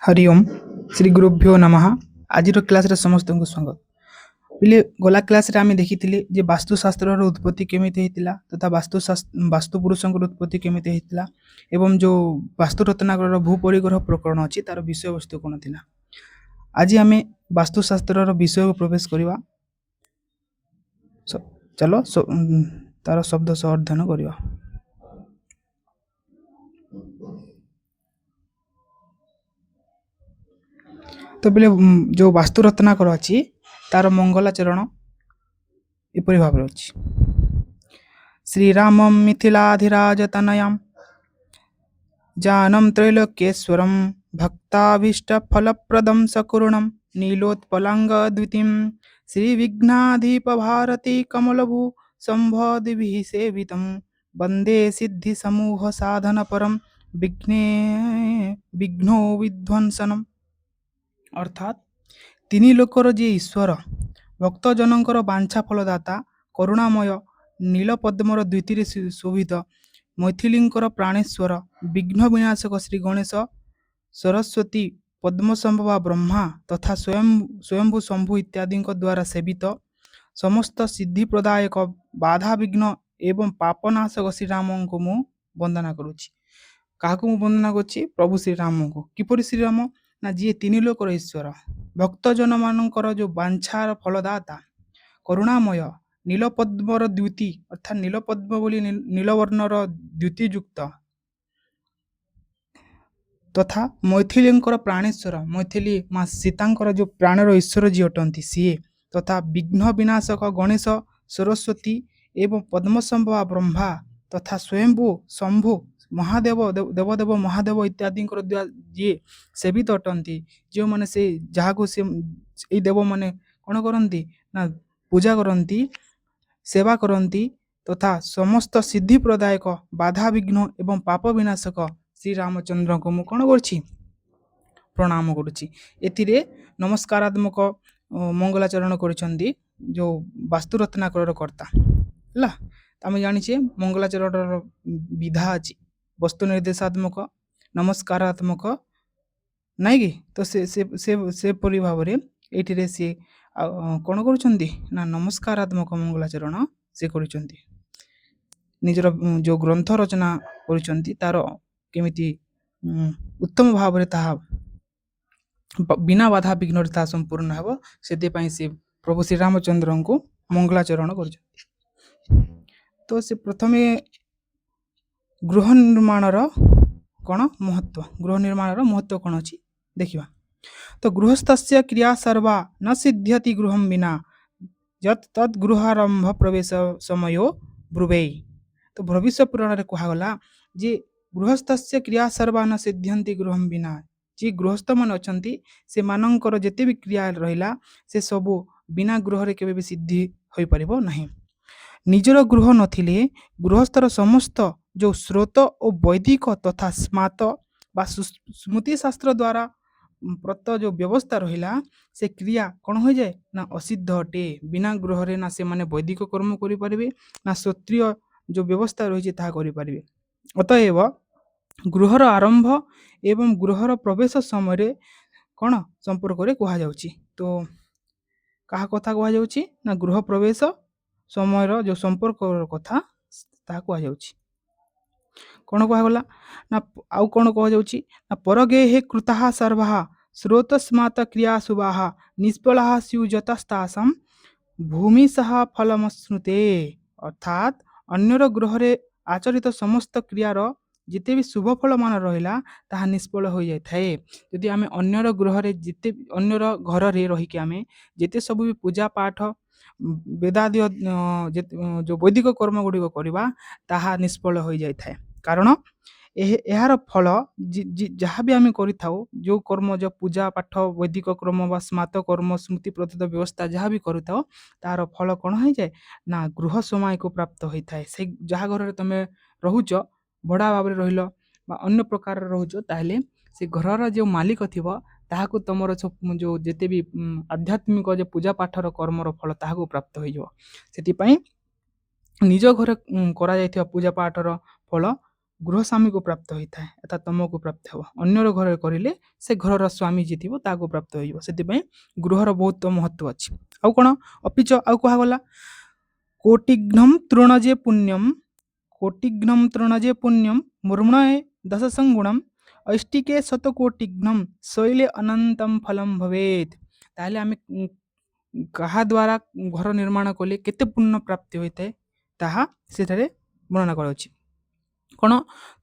हरि ओम श्री गुरुभ्यो नमः। आज क्लास रे समस्त को स्वागत। पहले गला क्लास रे आमे देखिथिले जे वास्तुशास्त्र रो उत्पत्ति केमिति हेतिला तथा वास्तु पुरुषंकर उत्पत्ति केमिति हेतिला एवं जो वास्तु रत्नाकर रो भूपरिग्रह प्रकरण अछि तार विषय वस्तु कोन थिला। आज आमे वास्तुशास्त्र रो विषय को प्रवेश करिवा। चलो तार शब्द सह अध्ययन करिवा। तो पहले जो वास्तु रत्नाकर अच्छी तार मंगलाचरण एपरी भाव अच्छी। श्रीराम मिथिलाधिराज तनयाम जानम त्रैलोक्येश्वरम भक्ताभीष्ट फलप्रदम सकुरुणम नीलोत्पलांग द्वितीयम श्री विघ्नाधिप भारती कमलभू संभोदिभिः सेवितम वंदे सिद्धि समूह साधन परम विघ्नो विध्वंसनम। अर्थात तीन लोकर जे ईश्वर भक्तजनकर बांछा फलदाता करुणामय नीलपद्मर द्वितीय शोभित मैथिलींकर प्राणेश्वर विघ्न विनाशक श्री गणेश सरस्वती पद्मसंभवा ब्रह्मा तथा स्वयंभू शंभु इत्यादि द्वारा सेवित समस्त सिद्धि प्रदायक बाधा विघ्न एवं पापनाशक श्रीराम को मु वंदना करुछि। क्या वंदना करुछि? प्रभु श्रीराम को। किपरि श्रीराम ना जी तीन लोकर ईश्वर भक्तजन मानकर जो बांछार फलदाता करुणामय नीलपद्मर द्युति अर्थात नीलपद्म बोली नीलवर्णर द्युति युक्त तथा मैथिलींकर प्राणेश्वर मैथिली माँ सीतांकर जो प्राणर ईश्वर जी अटंती सीए तथा विघ्न विनाशक गणेश सरस्वती एवं पद्मसंभवा ब्रह्मा तथा स्वयंभू शंभु महादेव देवदेव महादेव इत्यादि जी सेवित अटंती जो मैंने से जहाँ को से देव मैंने कौन करती ना पूजा करती सेवा करती तथा समस्त सिद्धि प्रदायक बाधा विघ्न एवं पाप विनाशक श्री रामचंद्र को मु कौन कर प्रणाम करुच्ची। एथिरे नमस्कारात्मक मंगलाचरण करिसेंती जो वास्तु रत्नाकर कर्ता है। आम जाचे मंगलाचरण विधा अच्छी वस्तु निर्देशात्मक नमस्कारात्मक नाई कि तो से परि भाव ये सी कौन करुँच ना नमस्कारात्मक मंगलाचरण से करुँच निजर जो ग्रंथ रचना करुँच तार केमिति उत्तम भाव रे ताहा बिना बाधा विघ्न संपूर्ण हेब से प्रभु श्री रामचंद्र को मंगलाचरण कर। तो से प्रथमे गृह निर्माण कौन महत्व गृह निर्माण महत्व कौन अच्छी देखा। तो गृहस्थस्य क्रिया सर्वा न सिद्ध्यति गृहं विना यत् तत् गृहारंभ प्रवेश समयो ब्रुवै। तो भविष्य पुराण रे कहगला जे गृहस्थस्य क्रिया सर्वा न सिद्ध्यन्ति गृहं विना जी गृहस्थ मन अछंती से मानकर जेते भी क्रिया रहिला से सबु बिना गृह रे केबे भी सिद्धि होई परिबो नहीं। निजर गृह नथिले गृहस्थर समस्त जो स्रोत और वैदिक तथा स्मात बा स्मृति शास्त्र द्वारा प्रत जो व्यवस्था रहिला से क्रिया कौन हो जाए ना असिद्ध अटे। बिना गृह रे ना से माने वैदिक कर्म करि परिबे ना क्षत्रिय जो व्यवस्था रही ताहा करि परिबे। अतएव गृहर आरंभ एवं गृहर प्रवेश समय कौन संपर्क रे कहा जाउची। तो कहा कथा कहा जाउची ना गृह प्रवेश समय जो संपर्क कथा ता कहा जाउची। कौन कहगला ना आउ कौन कहा जाउची ना परगेहे कृतः सर्वः स्रोतस्मात् क्रिया शुभाः निष्फलाः स्युजतस्तासां भूमि सह फलमश्नुते। अर्थात अन्यर गृह रे आचरित समस्त क्रियार जिते भी शुभ फल मान रहिला ताहा निष्फल हो जाय थाए। यदि आमे अन्यर गृह रे जिते अन्यर घर रे रही के आमे जिते सब भी पूजा पाठ वेदादि जो वैदिक कर्म गुड़िक करवा ताहा निष्फल हो जाय थाए। कारण यार फल जहाँ भी आम करिथाउ जो कर्म जो पूजा पाठ वैदिक कर्म बा स्मात कर्म स्मृति प्रदत्त व्यवस्था जहाँ भी करिथाउ तार फल कौन हो जाए ना गृह समय को प्राप्त होता है। से जहाँ घर तुम रहुच भड़ा भाव में रहिल बा अन्य प्रकार रहुच ताहले से घर जो मालिक थिबो ताहाको तमर जो जेते भी आध्यात्मिक जो पूजा पाठर कर्मर फल ताहाको प्राप्त हो जाए। सेति पई निज घर करा जायथिबा पूजा पाठर फल ଗୃହସ୍ୱାମୀକୁ ପ୍ରାପ୍ତ ହୋଇଥାଏ, ଅର୍ଥାତ୍ ତମକୁ ପ୍ରାପ୍ତ ହେବ। ଅନ୍ୟର ଘରେ କରିଲେ ସେ ଘରର ସ୍ୱାମୀ ଯିଏ ଥିବ ତାକୁ ପ୍ରାପ୍ତ ହୋଇଯିବ। ସେଥିପାଇଁ ଗୃହର ବହୁତ ମହତ୍ତ୍ୱ ଅଛି। ଆଉ କ'ଣ ଅପିଚ ଆଉ କୁହାଗଲା କୋଟିଘ୍ନମ୍ ତୃଣଜେ ପୁଣ୍ୟମ୍ କୋଟିଘ୍ନମ୍ ତୃଣଜେ ପୁଣ୍ୟମ୍ ମୂର୍ଣ୍ମୟେ ଦଶସଙ୍ଗୁଣମ୍ ଐଷ୍ଟିକେ ଶତକୋଟିଘ୍ନମ୍ ଶୈଲେ ଅନନ୍ତମ ଫଲମ୍ ଭବେତ୍। ତାହେଲେ ଆମେ କାହା ଦ୍ୱାରା ଘର ନିର୍ମାଣ କଲେ କେତେ ପୁଣ୍ୟ ପ୍ରାପ୍ତି ହୋଇଥାଏ ତାହା ସେଠାରେ ବର୍ଣ୍ଣନା କରାଯାଉଛି। କ'ଣ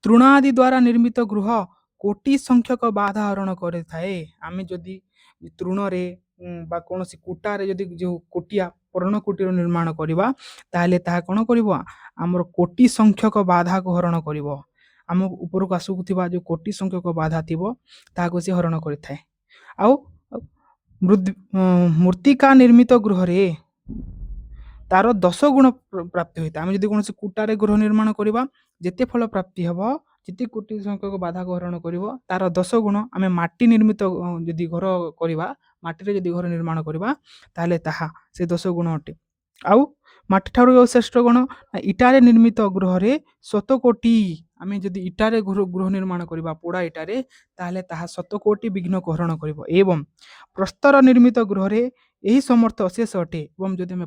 ତୃଣ ଆଦି ଦ୍ୱାରା ନିର୍ମିତ ଗୃହ କୋଟି ସଂଖ୍ୟକ ବାଧା ହରଣ କରିଥାଏ। ଆମେ ଯଦି ତୃଣରେ ବା କୌଣସି କୁଟାରେ ଯଦି ଯେଉଁ କୋଟିଆ ପର୍ଣ୍ଣକୁଟୀର ନିର୍ମାଣ କରିବା ତାହେଲେ ତାହା କ'ଣ କରିବ ଆମର କୋଟି ସଂଖ୍ୟକ ବାଧାକୁ ହରଣ କରିବ। ଆମ ଉପରକୁ ଆସୁଥିବା ଯେଉଁ କୋଟି ସଂଖ୍ୟକ ବାଧା ଥିବ ତାହାକୁ ସେ ହରଣ କରିଥାଏ। ଆଉ ମୂର୍ତ୍ତିକା ନିର୍ମିତ ଗୃହରେ ତାର 10 ଗୁଣ ପ୍ରାପ୍ତି ହୋଇଥାଏ। ଆମେ ଯଦି କୌଣସି କୁଟାରେ ଗୃହ ନିର୍ମାଣ କରିବା ଯେତେ ଫଳ ପ୍ରାପ୍ତି ହେବ, ଯେତେ କୋଟି ସଂଖ୍ୟକ ବାଧାକୁ ହରଣ କରିବ ତାର 10 ଗୁଣ ଆମେ ମାଟି ନିର୍ମିତ ଯଦି ଘର କରିବା, ମାଟିରେ ଯଦି ଘର ନିର୍ମାଣ କରିବା ତାହେଲେ ତାହା ସେ 10 ଗୁଣ ଅଟେ। ଆଉ ମାଟି ଠାରୁ ଶ୍ରେଷ୍ଠ କ'ଣ ନା ଇଟାରେ ନିର୍ମିତ ଗୃହରେ 100 କୋଟି, ଆମେ ଯଦି ଇଟାରେ ଗୃହ ନିର୍ମାଣ କରିବା ପୋଡ଼ା ଇଟାରେ ତାହେଲେ ତାହା 100 କୋଟି ବିଘ୍ନକୁ ହରଣ କରିବ। ଏବଂ ପ୍ରସ୍ତର ନିର୍ମିତ ଗୃହରେ ଏହି ସମର୍ଥ ଅଶେଷ ଅଟେ। ଏବଂ ଯଦି ଆମେ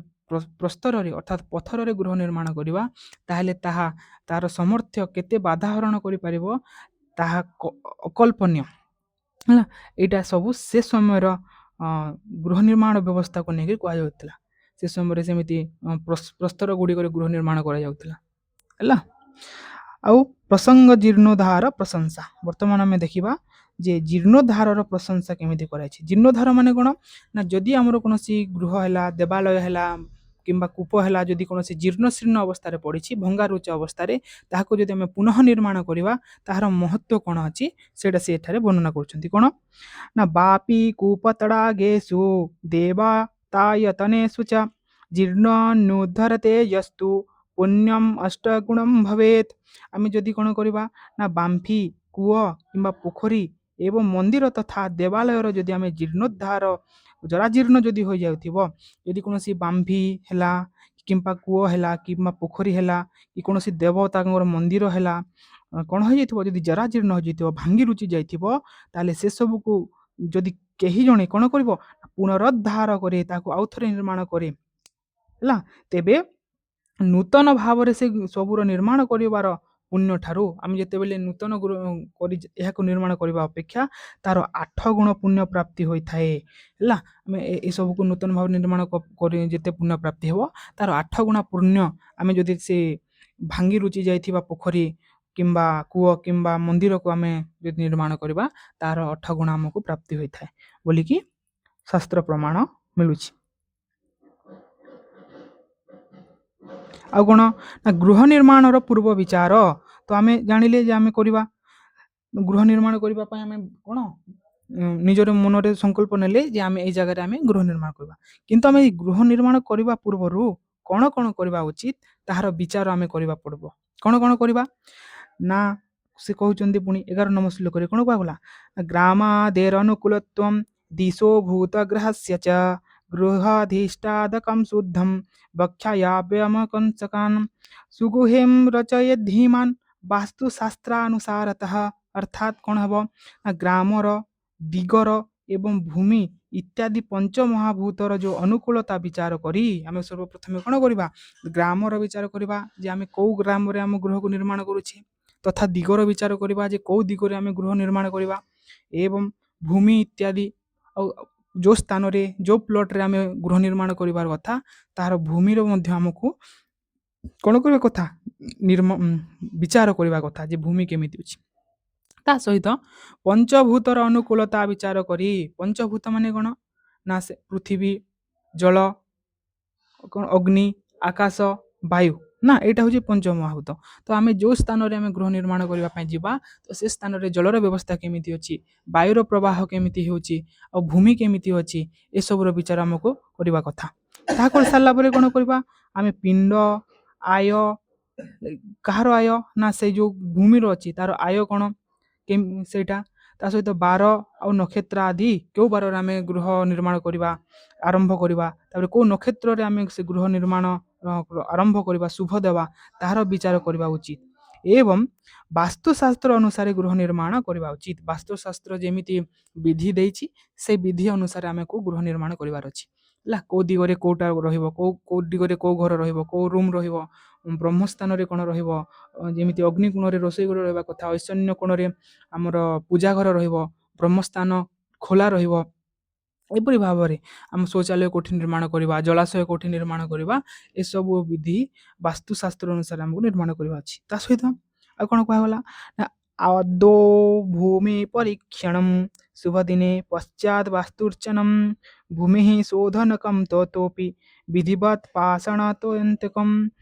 ପ୍ରସ୍ତରରେ ଅର୍ଥାତ୍ ପଥରରେ ଗୃହ ନିର୍ମାଣ କରିବା ତାହେଲେ ତାହା ତାର ସମର୍ଥ୍ୟ କେତେ ବାଧା ହରଣ କରିପାରିବ ତାହା ଅକଳ୍ପନୀୟ ହେଲା। ଏଇଟା ସବୁ ସେ ସମୟର ଗୃହ ନିର୍ମାଣ ବ୍ୟବସ୍ଥାକୁ ନେଇକି କୁହାଯାଉଥିଲା। ସେ ସମୟରେ ସେମିତି ପ୍ରସ୍ତର ଗୁଡ଼ିକରେ ଗୃହ ନିର୍ମାଣ କରାଯାଉଥିଲା ହେଲା। ଆଉ ପ୍ରସଙ୍ଗ ଜୀର୍ଣ୍ଣୋଦ୍ଧାର ପ୍ରଶଂସା। ବର୍ତ୍ତମାନ ଆମେ ଦେଖିବା ଯେ ଜୀର୍ଣ୍ଣୋଦ୍ଧାରର ପ୍ରଶଂସା କେମିତି କରାଯାଇଛି। ଜୀର୍ଣ୍ଣୋଦ୍ଧାର ମାନେ କ'ଣ ନା ଯଦି ଆମର କୌଣସି ଗୃହ ହେଲା, ଦେବାଳୟ ହେଲା କିମ୍ବା କୂପ ହେଲା, ଯଦି କୌଣସି ଜୀର୍ଣ୍ଣ ଶୀର୍ଣ୍ଣ ଅବସ୍ଥାରେ ପଡ଼ିଛି, ଭଙ୍ଗାରୁଚା ଅବସ୍ଥାରେ, ତାହାକୁ ଯଦି ଆମେ ପୁନଃ ନିର୍ମାଣ କରିବା ତାହାର ମହତ୍ତ୍ୱ କ'ଣ ଅଛି ସେଇଟା ସେ ଏଠାରେ ବର୍ଣ୍ଣନା କରୁଛନ୍ତି। କ'ଣ ନା ବାପି କୂପତଡ଼ାଗେଷୁ ଦେବାତାୟତନେଷୁ ଚ ଜୀର୍ଣ୍ଣୋଦ୍ଧରତେ ୟସ୍ତୁ ପୁଣ୍ୟମ୍ ଅଷ୍ଟଗୁଣମ୍ ଭବେତ୍। ଆମେ ଯଦି କ'ଣ କରିବା ନା ବାମ୍ଫି, କୂଅ କିମ୍ବା ପୋଖରୀ ଏବଂ ମନ୍ଦିର ତଥା ଦେବାଳୟର ଯଦି ଆମେ ଜୀର୍ଣ୍ଣୋଦ୍ଧାର ଜରାଜୀର୍ଣ୍ଣ ଯଦି ହୋଇଯାଉଥିବ, ଯଦି କୌଣସି ବାମ୍ଫି ହେଲା କିମ୍ବା କୂଅ ହେଲା କିମ୍ବା ପୋଖରୀ ହେଲା କି କୌଣସି ଦେବତାଙ୍କର ମନ୍ଦିର ହେଲା କ'ଣ ହୋଇଯାଇଥିବ, ଯଦି ଜରାଜୀର୍ଣ୍ଣ ହୋଇଯାଇଥିବ, ଭାଙ୍ଗି ରୁଚି ଯାଇଥିବ, ତାହେଲେ ସେସବୁକୁ ଯଦି କେହି ଜଣେ କ'ଣ କରିବ ପୁନରୁଦ୍ଧାର କରେ, ତାହାକୁ ଆଉ ଥରେ ନିର୍ମାଣ କରେ ହେଲା, ତେବେ ନୂତନ ଭାବରେ ସେ ସବୁର ନିର୍ମାଣ କରିବାର ପୁଣ୍ୟ ଠାରୁ ଆମେ ଯେତେବେଳେ ନୂତନ କରି ଏହାକୁ ନିର୍ମାଣ କରିବା ଅପେକ୍ଷା ତାର 8 ଗୁଣ ପୁଣ୍ୟ ପ୍ରାପ୍ତି ହୋଇଥାଏ ହେଲା। ଆମେ ଏସବୁକୁ ନୂତନ ଭାବରେ ନିର୍ମାଣ କରି ଯେତେ ପୁଣ୍ୟ ପ୍ରାପ୍ତି ହେବ ତାର 8 ଗୁଣା ପୁଣ୍ୟ ଆମେ ଯଦି ସେ ଭାଙ୍ଗି ରୁଚି ଯାଇଥିବା ପୋଖରୀ କିମ୍ବା କୂଅ କିମ୍ବା ମନ୍ଦିରକୁ ଆମେ ଯଦି ନିର୍ମାଣ କରିବା ତାର 8 ଗୁଣ ଆମକୁ ପ୍ରାପ୍ତି ହୋଇଥାଏ ବୋଲିକି ଶାସ୍ତ୍ର ପ୍ରମାଣ ମିଳୁଛି। ଆଉ କ'ଣ ନା ଗୃହ ନିର୍ମାଣର ପୂର୍ବ ବିଚାର। ତ ଆମେ ଜାଣିଲେ ଯେ ଆମେ କରିବା ଗୃହ ନିର୍ମାଣ କରିବା ପାଇଁ ଆମେ କ'ଣ ନିଜର ମନରେ ସଂକଳ୍ପ ନେଲେ ଯେ ଆମେ ଏଇ ଜାଗାରେ ଆମେ ଗୃହ ନିର୍ମାଣ କରିବା, କିନ୍ତୁ ଆମେ ଗୃହ ନିର୍ମାଣ କରିବା ପୂର୍ବରୁ କ'ଣ କ'ଣ କରିବା ଉଚିତ ତାହାର ବିଚାର ଆମେ କରିବା ପଡ଼ିବ। କ'ଣ କ'ଣ କରିବା ନା ସେ କହୁଛନ୍ତି ପୁଣି 11 ନମ୍ବର ଶ୍ଲୋକରେ କ'ଣ କୁହାଗଲା ଗ୍ରାମାଦେର ଅନୁକୂଳତ୍ୱମ୍ ଦିଶୋ ଭୂତ ଗ୍ରହସ୍ୟ ଚ ଗୃହାଧିଷ୍ଠାଦକଂ ଶୁଦ୍ଧଂ ବକ୍ଷାୟାବ୍ୟମକଂସକାନ୍ ସୁଗୁହେମ ରଚୟେତ୍ ଧୀମାନ୍ ବାସ୍ତୁଶାସ୍ତ୍ରାନୁସାରତଃ। ଅର୍ଥାତ୍ କ'ଣ ହେବ ନା ଗ୍ରାମର, ଦିଗର ଏବଂ ଭୂମି ଇତ୍ୟାଦି ପଞ୍ଚମହାଭୂତର ଯେଉଁ ଅନୁକୂଳତା ବିଚାର କରି ଆମେ ସର୍ବପ୍ରଥମେ କ'ଣ କରିବା ଗ୍ରାମର ବିଚାର କରିବା ଯେ ଆମେ କେଉଁ ଗ୍ରାମରେ ଆମ ଗୃହକୁ ନିର୍ମାଣ କରୁଛେ, ତଥା ଦିଗର ବିଚାର କରିବା ଯେ କେଉଁ ଦିଗରେ ଆମେ ଗୃହ ନିର୍ମାଣ କରିବା, ଏବଂ ଭୂମି ଇତ୍ୟାଦି ଆଉ ଯେଉଁ ସ୍ଥାନରେ ଯେଉଁ ପ୍ଲଟରେ ଆମେ ଗୃହ ନିର୍ମାଣ କରିବାର କଥା ତାହାର ଭୂମିର ମଧ୍ୟ ଆମକୁ କ'ଣ କରିବା କଥା ବିଚାର କରିବା କଥା ଯେ ଭୂମି କେମିତି ଅଛି। ତା ସହିତ ପଞ୍ଚଭୂତର ଅନୁକୂଳତା ବିଚାର କରି, ପଞ୍ଚଭୂତ ମାନେ କ'ଣ ନା ସେ ପୃଥିବୀ, ଜଳ, ଅଗ୍ନି, ଆକାଶ, ବାୟୁ ନା ଏଇଟା ହେଉଛି ପଞ୍ଚମହାଭୂତ। ତ ଆମେ ଯେଉଁ ସ୍ଥାନରେ ଆମେ ଗୃହ ନିର୍ମାଣ କରିବା ପାଇଁ ଯିବା ତ ସେ ସ୍ଥାନରେ ଜଳର ବ୍ୟବସ୍ଥା କେମିତି ଅଛି, ବାୟୁର ପ୍ରବାହ କେମିତି ହେଉଛି ଆଉ ଭୂମି କେମିତି ଅଛି ଏସବୁର ବିଚାର ଆମକୁ କରିବା କଥା। ତାହା କରିସାରିଲା ପରେ କ'ଣ କରିବା ଆମେ ପିଣ୍ଡ ଆୟ, କାହାର ଆୟ ନା ସେଇ ଯେଉଁ ଭୂମିର ଅଛି ତାର ଆୟ କ'ଣ ସେଇଟା, ତା ସହିତ ବାର ଆଉ ନକ୍ଷତ୍ର ଆଦି କେଉଁ ବାରରେ ଆମେ ଗୃହ ନିର୍ମାଣ କରିବା ଆରମ୍ଭ କରିବା, ତାପରେ କେଉଁ ନକ୍ଷତ୍ରରେ ଆମେ ସେ ଗୃହ ନିର୍ମାଣ ଆରମ୍ଭ କରିବା ଶୁଭ ଦେବା ତାହାର ବିଚାର କରିବା ଉଚିତ। ଏବଂ ବାସ୍ତୁଶାସ୍ତ୍ର ଅନୁସାରେ ଗୃହ ନିର୍ମାଣ କରିବା ଉଚିତ। ବାସ୍ତୁଶାସ୍ତ୍ର ଯେମିତି ବିଧି ଦେଇଛି ସେଇ ବିଧି ଅନୁସାରେ ଆମକୁ ଗୃହ ନିର୍ମାଣ କରିବାର ଅଛି ହେଲା। କୋଉ ଦିଗରେ କୋଉଟା ରହିବ, କୋଉ ଦିଗରେ କୋଉ ଘର ରହିବ, କୋଉ ରୁମ୍ ରହିବ, ବ୍ରହ୍ମସ୍ଥାନରେ କ'ଣ ରହିବ, ଯେମିତି ଅଗ୍ନି କୋଣରେ ରୋଷେଇ ଘର ରହିବା କଥା, ଐଶାନ୍ୟ କୋଣରେ ଆମର ପୂଜା ଘର ରହିବ, ବ୍ରହ୍ମସ୍ଥାନ ଖୋଲା ରହିବ। ଏପରି ଭାବରେ ଆମ ଶୌଚାଳୟ କୋଉଠି ନିର୍ମାଣ କରିବା, ଜଳାଶୟ କୋଉଠି ନିର୍ମାଣ କରିବା, ଏସବୁ ବିଧି ବାସ୍ତୁଶାସ୍ତ୍ର ଅନୁସାରେ ଆମକୁ ନିର୍ମାଣ କରିବା ଅଛି। ତା ସହିତ ଆଉ କ'ଣ କୁହାଗଲା ନା ଆଦୌ ଭୂମି ପରୀକ୍ଷଣମ୍ ଶୁଭଦିନେ ପଶ୍ଚାତ୍ ବାସ୍ତୁର୍ଚ୍ଚନମ୍ ଭୂମିଃ ଶୋଧନକମ୍ ତତୋପି ବିଧିବତ୍ ପାଷାଣତୋୟନ୍ତକମ୍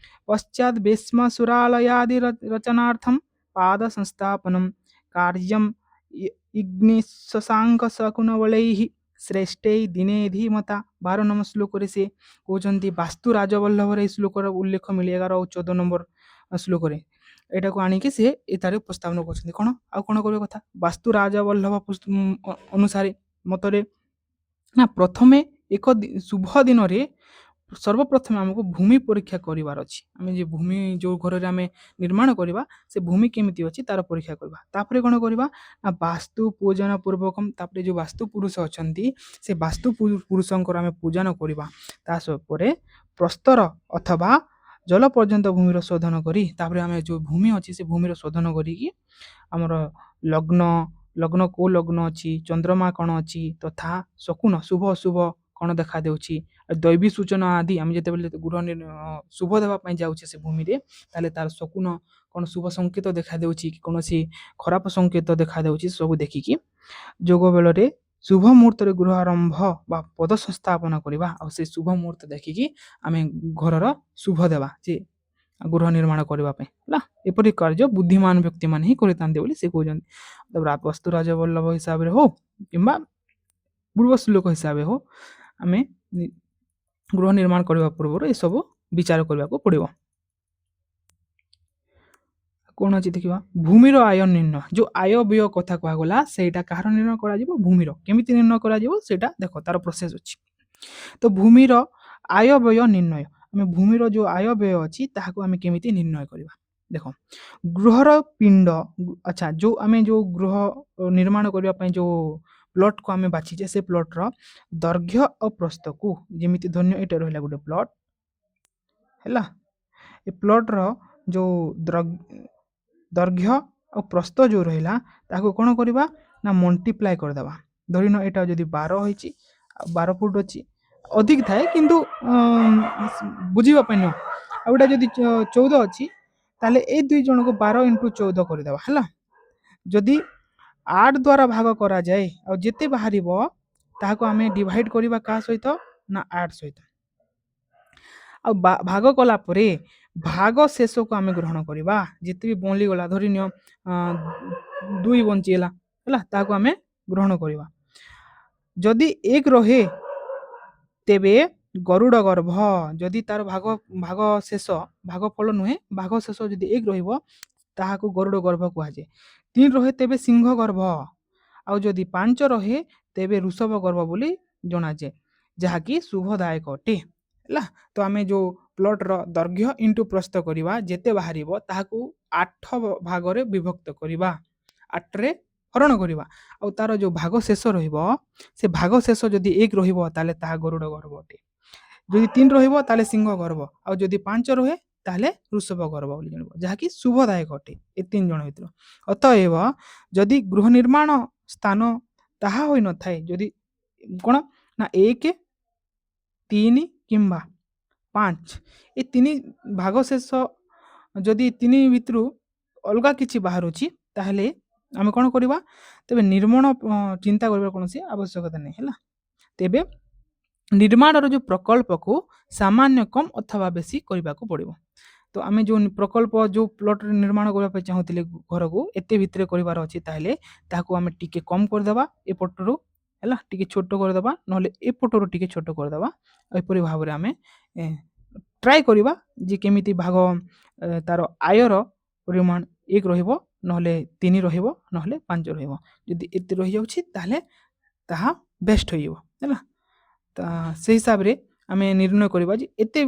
ପଶ୍ଚାତ୍ ଭୀଷ୍ମସୁରାଲୟାଦି ରଚନାर्थं ପାଦସଂସ୍ଥାପनं କାର୍ଯ୍ୟम् ଇଗ୍ନିଶଶାଙ୍କଶକୁନବଳୈଃ ଶ୍ରେଷ୍ଠୈ ଦିନେ ଧୀମତା। 12 ନମ୍ବର ଶ୍ଲୋକରେ ସେ କହୁଛନ୍ତି ବାସ୍ତୁ ରାଜବଲ୍ଲଭରେ ଏହି ଶ୍ଲୋକର ଉଲ୍ଲେଖ ମିଳେ 11 ଆଉ 14 ନମ୍ବର ଶ୍ଲୋକରେ। ଏଟାକୁ ଆଣିକି ସେ ଏଠାରେ ଉପସ୍ଥାପନ କରୁଛନ୍ତି କ'ଣ ଆଉ କ'ଣ କରିବା କଥା ବାସ୍ତୁ ରାଜବଲ୍ଲଭ ଅନୁସାରେ ମତରେ ନା ପ୍ରଥମେ ଏକ ଶୁଭ ଦିନରେ ସର୍ବପ୍ରଥମେ ଆମକୁ ଭୂମି ପରୀକ୍ଷା କରିବାର ଅଛି। ଆମେ ଯେ ଭୂମି ଯେଉଁ ଘରରେ ଆମେ ନିର୍ମାଣ କରିବା ସେ ଭୂମି କେମିତି ଅଛି ତାର ପରୀକ୍ଷା କରିବା। ତାପରେ କ'ଣ କରିବା ନା ବାସ୍ତୁ ପୂଜନ ପୂର୍ବକମ୍, ତାପରେ ଯେଉଁ ବାସ୍ତୁ ପୁରୁଷ ଅଛନ୍ତି ସେ ବାସ୍ତୁ ପୁରୁଷଙ୍କର ଆମେ ପୂଜନ କରିବା। ତା ପରେ ପ୍ରସ୍ତର ଅଥବା ଜଳ ପର୍ଯ୍ୟନ୍ତ ଭୂମିର ଶୋଧନ କରି ତାପରେ ଆମେ ଯେଉଁ ଭୂମି ଅଛି ସେ ଭୂମିର ଶୋଧନ କରିକି ଆମର ଲଗ୍ନ କୋଉ ଲଗ୍ନ ଅଛି, ଚନ୍ଦ୍ରମା କ'ଣ ଅଛି, ତଥା ଶକୁନ ଶୁଭ ଅଶୁଭ କ'ଣ ଦେଖାଦେଉଛି, ଦୈବୀ ସୂଚନା ଆଦି ଆମେ ଯେତେବେଳେ ଗୃହ ଶୁଭ ଦେବା ପାଇଁ ଯାଉଛେ ସେ ଭୂମିରେ ତାହେଲେ ତାର ଶକୁନ କ'ଣ ଶୁଭ ସଂକେତ ଦେଖାଦେଉଛି କି କୌଣସି ଖରାପ ସଂକେତ ଦେଖାଦେଉଛି ସବୁ ଦେଖିକି ଯୋଗ ବେଳରେ ଶୁଭ ମୁହୂର୍ତ୍ତରେ ଗୃହ ଆରମ୍ଭ ବା ପଦ ସଂସ୍ଥାପନ କରିବା। ଆଉ ସେ ଶୁଭ ମୁହୂର୍ତ୍ତ ଦେଖିକି ଆମେ ଘରର ଶୁଭ ଦେବା ଯେ ଗୃହ ନିର୍ମାଣ କରିବା ପାଇଁ ହେଲା। ଏପରି କାର୍ଯ୍ୟ ବୁଦ୍ଧିମାନ ବ୍ୟକ୍ତିମାନେ ହିଁ କରିଥାନ୍ତି ବୋଲି ସେ କହୁଛନ୍ତି। ବାସ୍ତୁ ରାଜବଲ୍ଲଭ ହିସାବରେ ହଉ କିମ୍ବା ପୂର୍ବ ଶ୍ଲୋକ ହିସାବରେ ହଉ ଆମେ ଗୃହ ନିର୍ମାଣ କରିବା ପୂର୍ବରୁ ଏସବୁ ବିଚାର କରିବାକୁ ପଡ଼ିବ। କ'ଣ ଅଛି ଦେଖିବା ଭୂମିର ଆୟ ନିର୍ଣ୍ଣୟ। ଯେଉଁ ଆୟ ବ୍ୟୟ କଥା କୁହାଗଲା ସେଇଟା କାହାର ନିର୍ଣ୍ଣୟ କରାଯିବ ଭୂମିର। କେମିତି ନିର୍ଣ୍ଣୟ କରାଯିବ ସେଇଟା ଦେଖ ତାର ପ୍ରୋସେସ୍ ଅଛି। ତ ଭୂମିର ଆୟ ବ୍ୟୟ ନିର୍ଣ୍ଣୟ, ଆମେ ଭୂମିର ଯେଉଁ ଆୟ ବ୍ୟୟ ଅଛି ତାହାକୁ ଆମେ କେମିତି ନିର୍ଣ୍ଣୟ କରିବା ଦେଖ ଗୃହର ପିଣ୍ଡ ଆଚ୍ଛା ଯେଉଁ ଆମେ ଯେଉଁ ଗୃହ ନିର୍ମାଣ କରିବା ପାଇଁ ଯେଉଁ ପ୍ଲଟ୍କୁ ଆମେ ବାଛିଛେ ସେ ପ୍ଲଟ୍ର ଦୈର୍ଘ୍ୟ ଓ ପ୍ରସ୍ଥକୁ ଯେମିତି ଧନ୍ୟ ଏଇଟା ରହିଲା ଗୋଟେ ପ୍ଲଟ୍ ହେଲା। ଏ ପ୍ଲଟ୍ର ଯେଉଁ ଦୈର୍ଘ୍ୟ ଆଉ ପ୍ରସ୍ଥ ଯେଉଁ ରହିଲା ତାକୁ କ'ଣ କରିବା ନା ମଲ୍ଟିପ୍ଲାଏ କରିଦେବା। ଧରିନ ଏଇଟା ଯଦି 12 ହେଇଛି ଆଉ 12 ଫୁଟ ଅଛି ଅଧିକ ଥାଏ କିନ୍ତୁ ବୁଝିବା ପାଇଁ ନୁହଁ। ଆଉ ଏଇଟା ଯଦି 14 ଅଛି ତାହେଲେ ଏଇ ଦୁଇ ଜଣକୁ 12 × 14 କରିଦେବା ହେଲା। ଯଦି 8 ଦ୍ୱାରା ଭାଗ କରାଯାଏ ଆଉ ଯେତେ ବାହାରିବ ତାହାକୁ ଆମେ ଡିଭାଇଡ୍ କରିବା କାହା ସହିତ ନା 8 ସହିତ। ଆଉ ଭାଗ କଲା ପରେ ଭାଗ ଶେଷକୁ ଆମେ ଗ୍ରହଣ କରିବା। ଯେତେ ବି ବଳିଗଲା ଧରିନିଅ 2 ବଞ୍ଚିଗଲା ହେଲା ତାହାକୁ ଆମେ ଗ୍ରହଣ କରିବା। ଯଦି 1 ରହେ ତେବେ ଗରୁଡ଼ ଗର୍ଭ, ଯଦି ତାର ଭାଗ ଶେଷ ଭାଗ ଫଳ ନୁହେଁ ଭାଗ ଶେଷ ଯଦି 1 ରହିବ ତାହାକୁ ଗରୁଡ଼ ଗର୍ଭ କୁହାଯାଏ। 3 ରହେ ତେବେ ସିଂହ ଗର୍ଭ, ଆଉ ଯଦି 5 ରହେ ତେବେ ଋଷଭ ଗର୍ଭ ବୋଲି ଜଣାଯାଏ ଯାହାକି ଶୁଭଦାୟକ ଅଟେ ହେଲା। ତ ଆମେ ଯେଉଁ ପ୍ଲଟ୍ର ଦୈର୍ଘ୍ୟ ଇଣ୍ଟୁ ପ୍ରସ୍ଥ କରିବା ଯେତେ ବାହାରିବ ତାହାକୁ 8 ଭାଗରେ ବିଭକ୍ତ କରିବା, 8ରେ ହରଣ କରିବା। ଆଉ ତାର ଯେଉଁ ଭାଗ ଶେଷ ରହିବ ସେ ଭାଗ ଶେଷ ଯଦି 1 ରହିବ ତାହେଲେ ତାହା ଗରୁଡ଼ ଗର୍ଭ ଅଟେ। ଯଦି 3 ରହିବ ତାହେଲେ ସିଂହ ଗର୍ଭ, ଆଉ ଯଦି 5 ରହେ ତାହେଲେ ଋଷଭ ଗର୍ଭ ବୋଲି ଜାଣିବ ଯାହାକି ଶୁଭଦାୟକ ଅଟେ ଏ 3 ଜଣ ଭିତରୁ। ଅତଏବ ଯଦି ଗୃହ ନିର୍ମାଣ ସ୍ଥାନ ତାହା ହୋଇନଥାଏ ଯଦି କ'ଣ ନା 1, 3 କିମ୍ବା 5 ଏ 3 ଭାଗ ଶେଷ ଯଦି 3 ଭିତରୁ ଅଲଗା କିଛି ବାହାରୁଛି ତାହେଲେ ଆମେ କ'ଣ କରିବା ତେବେ ନିର୍ମାଣ ଚିନ୍ତା କରିବାର କୌଣସି ଆବଶ୍ୟକତା ନାହିଁ ହେଲା। ତେବେ ନିର୍ମାଣର ଯେଉଁ ପ୍ରକଳ୍ପକୁ ସାମାନ୍ୟ କମ୍ ଅଥବା ବେଶୀ କରିବାକୁ ପଡ଼ିବ। ତ ଆମେ ଯେଉଁ ପ୍ରକଳ୍ପ ଯେଉଁ ପ୍ଲଟ୍ରେ ନିର୍ମାଣ କରିବା ପାଇଁ ଚାହୁଁଥିଲେ ଘରକୁ ଏତେ ଭିତରେ କରିବାର ଅଛି ତାହେଲେ ତାହାକୁ ଆମେ ଟିକେ କମ୍ କରିଦେବା ଏପଟରୁ ହେଲା, ଟିକେ ଛୋଟ କରିଦେବା ନହେଲେ ଏପଟରୁ ଟିକେ ଛୋଟ କରିଦେବା। ଏପରି ଭାବରେ ଆମେ ଟ୍ରାଏ କରିବା ଯେ କେମିତି ଭାଗ ତାର ଆୟର ପରିମାଣ 1 ରହିବ ନହେଲେ 3 ରହିବ ନହେଲେ 5 ରହିବ। ଯଦି ଏତେ ରହିଯାଉଛି ତାହେଲେ ତାହା ବେଷ୍ଟ ହୋଇଯିବ ହେଲା। ସେହି ହିସାବରେ ଆମେ ନିର୍ଣ୍ଣୟ କରିବା ଯେ ଏତେ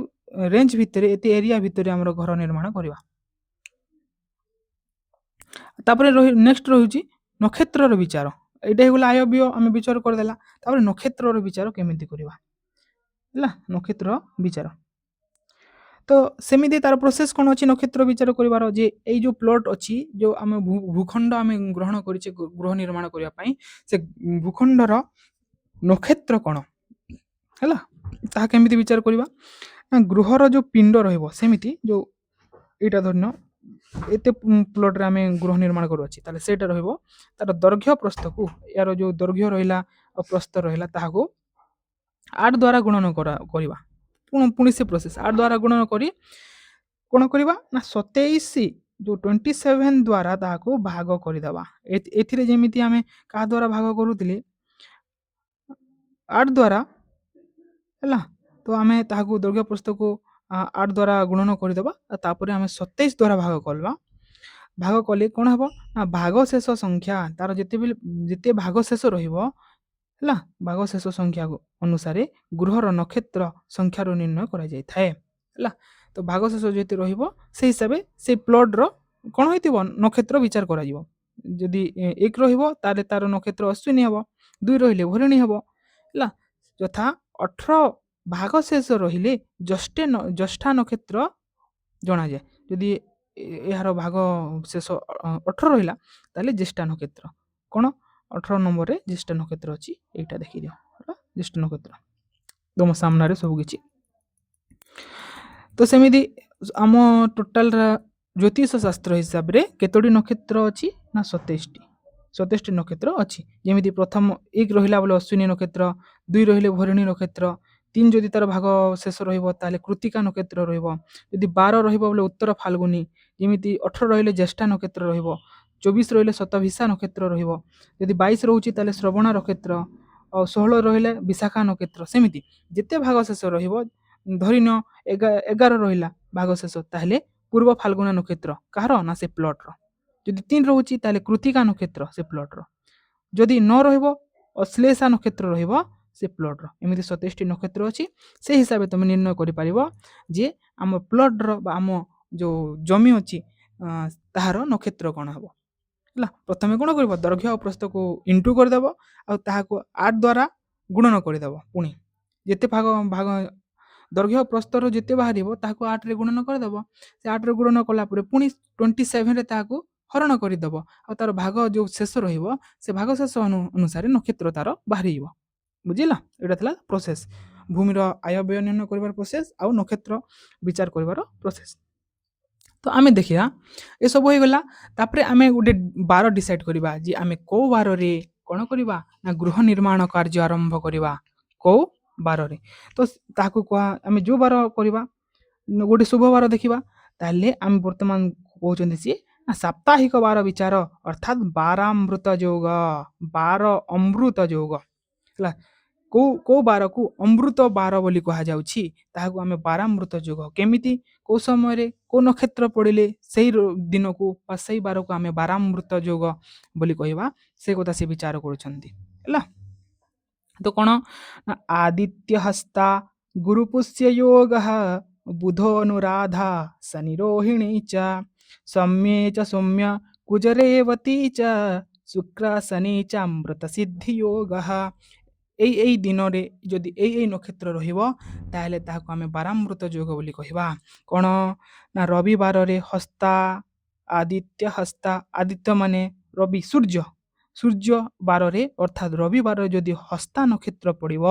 ରେଞ୍ଜ ଭିତରେ ଏତେ ଏରିଆ ଭିତରେ ଆମର ଘର ନିର୍ମାଣ କରିବା। ତାପରେ ନେକ୍ସଟ ରହୁଛି ନକ୍ଷତ୍ରର ବିଚାର। ଏଇଟା ହେଇଗଲା ଆୟ ବ୍ୟୟ ଆମେ ବିଚାର କରିଦେଲା। ତାପରେ ନକ୍ଷତ୍ରର ବିଚାର କେମିତି କରିବା ହେଲା, ନକ୍ଷତ୍ର ବିଚାର। ତ ସେମିତି ତାର ପ୍ରୋସେସ କ'ଣ ଅଛି ନକ୍ଷତ୍ର ବିଚାର କରିବାର, ଯେ ଏଇ ଯୋଉ ପ୍ଲଟ ଅଛି, ଯୋଉ ଆମେ ଭୂଖଣ୍ଡ ଆମେ ଗ୍ରହଣ କରିଛେ ଗୃହ ନିର୍ମାଣ କରିବା ପାଇଁ, ସେ ଭୂଖଣ୍ଡର ନକ୍ଷତ୍ର କ'ଣ ହେଲା, ତାହା କେମିତି ବିଚାର କରିବା ନା, ଗୃହର ଯୋଉ ପିଣ୍ଡ ରହିବ, ସେମିତି ଯୋଉ ଏଇଟା ଧରିନିଅ ଏତେ ପ୍ଲଟରେ ଆମେ ଗୃହ ନିର୍ମାଣ କରୁଅଛି, ତାହେଲେ ସେଇଟା ରହିବ ତାର ଦୈର୍ଘ୍ୟ ପ୍ରସ୍ଥକୁ, ୟାର ଯୋଉ ଦୈର୍ଘ୍ୟ ରହିଲା ଆଉ ପ୍ରସ୍ଥ ରହିଲା, ତାହାକୁ 8 ଦ୍ୱାରା ଗୁଣନ କରିବା। ପୁଣି ସେ ପ୍ରୋସେସ 8 ଦ୍ୱାରା ଗୁଣନ କରି କ'ଣ କରିବା ନା 27 ଯୋଉ 27 ଦ୍ୱାରା ତାହାକୁ ଭାଗ କରିଦେବା। ଏଥିରେ ଯେମିତି ଆମେ କାହା ଦ୍ୱାରା ଭାଗ କରୁଥିଲେ 8 ଦ୍ୱାରା ହେଲା, ତ ଆମେ ତାହାକୁ ଦୈର୍ଘ୍ୟ ପ୍ରସ୍ଥକୁ 8 ଦ୍ୱାରା ଗୁଣନ କରିଦେବା, ତାପରେ ଆମେ 27 ଦ୍ୱାରା ଭାଗ କରିବା। ଭାଗ କଲେ କ'ଣ ହେବ ନା ଭାଗ ଶେଷ ସଂଖ୍ୟା, ତାର ଯେତେ ଭାଗ ଶେଷ ରହିବ ହେଲା, ଭାଗ ଶେଷ ସଂଖ୍ୟା ଅନୁସାରେ ଗୃହର ନକ୍ଷତ୍ର ସଂଖ୍ୟାରୁ ନିର୍ଣ୍ଣୟ କରାଯାଇଥାଏ ହେଲା। ତ ଭାଗ ଶେଷ ଯେତେ ରହିବ ସେଇ ହିସାବରେ ସେଇ ପ୍ଲଟର କ'ଣ ହୋଇଥିବ ନକ୍ଷତ୍ର ବିଚାର କରାଯିବ। ଯଦି 1 ରହିବ ତାହେଲେ ତାର ନକ୍ଷତ୍ର ଅଶ୍ୱିନୀ ହେବ, 2 ରହିଲେ ଭରିଣୀ ହେବ ହେଲା। ଯଥା 18 ଭାଗ ଶେଷ ରହିଲେ ଜ୍ୟେଷ୍ଠା ନକ୍ଷତ୍ର ଜଣାଯାଏ। ଯଦି ଏହାର ଭାଗ ଶେଷ 18 ରହିଲା ତାହେଲେ ଜ୍ୟେଷ୍ଠା ନକ୍ଷତ୍ର କ'ଣ 18 ନମ୍ବରରେ ଜ୍ୟେଷ୍ଠ ନକ୍ଷତ୍ର ଅଛି, ଏଇଟା ଦେଖିଦିଅ ହେଲା, ଜ୍ୟେଷ୍ଠ ନକ୍ଷତ୍ର ତମ ସାମ୍ନାରେ ସବୁ କିଛି। ତ ସେମିତି ଆମ ଟୋଟାଲ ଜ୍ୟୋତିଷ ଶାସ୍ତ୍ର ହିସାବରେ କେତୋଟି ନକ୍ଷତ୍ର ଅଛି ନା 27ଟି ନକ୍ଷତ୍ର ଅଛି। ଯେମିତି ପ୍ରଥମ 1 ରହିଲା ବୋଲେ ଅଶ୍ୱିନୀ ନକ୍ଷତ୍ର, 2 ରହିଲେ ଭରିଣୀ ନକ୍ଷତ୍ର, 3 ଯଦି ତାର ଭାଗ ଶେଷ ରହିବ ତାହେଲେ କୃତିକା ନକ୍ଷତ୍ର ରହିବ, ଯଦି 12 ରହିବ ବୋଲେ ଉତ୍ତର ଫାଲ୍ଗୁନୀ, ଯେମିତି 18 ରହିଲେ ଜ୍ୟେଷ୍ଠା ନକ୍ଷତ୍ର ରହିବ, 24 ରହିଲେ ଶତଭିଷା ନକ୍ଷତ୍ର ରହିବ, ଯଦି 22 ରହୁଛି ତାହେଲେ ଶ୍ରବଣ ନକ୍ଷତ୍ର, ଆଉ 16 ରହିଲେ ବିଶାଖା ନକ୍ଷତ୍ର। ସେମିତି ଯେତେ ଭାଗ ଶେଷ ରହିବ, ଧରିନିଅ 11 ରହିଲା ଭାଗ ଶେଷ, ତାହେଲେ ପୂର୍ବ ଫାଲ୍ଗୁନା ନକ୍ଷତ୍ର କାହାର ନା ସେ ପ୍ଲଟର। ଯଦି 3 ରହୁଛି ତାହେଲେ କୃତିକା ନକ୍ଷତ୍ର ସେ ପ୍ଲଟର, ଯଦି 9 ରହିବ ଅଶ୍ଳେଷା ନକ୍ଷତ୍ର ରହିବ ସେ ପ୍ଲଟର। ଏମିତି 27ଟି ନକ୍ଷତ୍ର ଅଛି। ସେଇ ହିସାବରେ ତମେ ନିର୍ଣ୍ଣୟ କରିପାରିବ ଯେ ଆମ ପ୍ଲଟର ବା ଆମ ଯୋଉ ଜମି ଅଛି ତାହାର ନକ୍ଷତ୍ର କ'ଣ ହେବ ହେଲା। ପ୍ରଥମେ କ'ଣ କରିବ ଦୈର୍ଘ୍ୟ ଆଉ ପ୍ରସ୍ଥକୁ ଇଣ୍ଟୁ କରିଦେବ, ଆଉ ତାହାକୁ 8 ଦ୍ୱାରା ଗୁଣନ କରିଦେବ। ପୁଣି ଯେତେ ଭାଗ ଦୈର୍ଘ୍ୟ ପ୍ରସ୍ଥର ଯେତେ ବାହାରିବ ତାହାକୁ 8ରେ ଗୁଣନ କରିଦେବ। ସେ 8ରେ ଗୁଣନ କଲା ପରେ ପୁଣି 27ରେ ତାହାକୁ ହରଣ କରିଦେବ, ଆଉ ତାର ଭାଗ ଯୋଉ ଶେଷ ରହିବ ସେ ଭାଗ ଶେଷ ଅନୁସାରେ ନକ୍ଷତ୍ର ତାର ବାହାରିଯିବ। ବୁଝିଲା, ଏଇଟା ଥିଲା ପ୍ରୋସେସ, ଭୂମିର ଆୟ ବ୍ୟୟ ନିର୍ଣ୍ଣୟ କରିବାର ପ୍ରୋସେସ ଆଉ ନକ୍ଷତ୍ର ବିଚାର କରିବାର ପ୍ରୋସେସ। ତ ଆମେ ଦେଖିବା ଏସବୁ ହେଇଗଲା। ତାପରେ ଆମେ ଗୋଟେ ବାର ଡିସାଇଡ୍ କରିବା ଯେ ଆମେ କୋଉ ବାରରେ କ'ଣ କରିବା ନା ଗୃହ ନିର୍ମାଣ କାର୍ଯ୍ୟ ଆରମ୍ଭ କରିବା, କୋଉ ବାରରେ। ତ ତାହାକୁ ଆମେ ଯୋଉ ବାର କରିବା ଗୋଟେ ଶୁଭ ବାର ଦେଖିବା, ତାହେଲେ ଆମେ ବର୍ତ୍ତମାନ କହୁଛନ୍ତି ସିଏ ନା ସାପ୍ତାହିକ ବାର ବିଚାର, ଅର୍ଥାତ୍ 12 ଅମୃତ ଯୋଗ ହେଲା। କୋଉ ବାରକୁ ଅମୃତ ବାର ବୋଲି କୁହାଯାଉଛି, ତାହାକୁ ଆମେ 12 ଯୋଗ। କେମିତି କୋଉ ସମୟରେ କୋଉ ନକ୍ଷତ୍ର ପଡ଼ିଲେ ସେଇ ଦିନକୁ ବା ସେଇ ବାରକୁ ଆମେ 12 ଯୋଗ ବୋଲି କହିବା, ସେ କଥା ସେ ବିଚାର କରୁଛନ୍ତି ହେଲା। ତ କ'ଣ ନା ଆଦିତ୍ୟ ହସ୍ତା ଗୁରୁପୁଷ୍ୟ ଯୋଗ, ବୁଧୋ ଅନୁରାଧା ଶନି ରୋହିଣୀ ଚ, ସୌମ୍ୟେ ଚ ସୌମ୍ୟ କୁଜରେବତୀ ଚ, ଶୁକ୍ର ଶନି ଚ ଅମୃତ ସିଦ୍ଧି ଯୋଗ। ଏଇ ଦିନରେ ଯଦି ଏଇ ନକ୍ଷତ୍ର ରହିବ ତାହେଲେ ତାହାକୁ ଆମେ 12 ଯୋଗ ବୋଲି କହିବା। କ'ଣ ନା ରବିବାରରେ ହସ୍ତା, ଆଦିତ୍ୟ ହସ୍ତା, ଆଦିତ୍ୟ ମାନେ ରବି ସୂର୍ଯ୍ୟ ବାରରେ ଅର୍ଥାତ୍ ରବିବାରରେ ଯଦି ହସ୍ତା ନକ୍ଷତ୍ର ପଡ଼ିବ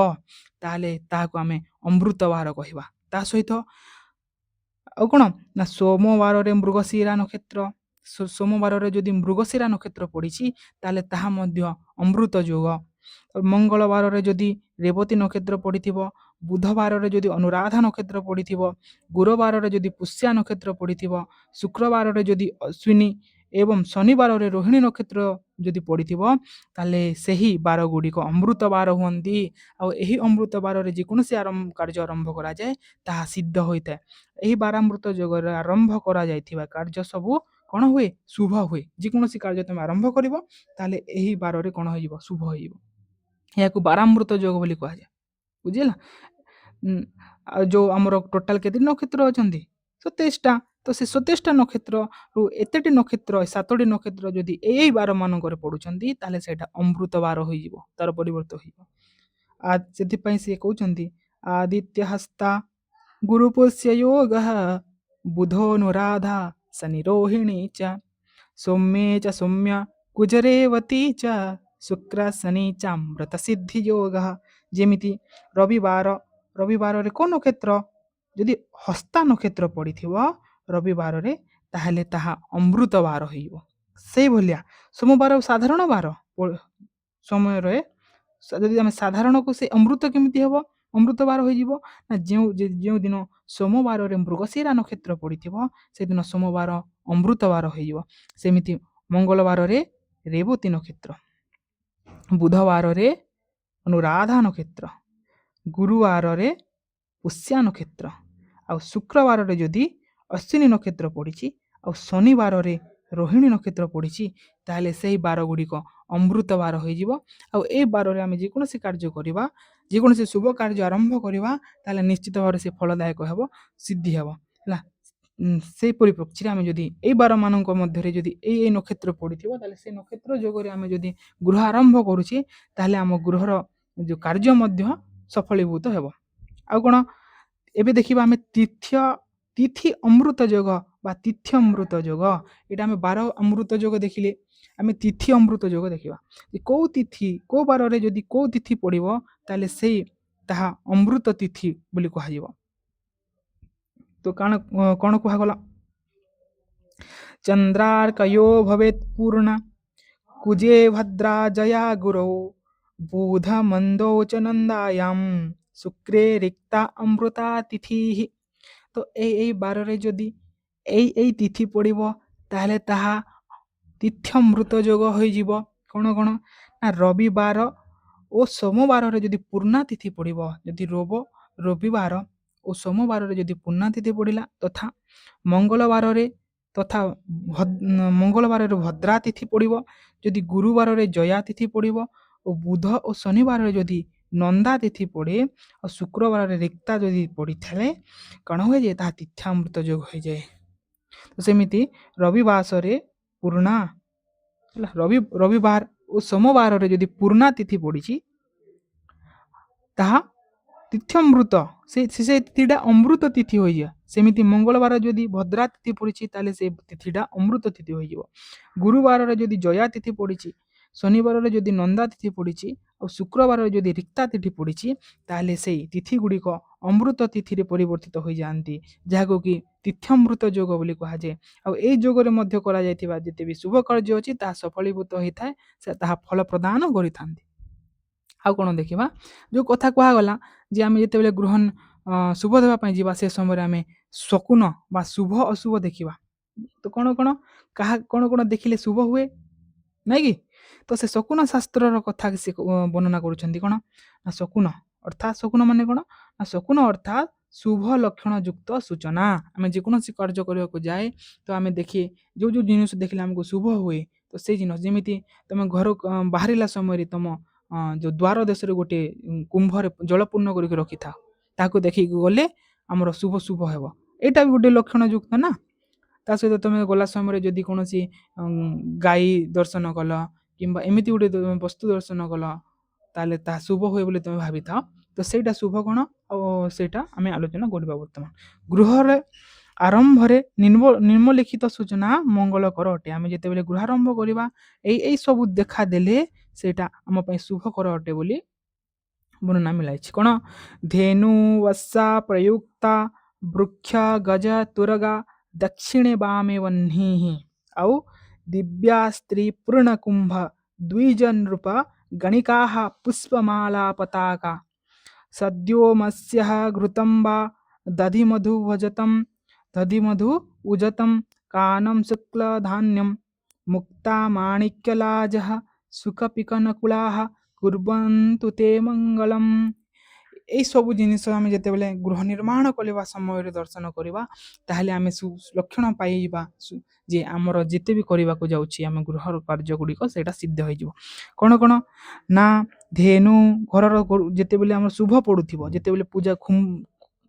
ତାହେଲେ ତାହାକୁ ଆମେ ଅମୃତ ବାର କହିବା। ତା ସହିତ ଆଉ କ'ଣ ନା ସୋମବାରରେ ମୃଗଶିରା ନକ୍ଷତ୍ର, ସୋମବାରରେ ଯଦି ମୃଗଶିରା ନକ୍ଷତ୍ର ପଡ଼ିଛି ତାହେଲେ ତାହା ମଧ୍ୟ ଅମୃତ ଯୋଗ। ମଙ୍ଗଳବାରରେ ଯଦି ରେବତୀ ନକ୍ଷତ୍ର ପଡ଼ିଥିବ, ବୁଧବାରରେ ଯଦି ଅନୁରାଧା ନକ୍ଷତ୍ର ପଡ଼ିଥିବ, ଗୁରୁବାରରେ ଯଦି ପୁଷ୍ୟା ନକ୍ଷତ୍ର ପଡ଼ିଥିବ, ଶୁକ୍ରବାରରେ ଯଦି ଅଶ୍ୱିନୀ ଏବଂ ଶନିବାରରେ ରୋହିଣୀ ନକ୍ଷତ୍ର ଯଦି ପଡ଼ିଥିବ ତାହେଲେ ସେହି ବାର ଗୁଡ଼ିକ ଅମୃତ ବାର ହୁଅନ୍ତି। ଆଉ ଏହି ଅମୃତ ବାରରେ ଯେକୌଣସି କାର୍ଯ୍ୟ ଆରମ୍ଭ କରାଯାଏ ତାହା ସିଦ୍ଧ ହୋଇଥାଏ। ଏହି 12 ଯୋଗରେ ଆରମ୍ଭ କରାଯାଇଥିବା କାର୍ଯ୍ୟ ସବୁ କ'ଣ ହୁଏ ଶୁଭ ହୁଏ। ଯେକୌଣସି କାର୍ଯ୍ୟ ତୁମେ ଆରମ୍ଭ କରିବ ତାହେଲେ ଏହି ବାରରେ କ'ଣ ହୋଇଯିବ ଶୁଭ ହୋଇଯିବ। ଏହାକୁ 12 ଯୋଗ ବୋଲି କୁହାଯାଏ। ବୁଝିଲା। ଆଉ ଯୋଉ ଆମର ଟୋଟାଲ କେତେ ନକ୍ଷତ୍ର ଅଛନ୍ତି 27ଟା, ତ ସେ 27ଟା ନକ୍ଷତ୍ରରୁ ଏତେଟି ନକ୍ଷତ୍ର 7ଟି ନକ୍ଷତ୍ର ଯଦି ଏଇ ବାରମାନଙ୍କରେ ପଡ଼ୁଛନ୍ତି ତାହେଲେ ସେଇଟା ଅମୃତ ବାର ହୋଇଯିବ, ତାର ପରିବର୍ତ୍ତ ହୋଇଯିବ। ସେଥିପାଇଁ ସିଏ କହୁଛନ୍ତି ଆଦିତ୍ୟ ହସ୍ତା ଗୁରୁପୁଷ୍ୟ ଯୋଗଃ ବୁଧୋऽନୁରାଧା ଶନି ରୋହିଣୀ ଚ ସୌମ୍ୟେ ଚ ସୌମ୍ୟ କୁଜରେବତୀ ଚ ଶୁକ୍ର ଶନି ଚାମୃତ ସିଦ୍ଧି ଯୋଗଃ। ଯେମିତି ରବିବାରରେ କୋଉ ନକ୍ଷତ୍ର ଯଦି ହସ୍ତା ନକ୍ଷତ୍ର ପଡ଼ିଥିବ ରବିବାରରେ ତାହେଲେ ତାହା ଅମୃତ ବାର ହେଇଯିବ। ସେଇଭଳିଆ ସୋମବାର ସାଧାରଣ ବାର ସମୟରେ ଯଦି ଆମେ ସାଧାରଣକୁ ସେ ଅମୃତ କେମିତି ହେବ, ଅମୃତ ବାର ହୋଇଯିବ ନା ଯେଉଁ ଦିନ ସୋମବାରରେ ମୃଗଶିରା ନକ୍ଷତ୍ର ପଡ଼ିଥିବ ସେଦିନ ସୋମବାର ଅମୃତ ବାର ହୋଇଯିବ। ସେମିତି ମଙ୍ଗଳବାରରେ ରେବତୀ ନକ୍ଷତ୍ର, ବୁଧବାରରେ ଅନୁରାଧା ନକ୍ଷତ୍ର, ଗୁରୁବାରରେ ପୁଷ୍ୟା ନକ୍ଷତ୍ର, ଆଉ ଶୁକ୍ରବାରରେ ଯଦି ଅଶ୍ୱିନୀ ନକ୍ଷତ୍ର ପଡ଼ିଛି ଆଉ ଶନିବାରରେ ରୋହିଣୀ ନକ୍ଷତ୍ର ପଡ଼ିଛି ତାହେଲେ ସେହି ବାର ଗୁଡ଼ିକ ଅମୃତ ବାର ହୋଇଯିବ। ଆଉ ଏ ବାରରେ ଆମେ ଯେକୌଣସି କାର୍ଯ୍ୟ କରିବା, ଯେକୌଣସି ଶୁଭ କାର୍ଯ୍ୟ ଆରମ୍ଭ କରିବା ତାହେଲେ ନିଶ୍ଚିତ ଭାବରେ ସେ ଫଳଦାୟକ ହେବ, ସିଦ୍ଧି ହେବ ହେଲା। ସେଇ ପରିପ୍ରେକ୍ଷୀରେ ଆମେ ଯଦି ଏଇ ବାରମାନଙ୍କ ମଧ୍ୟରେ ଯଦି ଏଇ ନକ୍ଷତ୍ର ପଡ଼ିଥିବ ତାହେଲେ ସେ ନକ୍ଷତ୍ର ଯୋଗରେ ଆମେ ଯଦି ଗୃହ ଆରମ୍ଭ କରୁଛେ ତାହେଲେ ଆମ ଗୃହର ଯେଉଁ କାର୍ଯ୍ୟ ମଧ୍ୟ ସଫଳୀଭୂତ ହେବ। ଆଉ କ'ଣ ଏବେ ଦେଖିବା ଆମେ ତିଥି ଅମୃତ ଯୋଗ ବା ତିଥି ଅମୃତ ଯୋଗ, ଏଇଟା ଆମେ ବାର ଅମୃତ ଯୋଗ ଦେଖିଲେ, ଆମେ ତିଥି ଅମୃତ ଯୋଗ ଦେଖିବା। କେଉଁ ତିଥି କେଉଁ ବାରରେ ଯଦି କେଉଁ ତିଥି ପଡ଼ିବ ତାହେଲେ ତାହା ଅମୃତ ତିଥି ବୋଲି କୁହାଯିବ। ତ କ'ଣ କୁହାଗଲା, ଚନ୍ଦ୍ରାର୍କୟୋ ଭବେତ୍ ପୂର୍ଣ୍ଣ କୁଜେ ଭଦ୍ରା ଜୟା ଗୁରौ ବୁଧ ମନ୍ଦୋ ଚ ନନ୍ଦାୟାମ ଶୁକ୍ରେ ରିକ୍ତା ଅମୃତା ତିଥି। ତ ଏଇ ବାରରେ ଯଦି ଏଇ ତିଥି ପଡ଼ିବ ତାହେଲେ ତାହା ତିଥି ଅମୃତ ଯୋଗ ହୋଇଯିବ। କ'ଣ ନା ରବିବାର ଓ ସୋମବାରରେ ଯଦି ପୂର୍ଣ୍ଣା ତିଥି ପଡ଼ିବ, ଯଦି ରବିବାର ଓ ସୋମବାରରେ ଯଦି ପୂର୍ଣ୍ଣା ତିଥି ପଡ଼ିଲା ତଥା ମଙ୍ଗଳବାରରେ ଭଦ୍ରା ତିଥି ପଡ଼ିବ, ଯଦି ଗୁରୁବାରରେ ଜୟା ତିଥି ପଡ଼ିବ ଓ ବୁଧ ଓ ଶନିବାରରେ ଯଦି ନନ୍ଦା ତିଥି ପଡ଼େ ଆଉ ଶୁକ୍ରବାରରେ ରିକ୍ତା ଯଦି ପଡ଼ିଥାଏ କ'ଣ ହୁଏ ଯେ ତାହା ତିଥ୍ୟାମୃତ ଯୋଗ ହୋଇଯାଏ। ତ ସେମିତି ରବିବାରରେ ପୂର୍ଣ୍ଣା ହେଲା, ରବିବାର ଓ ସୋମବାରରେ ଯଦି ପୂର୍ଣ୍ଣା ତିଥି ପଡ଼ିଛି ତାହା ତିଥ୍ୟମୃତ, ସେ ତିଥିଟା ଅମୃତ ତିଥି ହୋଇଯାଏ। ସେମିତି ମଙ୍ଗଳବାର ଯଦି ଭଦ୍ରା ତିଥି ପଡ଼ିଛି ତାହେଲେ ସେ ତିଥିଟା ଅମୃତ ତିଥି ହୋଇଯିବ। ଗୁରୁବାରରେ ଯଦି ଜୟା ତିଥି ପଡ଼ିଛି, ଶନିବାରରେ ଯଦି ନନ୍ଦା ତିଥି ପଡ଼ିଛି ଆଉ ଶୁକ୍ରବାରରେ ଯଦି ରିକ୍ତା ତିଥି ପଡ଼ିଛି ତାହେଲେ ସେଇ ତିଥି ଗୁଡ଼ିକ ଅମୃତ ତିଥିରେ ପରିବର୍ତ୍ତିତ ହୋଇଯାଆନ୍ତି, ଯାହାକୁ କି ତିଥ୍ୟମୃତ ଯୋଗ ବୋଲି କୁହାଯାଏ। ଆଉ ଏଇ ଯୋଗରେ ମଧ୍ୟ କରାଯାଇଥିବା ଯେତେ ବି ଶୁଭ କାର୍ଯ୍ୟ ଅଛି ତାହା ସଫଳୀଭୂତ ହୋଇଥାଏ, ସେ ତାହା ଫଳ ପ୍ରଦାନ କରିଥାନ୍ତି। ଆଉ କ'ଣ ଦେଖିବା, ଯେଉଁ କଥା କୁହାଗଲା ଯେ ଆମେ ଯେତେବେଳେ ଗୃହ ଶୁଭ ଦେବା ପାଇଁ ଯିବା ସେ ସମୟରେ ଆମେ ଶକୁନ ବା ଶୁଭ ଅଶୁଭ ଦେଖିବା। ତ କ'ଣ ଦେଖିଲେ ଶୁଭ ହୁଏ ନାଇଁ କି? ତ ସେ ଶକୁନ ଶାସ୍ତ୍ରର କଥା ସେ ବର୍ଣ୍ଣନା କରୁଛନ୍ତି। କ'ଣ ନା ଶକୁନ ମାନେ କ'ଣ ନା ଶକୁନ ଅର୍ଥାତ୍ ଶୁଭ ଲକ୍ଷଣ ଯୁକ୍ତ ସୂଚନା। ଆମେ ଯେକୌଣସି କାର୍ଯ୍ୟ କରିବାକୁ ଯାଏ ତ ଆମେ ଦେଖି ଯେଉଁ ଜିନିଷ ଦେଖିଲେ ଆମକୁ ଶୁଭ ହୁଏ ତ ସେଇ ଜିନିଷ, ଯେମିତି ତମେ ଘରୁ ବାହାରିଲା ସମୟରେ ତମ ଯେଉଁ ଦ୍ୱାର ଦେଶରେ ଗୋଟେ କୁମ୍ଭରେ ଜଳ ପୂର୍ଣ୍ଣ କରିକି ରଖିଥାଉ, ତାହାକୁ ଦେଖିକି ଗଲେ ଆମର ଶୁଭ ହେବ। ଏଇଟା ବି ଗୋଟେ ଲକ୍ଷଣ ଯୁକ୍ତ ନା। ତା ସହିତ ତମେ ଗଲା ସମୟରେ ଯଦି କୌଣସି ଗାଈ ଦର୍ଶନ କଲ କିମ୍ବା ଏମିତି ଗୋଟେ ବସ୍ତୁ ଦର୍ଶନ କଲ ତାହେଲେ ତାହା ଶୁଭ ହୁଏ ବୋଲି ତମେ ଭାବିଥାଅ। ତ ସେଇଟା ଶୁଭ କ'ଣ ଆଉ ସେଇଟା ଆମେ ଆଲୋଚନା କରିବା। ବର୍ତ୍ତମାନ ଗୃହରେ ଆରମ୍ଭରେ ନିମ୍ନଲିଖିତ ସୂଚନା ମଙ୍ଗଳକର ଅଟେ। ଆମେ ଯେତେବେଳେ ଗୃହ ଆରମ୍ଭ କରିବା ଏଇ ସବୁ ଦେଖାଦେଲେ ସେଇଟା ଆମ ପାଇଁ ଶୁଭକର ଅଟେ ବୋଲି ବର୍ଣ୍ଣନା ମିଳାଇଛି। କ'ଣ ଧେନୁ ବସା ପ୍ରୟୁକ୍ତା ବୃକ୍ଷ ଗଜ ତୁରଗା ଦକ୍ଷିଣେ ବାମେ ବହ୍ନି ଆଉ ଦିବ୍ୟା ସ୍ତ୍ରୀ ପୂର୍ଣ୍ଣ କୁମ୍ଭ ଦ୍ୱିଜ ନୃପ ଗଣିକାଃ ପୁଷ୍ପମାଳା ପତାକା ସଦ୍ୟୋ ମତ୍ସ୍ୟଃ ଘୃତಂ ବା ଦଧିମଧୁ ଉଜତಂ କାନಂ ଶୁକ୍ଳ ଧାନ୍ୟಂ ମୁକ୍ତା ମାଣିକ୍ୟଲାଜଃ ସୁଖପିକନକୁଳାଃ କୁର୍ବନ୍ତୁ ତେ ମଙ୍ଗଳମ୍। ଏଇସବୁ ଜିନିଷ ଆମେ ଯେତେବେଳେ ଗୃହ ନିର୍ମାଣ କରିବା ସମୟରେ ଦର୍ଶନ କରିବା ତାହେଲେ ଆମେ ଲକ୍ଷଣ ପାଇବା ଯେ ଆମର ଯେତେ ବି କରିବାକୁ ଯାଉଛି ଆମେ ଗୃହର କାର୍ଯ୍ୟ ଗୁଡ଼ିକ ସେଇଟା ସିଦ୍ଧ ହୋଇଯିବ। କ'ଣ ନା ଧେନୁ ଘରର ଯେତେବେଳେ ଆମର ଶୁଭ ପଡ଼ୁଥିବ, ଯେତେବେଳେ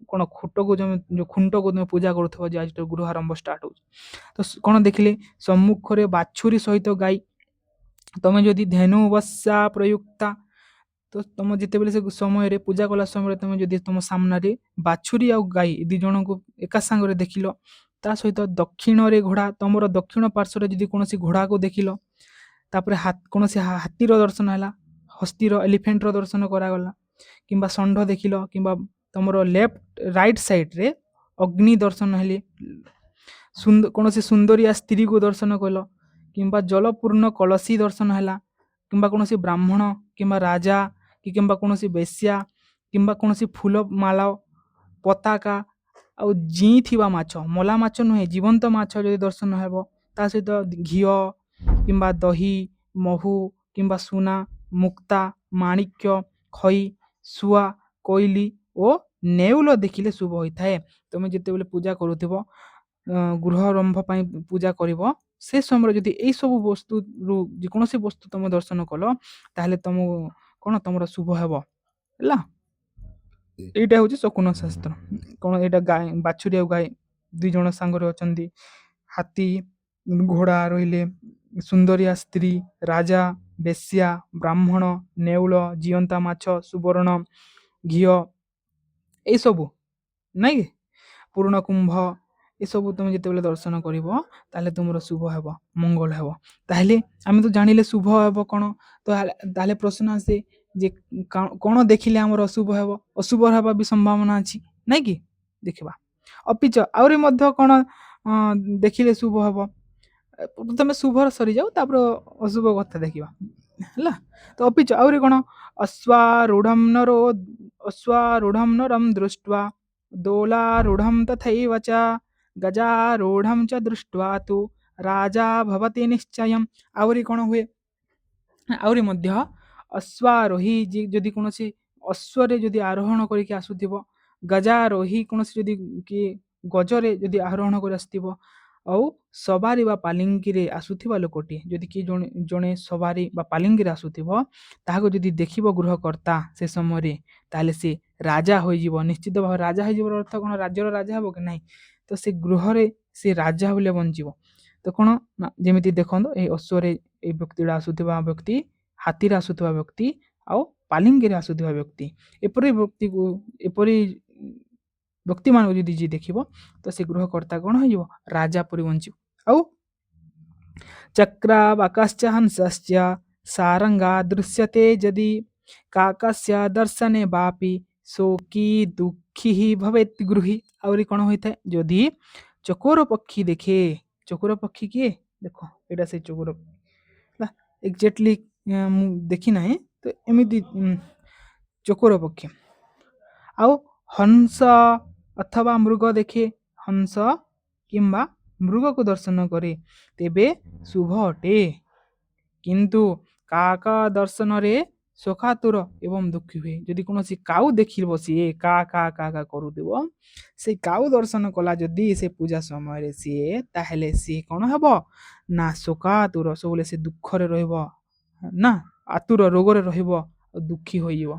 କ'ଣ ଖୁଣ୍ଟକୁ ଯେଉଁ ଖୁଣ୍ଟକୁ ତୁମେ ପୂଜା କରୁଥିବ ଯେ ଆଜିଠୁ ଗୃହ ଆରମ୍ଭ ଷ୍ଟାର୍ଟ ହେଉଛି। ତ କ'ଣ ଦେଖିଲେ ସମ୍ମୁଖରେ ବାଛୁରୀ ସହିତ ଗାଈ, ତମେ ଯଦି ଧେନୁ ବସା ପ୍ରୟୁକ୍ତା, ତ ତମ ଯେତେବେଳେ ସେ ସମୟରେ ପୂଜା କଲା ସମୟରେ ତମେ ଯଦି ତମ ସାମ୍ନାରେ ବାଛୁରୀ ଆଉ ଗାଈ ଦୁଇ ଜଣଙ୍କୁ ଏକା ସାଙ୍ଗରେ ଦେଖିଲ, ତା ସହିତ ଦକ୍ଷିଣରେ ଘୋଡ଼ା, ତମର ଦକ୍ଷିଣ ପାର୍ଶ୍ୱରେ ଯଦି କୌଣସି ଘୋଡ଼ାକୁ ଦେଖିଲ, ତାପରେ କୌଣସି ହାତୀର ଦର୍ଶନ ହେଲା, ହସ୍ତିର ଏଲିଫେଣ୍ଟର ଦର୍ଶନ କରାଗଲା, କିମ୍ବା ଷଣ୍ଢ ଦେଖିଲ, କିମ୍ବା ତମର ଲେଫ୍ଟ ରାଇଟ୍ ସାଇଡ଼୍ରେ ଅଗ୍ନି ଦର୍ଶନ ହେଲେ, କୌଣସି ସୁନ୍ଦରିଆ ସ୍ତ୍ରୀକୁ ଦର୍ଶନ କଲ, କିମ୍ବା ଜଳପୂର୍ଣ୍ଣ କଳସୀ ଦର୍ଶନ ହେଲା, କିମ୍ବା କୌଣସି ବ୍ରାହ୍ମଣ କିମ୍ବା ରାଜା କିମ୍ବା କୌଣସି ବେଶ୍ୟା କିମ୍ବା କୌଣସି ଫୁଲ ମାଳ ପତାକା ଆଉ ଜିଇଁ ଥିବା ମାଛ, ମଲା ମାଛ ନୁହେଁ, ଜୀବନ୍ତ ମାଛ ଯଦି ଦର୍ଶନ ହେବ, ତା ସହିତ ଘିଅ କିମ୍ବା ଦହି, ମହୁ କିମ୍ବା ସୁନା, ମୁକ୍ତା, ମାଣିକ୍ୟ, ଖଇ, ଶୁଆ, କୋଇଲି ଓ ନେଉଳ ଦେଖିଲେ ଶୁଭ ହୋଇଥାଏ। ତମେ ଯେତେବେଳେ ପୂଜା କରୁଥିବ, ଗୃହ ଆରମ୍ଭ ପାଇଁ ପୂଜା କରିବ, ସେ ସମୟରେ ଯଦି ଏଇସବୁ ବସ୍ତୁରୁ ଯେକୌଣସି ବସ୍ତୁ ତମେ ଦର୍ଶନ କଲ, ତାହେଲେ ତମକୁ କ'ଣ ତମର ଶୁଭ ହେବ ହେଲା। ଏଇଟା ହେଉଛି ଶକୁନ ଶାସ୍ତ୍ର। କ'ଣ ଏଇଟା ଗାଈ, ବାଛୁରୀ ଆଉ ଗାଈ ଦୁଇ ଜଣ ସାଙ୍ଗରେ ଅଛନ୍ତି, ହାତୀ, ଘୋଡ଼ା ରହିଲେ, ସୁନ୍ଦରିଆ ସ୍ତ୍ରୀ, ରାଜା, ବେଶ୍ୟା, ବ୍ରାହ୍ମଣ, ନେଉଳ, ଜିଅନ୍ତା ମାଛ, ସୁବର୍ଣ୍ଣ, ଘିଅ, ଏଇସବୁ ନାଇଁ କି ପୂର୍ଣ୍ଣ କୁମ୍ଭ, ଏସବୁ ତୁମେ ଯେତେବେଳେ ଦର୍ଶନ କରିବ, ତାହେଲେ ତୁମର ଶୁଭ ହେବ, ମଙ୍ଗଳ ହେବ। ତାହେଲେ ଆମେ ତ ଜାଣିଲେ ଶୁଭ ହେବ କ'ଣ, ତ ତାହେଲେ ପ୍ରଶ୍ନ ଆସେ ଯେ କ'ଣ ଦେଖିଲେ ଆମର ଅଶୁଭ ହେବ, ଅଶୁଭ ହେବା ବି ସମ୍ଭାବନା ଅଛି ନାଇଁ କି। ଦେଖିବା ଅପିଚ ଆହୁରି ମଧ୍ୟ କ'ଣ ଦେଖିଲେ ଶୁଭ ହେବ। ତମେ ଶୁଭର ସରିଯାଉ, ତାପରେ ଅଶୁଭ କଥା ଦେଖିବା ହେଲା। ତ ଅପିଚ ଆହୁରି କ'ଣ, ଅଶ୍ୱାରୂଢ଼ଂ ନରୋ ଅଶ୍ୱାରୂଢ଼ଂ ନରଂ ଦୃଷ୍ଟ୍ୱା ଦୋଲାରୂଢ଼ଂ ତଥୈବ ଚ ଗଜାରୂଢ଼ଂ ଚ ଦୃଷ୍ଟ୍ୱା ତୁ ରାଜା ଭବତି ନିଶ୍ଚୟଂ। ଆହୁରି କ'ଣ ହୁଏ, ଆହୁରି ମଧ୍ୟ ଅଶ୍ୱାରୋହୀ ଯଦି କୌଣସି ଅଶ୍ୱରେ ଯଦି ଆରୋହଣ କରିକି ଆସୁଥିବ, ଗଜାରୋହୀ କୌଣସି ଯଦି କିଏ ଗଜରେ ଯଦି ଆରୋହଣ କରି ଆସୁଥିବ, ଆଉ ସବାରି ବା ପାଲିଙ୍କିରେ ଆସୁଥିବା ଲୋକଟି ଯଦି କିଏ ଜଣେ ସବାରି ବା ପାଲିଙ୍କିରେ ଆସୁଥିବ, ତାହାକୁ ଯଦି ଦେଖିବ ଗୃହକର୍ତ୍ତା ସେ ସମୟରେ, ତାହେଲେ ସେ ରାଜା ହୋଇଯିବ। ନିଶ୍ଚିତ ଭାବରେ ରାଜା ହୋଇଯିବାର ଅର୍ଥ କ'ଣ, ରାଜ୍ୟର ରାଜା ହେବ କି ନାହିଁ, ତ ସେ ଗୃହରେ ସେ ରାଜା ହେଲେ ବଞ୍ଚିବ। ତ କ'ଣ ନା, ଯେମିତି ଦେଖନ୍ତୁ ଏଇ ଅଶ୍ୱରେ ଏଇ ବ୍ୟକ୍ତିଟା ଆସୁଥିବା ବ୍ୟକ୍ତି, ହାତୀରେ ଆସୁଥିବା ବ୍ୟକ୍ତି ଆଉ ପାଲିଙ୍କିରେ ଆସୁଥିବା ବ୍ୟକ୍ତି, ଏପରି ବ୍ୟକ୍ତିମାନଙ୍କୁ ଯଦି ଯିଏ ଦେଖିବ, ତ ସେ ଗୃହକର୍ତ୍ତା କ'ଣ ହେଇଯିବ, ରାଜା ପରି ବଞ୍ଚିବ। ଆଉ ଚକ୍ରାବାକଶ୍ଚ ହଂସଶ୍ଚ ସାରଙ୍ଗା ଦୃଶ୍ୟତେ ଯଦି କାକସ୍ୟ ଦର୍ଶନେ ବାପି ଶୋକୀ ଦୁଃଖୀ ଭବେତ୍ ଗୃହୀ। ଆହୁରି କ'ଣ ହୋଇଥାଏ, ଯଦି ଚକୋର ପକ୍ଷୀ ଦେଖେ, ଚକୋର ପକ୍ଷୀ କିଏ ଦେଖ, ଏଇଟା ସେ ଚକୋର ହେଲା, ଏକ୍ଜାକ୍ଟଲି ମୁଁ ଦେଖି ନାହିଁ, ତ ଏମିତି ଚକୋର ପକ୍ଷୀ। ଆଉ ହଂସ ଅଥବା ମୃଗ ଦେଖେ, ହଂସ କିମ୍ବା ମୃଗକୁ ଦର୍ଶନ କରେ, ତେବେ ଶୁଭ ଅଟେ। କିନ୍ତୁ କାକ ଦର୍ଶନରେ ଶୋକାତୁର ଏବଂ ଦୁଃଖୀ ହୁଏ। ଯଦି କୌଣସି କାଉ ଦେଖିବ, ସିଏ କା କା କା କା କରୁଥିବ, ସେଇ କାଉ ଦର୍ଶନ କଲା ଯଦି ସେ ପୂଜା ସମୟରେ ସିଏ, ତାହେଲେ ସିଏ କ'ଣ ହେବ ନା ଶୋକାତୁର, ସବୁବେଳେ ସେ ଦୁଃଖରେ ରହିବ, ନା ଆତୁର ରୋଗରେ ରହିବ, ଆଉ ଦୁଃଖୀ ହୋଇଯିବ।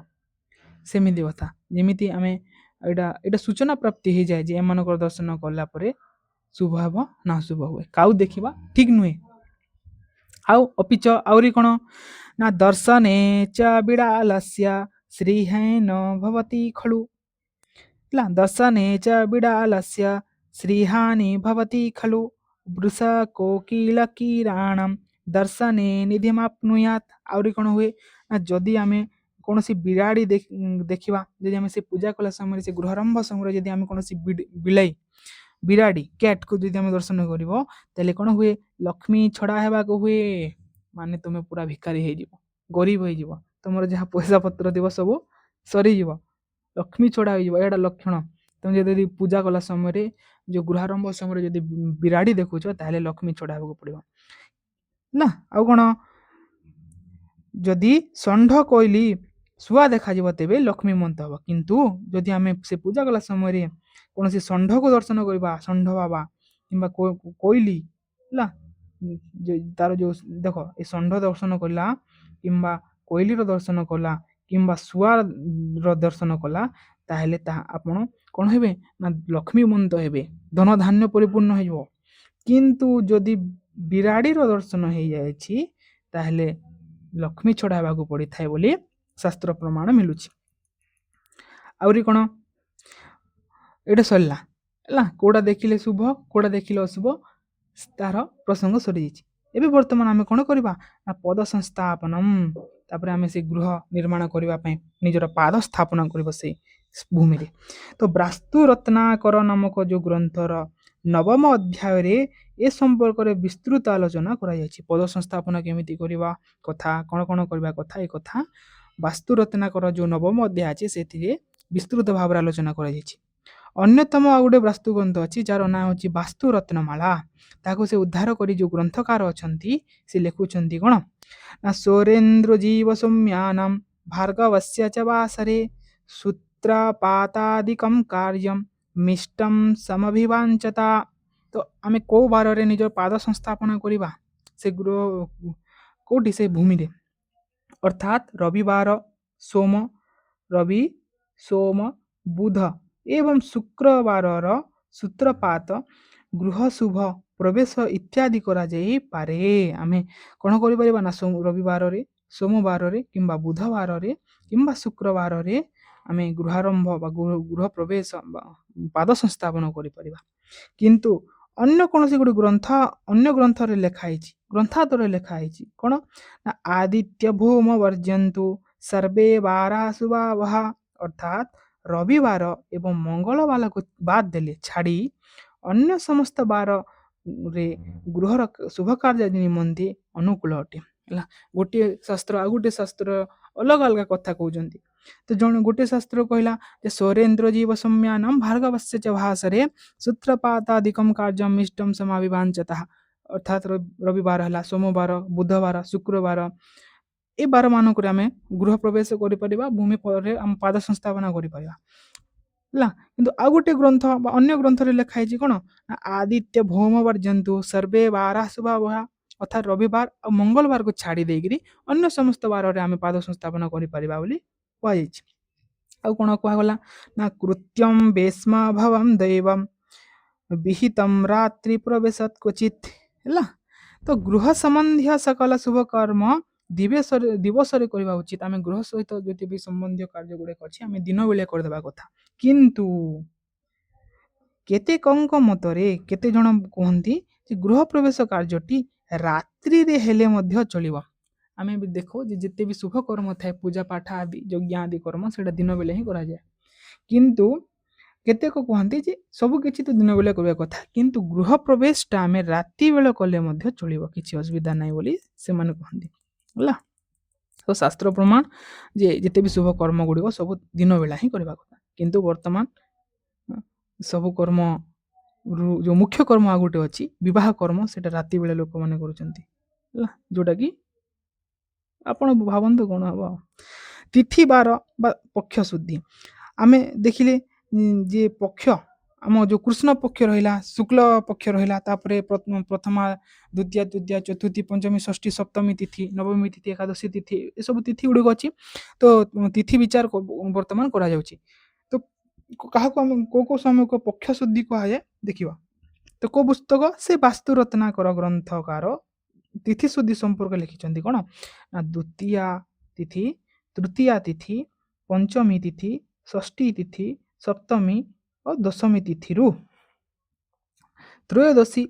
ସେମିତି କଥା, ଯେମିତି ଆମେ ଏଇଟା ସୂଚନା ପ୍ରାପ୍ତି ହେଇଯାଏ ଯେ ଏମାନଙ୍କର ଦର୍ଶନ କଲା ପରେ ଶୁଭ ହେବ ନା ଅଶୁଭ ହୁଏ। କାଉ ଦେଖିବା ଠିକ୍ ନୁହେଁ। ଆଉ ଅପିଚ ଆହୁରି କ'ଣ ନା, ଦର୍ଶନେ ଚ ବିଡ଼ାଲସ୍ୟ ଶ୍ରୀହେନ ଭବତି ଖଳୁ ହେଲା, ଦର୍ଶନେ ଚ ବିଡ଼ାଲସ୍ୟ ଶ୍ରୀହାନି ଭବତି ଖଳୁ ବୃଷ କୋକିଳ କିରାଣମ୍ ଦର୍ଶନେ ନିଧିମାପ୍ନୁୟାତ୍। ଆହୁରି କ'ଣ ହୁଏ ନା, ଯଦି ଆମେ କୌଣସି ବିରାଡ଼ି ଦେଖିବା, ଯଦି ଆମେ ସେ ପୂଜା କଲା ସମୟରେ, ସେ ଗୃହାରମ୍ଭ ସମୟରେ ଯଦି ଆମେ କୌଣସି ବିରାଡ଼ି କ୍ୟାଟ୍କୁ ଯଦି ଆମେ ଦର୍ଶନ କରିବ, ତାହେଲେ କ'ଣ ହୁଏ, ଲକ୍ଷ୍ମୀ ଛଡ଼ା ହେବାକୁ ହୁଏ। ମାନେ ତୁମେ ପୁରା ଭିକାରୀ ହେଇଯିବ, ଗରିବ ହେଇଯିବ, ତୁମର ଯାହା ପଇସା ପତ୍ର ଥିବ ସବୁ ସରିଯିବ, ଲକ୍ଷ୍ମୀ ଛଡ଼ା ହେଇଯିବ। ଏଇଟା ଲକ୍ଷଣ। ତୁମେ ଯଦି ପୂଜା କଲା ସମୟରେ, ଯେଉଁ ଗୃହାରମ୍ଭ ସମୟରେ ଯଦି ବିରାଡ଼ି ଦେଖୁଛ, ତାହେଲେ ଲକ୍ଷ୍ମୀ ଛଡ଼ା ହେବାକୁ ପଡ଼ିବ ନା। ଆଉ କ'ଣ, ଯଦି ଷଣ୍ଢ କୋଇଲି ଶୁଆ ଦେଖାଯିବ, ତେବେ ଲକ୍ଷ୍ମୀମନ୍ତ ହେବ। କିନ୍ତୁ ଯଦି ଆମେ ସେ ପୂଜା କଲା ସମୟରେ କୌଣସି ଷଣ୍ଢକୁ ଦର୍ଶନ କରିବା, ଷଣ୍ଢ ବାବା କିମ୍ବା କୋଇଲି ହେଲା, ତାର ଯେଉଁ ଦେଖ, ଏ ଷଣ୍ଢ ଦର୍ଶନ କଲା କିମ୍ବା କୋଇଲିର ଦର୍ଶନ କଲା କିମ୍ବା ଶୁଆର ଦର୍ଶନ କଲା, ତାହେଲେ ତାହା ଆପଣ କ'ଣ ହେବେ ନା ଲକ୍ଷ୍ମୀମନ୍ତ ହେବେ, ଧନ ଧାନ୍ୟ ପରିପୂର୍ଣ୍ଣ ହେଇଯିବ। କିନ୍ତୁ ଯଦି ବିରାଡ଼ିର ଦର୍ଶନ ହେଇଯାଇଛି ତାହେଲେ ଲକ୍ଷ୍ମୀ ଛଡ଼ା ହେବାକୁ ପଡ଼ିଥାଏ ବୋଲି ଶାସ୍ତ୍ର ପ୍ରମାଣ ମିଳୁଛି। ଆହୁରି କ'ଣ, ଏଇଟା ସରିଲା ହେଲା, କେଉଁଟା ଦେଖିଲେ ଶୁଭ କେଉଁଟା ଦେଖିଲେ ଅଶୁଭ ତାର ପ୍ରସଙ୍ଗ ସରିଯାଇଛି। ଏବେ ବର୍ତ୍ତମାନ ଆମେ କ'ଣ କରିବା ନା ପଦ ସଂସ୍ଥାପନମ୍, ତାପରେ ଆମେ ସେ ଗୃହ ନିର୍ମାଣ କରିବା ପାଇଁ ନିଜର ପାଦ ସ୍ଥାପନ କରିବ ସେଇ ଭୂମିରେ। ତ ବାସ୍ତୁ ରତ୍ନାକର ନାମକ ଯେଉଁ ଗ୍ରନ୍ଥର ନବମ ଅଧ୍ୟାୟରେ ଏ ସମ୍ପର୍କରେ ବିସ୍ତୃତ ଆଲୋଚନା କରାଯାଇଛି। ପଦ ସଂସ୍ଥାପନ କେମିତି କରିବା କଥା, କ'ଣ କ'ଣ କରିବା କଥା, ଏ କଥା ବାସ୍ତୁ ରତ୍ନାକର ଯେଉଁ ନବମ ଅଧ୍ୟାୟ ଅଛି ସେଥିରେ ବିସ୍ତୃତ ଭାବରେ ଆଲୋଚନା କରାଯାଇଛି। ଅନ୍ୟତମ ଆଉ ଗୋଟେ ବାସ୍ତୁ ଗ୍ରନ୍ଥ ଅଛି ଯାହାର ନାଁ ହେଉଛି ବାସ୍ତୁ ରତ୍ନମାଳା। ତାକୁ ସେ ଉଦ୍ଧାର କରି ଯେଉଁ ଗ୍ରନ୍ଥକାର ଅଛନ୍ତି ସେ ଲେଖୁଛନ୍ତି କ'ଣ ନା ସୌରେନ୍ଦ୍ର ଜୀବ ସୌମ୍ୟାନାମ ଭାର୍ଗବସ୍ୟ ଚ ବାସରେ ସୂତ୍ରପାତାଦିକଂ କାର୍ଯ୍ୟମ୍ ମିଷ୍ଟಂ ସମଭିବାଞ୍ଚତା। ତ ଆମେ କେଉଁ ବାରରେ ନିଜ ପାଦ ସଂସ୍ଥାପନ କରିବା ସେ ଗୃହ କେଉଁଠି, ସେ ଭୂମିରେ, ଅର୍ଥାତ୍ ରବିବାର, ରବି ସୋମ ବୁଧ ଏବଂ ଶୁକ୍ରବାରର ସୂତ୍ରପାତ, ଗୃହ ଶୁଭ ପ୍ରବେଶ ଇତ୍ୟାଦି କରାଯାଇପାରେ। ଆମେ କ'ଣ କରିପାରିବା ନା ରବିବାରରେ, ସୋମବାରରେ କିମ୍ବା ବୁଧବାରରେ କିମ୍ବା ଶୁକ୍ରବାରରେ ଆମେ ଗୃହାରମ୍ଭ ବା ଗୃହ ପ୍ରବେଶ ବା ପାଦ ସଂସ୍ଥାପନ କରିପାରିବା। କିନ୍ତୁ ଅନ୍ୟ କୌଣସି ଗୋଟେ ଅନ୍ୟ ଗ୍ରନ୍ଥରେ ଲେଖା ହେଇଛି, ଗ୍ରନ୍ଥାନ୍ତରରେ ଲେଖା ହେଇଛି କ'ଣ ନା ଆଦିତ୍ୟ ଭୌମ ବର୍ଜନ୍ତୁ ସର୍ବେ ବାରା ଶୁଭାବହ, ଅର୍ଥାତ୍ ରବିବାର ଏବଂ ମଙ୍ଗଳବାରକୁ ବାଦ ଦେଲେ ଛାଡ଼ି ଅନ୍ୟ ସମସ୍ତ ବାରରେ ଗୃହର ଶୁଭ କାର୍ଯ୍ୟ ନିମନ୍ତେ ଅନୁକୂଳ ଅଟେ ହେଲା। ଗୋଟିଏ ଶାସ୍ତ୍ର ଆଉ ଗୋଟିଏ ଶାସ୍ତ୍ର ଅଲଗା ଅଲଗା କଥା କହୁଛନ୍ତି। ତ ଗୋଟେ ଶାସ୍ତ୍ର କହିଲା ଯେ ସୌରେନ୍ଦ୍ର ଜୀବ ସୌମ୍ୟାନାମ ଭାର୍ଗବସ୍ୟ ଚ ଭାସରେ ସୂତ୍ରପାତାଦିକଂ କାର୍ଯ୍ୟମ୍ ଇଷ୍ଟଂ ସମାବିବାଞ୍ଚତଃ, ଅର୍ଥାତ୍ ରବିବାର ହେଲା, ସୋମବାର, ବୁଧବାର, ଶୁକ୍ରବାର ଏ ବାରମାନଙ୍କରେ ଆମେ ଗୃହ ପ୍ରବେଶ କରିପାରିବା, ଭୂମି ପରେ ଆମ ପାଦ ସଂସ୍ଥାପନ କରିପାରିବା ହେଲା। କିନ୍ତୁ ଆଉ ଗୋଟେ ଗ୍ରନ୍ଥ ବା ଅନ୍ୟ ଗ୍ରନ୍ଥରେ ଲେଖା ହେଇଛି କ'ଣ ନା ଆଦିତ୍ୟ ଭୌମ ବର୍ଜନ୍ତୁ ସର୍ବେ ବାରା ଶୁଭାବହ, ଅର୍ଥାତ୍ ରବିବାର ଆଉ ମଙ୍ଗଳବାରକୁ ଛାଡ଼ି ଦେଇକିରି ଅନ୍ୟ ସମସ୍ତ ବାରରେ ଆମେ ପାଦ ସଂସ୍ଥାପନ କରିପାରିବା ବୋଲି କୁହାଯାଇଛି। ଆଉ କ'ଣ କୁହାଗଲା ନା କୃତ୍ୟମ୍ ବେଶ୍ମ ଭବମ୍ ଦୈବମ୍ ବିହିତମ୍ ରାତ୍ରି ପ୍ରବେଶତ୍ କ୍ୱଚିତ୍ ହେଲା। ତ ଗୃହ ସମ୍ବନ୍ଧୀୟ ସକଳ ଶୁଭ କର୍ମ ଦିବସରେ କରିବା ଉଚିତ। ଆମେ ଗୃହ ସହିତ ଯଦି ବି ସମ୍ବନ୍ଧୀୟ କାର୍ଯ୍ୟ ଗୁଡ଼ାକ ଅଛି ଆମେ ଦିନ ବେଳେ କରିଦେବା କଥା। କିନ୍ତୁ କେତେକଙ୍କ ମତରେ କେତେ ଜଣ କୁହନ୍ତି ଯେ ଗୃହ ପ୍ରବେଶ କାର୍ଯ୍ୟଟି ରାତ୍ରିରେ ହେଲେ ମଧ୍ୟ ଚଳିବ। ଆମେ ବି ଦେଖୁ ଯେ ଯେତେ ବି ଶୁଭ କର୍ମ ଥାଏ, ପୂଜା ପାଠ ଆଦି ଯଜ୍ଞ ଆଦି କର୍ମ ସେଇଟା ଦିନ ବେଳେ ହିଁ କରାଯାଏ। କିନ୍ତୁ କେତେକ କୁହନ୍ତି ଯେ ସବୁ କିଛି ତ ଦିନ ବେଳେ କରିବା କଥା, କିନ୍ତୁ ଗୃହ ପ୍ରବେଶଟା ଆମେ ରାତି ବେଳେ କଲେ ମଧ୍ୟ ଚଳିବ, କିଛି ଅସୁବିଧା ନାହିଁ ବୋଲି ସେମାନେ କୁହନ୍ତି ହେଲା। ତ ଶାସ୍ତ୍ର ପ୍ରମାଣ ଯେ ଯେତେ ବି ଶୁଭ କର୍ମ ଗୁଡ଼ିକ ସବୁ ଦିନ ବେଳା ହିଁ କରିବା କଥା। କିନ୍ତୁ ବର୍ତ୍ତମାନ ସବୁ କର୍ମ ଯେଉଁ ମୁଖ୍ୟ କର୍ମ ଆଉ ଗୋଟେ ଅଛି ବିବାହ କର୍ମ, ସେଇଟା ରାତି ବେଳେ ଲୋକମାନେ କରୁଛନ୍ତି ହେଲା, ଯେଉଁଟାକି ଆପଣ ଭାବନ୍ତୁ କ'ଣ ହେବ। ତିଥି ବାର ବା ପକ୍ଷ ଶୁଦ୍ଧି, ଆମେ ଦେଖିଲେ ଯେ ପକ୍ଷ ଆମ ଯେଉଁ କୃଷ୍ଣ ପକ୍ଷ ରହିଲା, ଶୁକ୍ଳ ପକ୍ଷ ରହିଲା, ତାପରେ ପ୍ରଥମା, ଦ୍ୱିତୀୟା, ତୃତୀୟା, ଚତୁର୍ଥୀ, ପଞ୍ଚମୀ, ଷଷ୍ଠୀ, ସପ୍ତମୀ ତିଥି, ନବମୀ ତିଥି, ଏକାଦଶୀ ତିଥି, ଏସବୁ ତିଥି ଗୁଡ଼ିକ ଅଛି। ତ ତିଥି ବିଚାର ବର୍ତ୍ତମାନ କରାଯାଉଛି। ତ କାହାକୁ ଆମେ କେଉଁ ସମୟକୁ ପକ୍ଷ ଶୁଦ୍ଧି କୁହାଯାଏ ଦେଖିବା। ତ କେଉଁ ପୁସ୍ତକ, ସେ ବାସ୍ତୁ ରତ୍ନାକର ଗ୍ରନ୍ଥକାର ତିଥି ଶୁଦ୍ଧି ସମ୍ପର୍କ ଲେଖିଛନ୍ତି କ'ଣ ନା ଦ୍ୱିତୀୟା ତିଥି, ତୃତୀୟା ତିଥି, ପଞ୍ଚମୀ ତିଥି, ଷଷ୍ଠୀ ତିଥି, ସପ୍ତମୀ ଓ ଦଶମୀ ତିଥିରୁ ତ୍ରୟୋଦଶୀ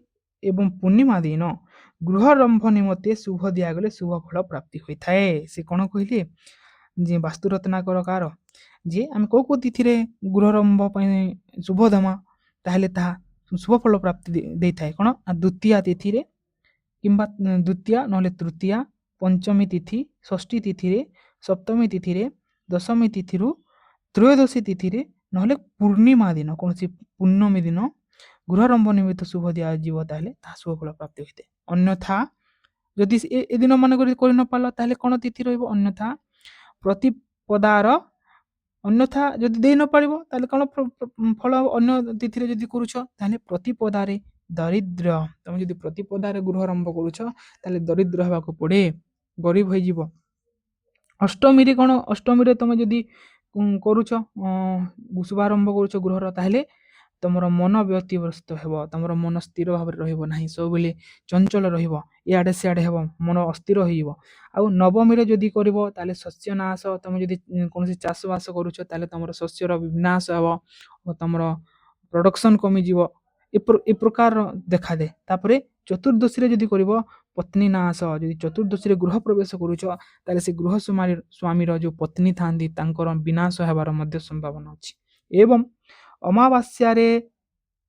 ଏବଂ ପୂର୍ଣ୍ଣିମା ଦିନ ଗୃହରମ୍ଭ ନିମନ୍ତେ ଶୁଭ ଦିଆଗଲେ ଶୁଭ ଫଳ ପ୍ରାପ୍ତି ହୋଇଥାଏ। ସେ କ'ଣ କହିଲେ ଯେ ବାସ୍ତୁ ରତ୍ନାକର କାର ଯେ ଆମେ କେଉଁ ତିଥିରେ ଗୃହରମ୍ଭ ପାଇଁ ଶୁଭ ଦେମା ତାହେଲେ ତାହା ଶୁଭ ଫଳ ପ୍ରାପ୍ତି ଦେଇଥାଏ। କ'ଣ ନା ଦ୍ୱିତୀୟା ତିଥିରେ କିମ୍ବା ଦ୍ୱିତୀୟା ନହେଲେ ତୃତୀୟା, ପଞ୍ଚମୀ ତିଥି, ଷଷ୍ଠୀ ତିଥିରେ, ସପ୍ତମୀ ତିଥିରେ, ଦଶମୀ ତିଥିରୁ ତ୍ରୟୋଦଶୀ ତିଥିରେ ନହେଲେ ପୂର୍ଣ୍ଣିମା ଦିନ, କୌଣସି ପୂର୍ଣ୍ଣମୀ ଦିନ ଗୃହରମ୍ଭ ନିମିତ୍ତ ଶୁଭ ଦିଆଯିବ ତାହେଲେ ତାହା ଶୁଭ ଫଳ ପ୍ରାପ୍ତି ହୋଇଥାଏ। ଅନ୍ୟଥା ଯଦି ଏ ଦିନ ମାନଙ୍କରେ କରି ନ ପାରିଲ ତାହେଲେ କ'ଣ ତିଥି ରହିବ, ଅନ୍ୟଥା ପ୍ରତିପଦାର, ଅନ୍ୟଥା ଯଦି ଦେଇ ନ ପାରିବ ତାହେଲେ କ'ଣ ଫଳ ଅନ୍ୟ ତିଥିରେ ଯଦି କରୁଛ ତାହେଲେ ପ୍ରତିପଦାରେ ଦରିଦ୍ର, ତମେ ଯଦି ପ୍ରତିପଦାରେ ଗୃହରମ୍ଭ କରୁଛ ତାହେଲେ ଦରିଦ୍ର ହେବାକୁ ପଡ଼େ, ଗରିବ ହୋଇଯିବ। ଅଷ୍ଟମୀରେ କ'ଣ, ଅଷ୍ଟମୀରେ ତମେ ଯଦି କରୁଛ ଶୁଭାରମ୍ଭ କରୁଛ ଗୃହର, ତାହେଲେ ତମର ମନ ବ୍ୟତିବ୍ୟସ୍ତ ହେବ, ତମର ମନ ସ୍ଥିର ଭାବରେ ରହିବ ନାହିଁ, ସବୁବେଳେ ଚଞ୍ଚଳ ରହିବ, ଇଆଡ଼େ ସିଆଡ଼େ ହେବ, ମନ ଅସ୍ଥିର ହେଇଯିବ। ଆଉ ନବମୀରେ ଯଦି କରିବ ତାହେଲେ ଶସ୍ୟ ନାଶ, ତମେ ଯଦି କୌଣସି ଚାଷବାସ କରୁଛ ତାହେଲେ ତମର ଶସ୍ୟର ବିନାଶ ହେବ ଓ ତମର ପ୍ରଡକ୍ସନ୍ କମିଯିବ, ଏ ପ୍ରକାର ଦେଖାଦେ। ତାପରେ ଚତୁର୍ଦ୍ଦଶୀରେ ଯଦି କରିବ ପତ୍ନୀ ନାଶ, ଯଦି ଚତୁର୍ଦ୍ଦଶୀରେ ଗୃହ ପ୍ରବେଶ କରୁଛ ତାହେଲେ ସେ ଗୃହ ସ୍ୱାମୀର ଯେଉଁ ପତ୍ନୀ ଥାନ୍ତି ତାଙ୍କର ବିନାଶ ହେବାର ମଧ୍ୟ ସମ୍ଭାବନା ଅଛି। ଏବଂ ଅମାବାସ୍ୟାରେ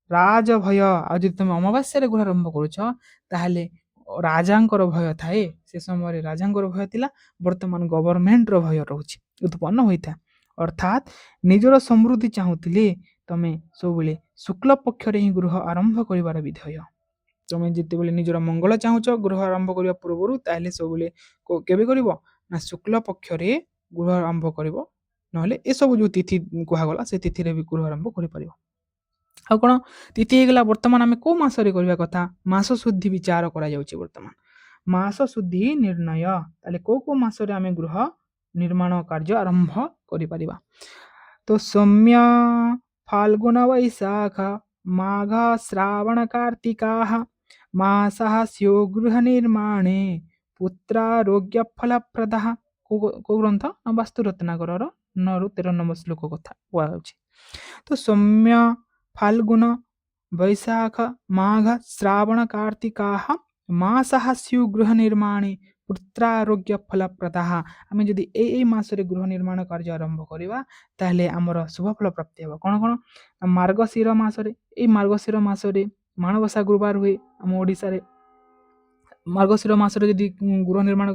ରାଜଭୟ, ଆଉ ଯଦି ତମେ ଅମାବାସ୍ୟାରେ ଗୃହ ଆରମ୍ଭ କରୁଛ ତାହେଲେ ରାଜାଙ୍କର ଭୟ ଥାଏ, ସେ ସମୟରେ ରାଜାଙ୍କର ଭୟ ଥିଲା, ବର୍ତ୍ତମାନ ଗଭର୍ଣ୍ଣମେଣ୍ଟର ଭୟ ରହୁଛି, ଉତ୍ପନ୍ନ ହୋଇଥାଏ। ଅର୍ଥାତ୍ ନିଜର ସମୃଦ୍ଧି ଚାହୁଁଥିଲେ ତମେ ସବୁବେଳେ ଶୁକ୍ଳ ପକ୍ଷରେ ହିଁ ଗୃହ ଆରମ୍ଭ କରିବାର ବିଧେୟ। ତମେ ଯେତେବେଳେ ନିଜର ମଙ୍ଗଳ ଚାହୁଁଛ ଗୃହ ଆରମ୍ଭ କରିବା ପୂର୍ବରୁ, ତାହେଲେ ସବୁବେଳେ କେବେ କରିବ ନା ଶୁକ୍ଳ ପକ୍ଷରେ ଗୃହ ଆରମ୍ଭ କରିବ, ନହେଲେ ଏସବୁ ଯେଉଁ ତିଥି କୁହାଗଲା ସେ ତିଥିରେ ବି ଗୃହ ଆରମ୍ଭ କରିପାରିବ। ଆଉ କ'ଣ ତିଥି ହେଇଗଲା, ବର୍ତ୍ତମାନ ଆମେ କୋଉ ମାସରେ କରିବା କଥା, ମାସ ଶୁଦ୍ଧି ବିଚାର କରାଯାଉଛି। ବର୍ତ୍ତମାନ ମାସ ଶୁଦ୍ଧି ନିର୍ଣ୍ଣୟ, ତାହେଲେ କୋଉ ମାସରେ ଆମେ ଗୃହ ନିର୍ମାଣ କାର୍ଯ୍ୟ ଆରମ୍ଭ କରିପାରିବା। ତ ସୌମ୍ୟ फाल्गुन वैशाख माघ श्रावण कार्तिकाः मासः स्यो गृह निर्माणे पुत्रारोग्य फलप्रदः। କୋଉ ଗ୍ରନ୍ଥ ନା ବାସ୍ତୁ ରତ୍ନାକରର 9 ରୁ 13 ନମ୍ବର ଶ୍ଲୋକ କଥା କୁହାଯାଉଛି। ତ ସୌମ୍ୟ फाल्गुन वैशाख माघ श्रावण कार्तिकाः मासः स्यु गृह निर्माणे पुत्रारोग्य फलप्रदाः। ଆମେ ଯଦି ଏଇ ମାସରେ ଗୃହ ନିର୍ମାଣ କାର୍ଯ୍ୟ ଆରମ୍ଭ କରିବା ତାହେଲେ ଆମର ଶୁଭଫଳ ପ୍ରାପ୍ତି ହେବ। କ'ଣ କ'ଣ, ମାର୍ଗଶିର ମାସରେ, ଏଇ ମାର୍ଗଶିର ମାସରେ ମାଣବସା ଗୁରୁବାର ହୁଏ ଆମ ଓଡ଼ିଶାରେ। ମାର୍ଗଶିର ମାସରେ ଯଦି ଗୃହ ନିର୍ମାଣ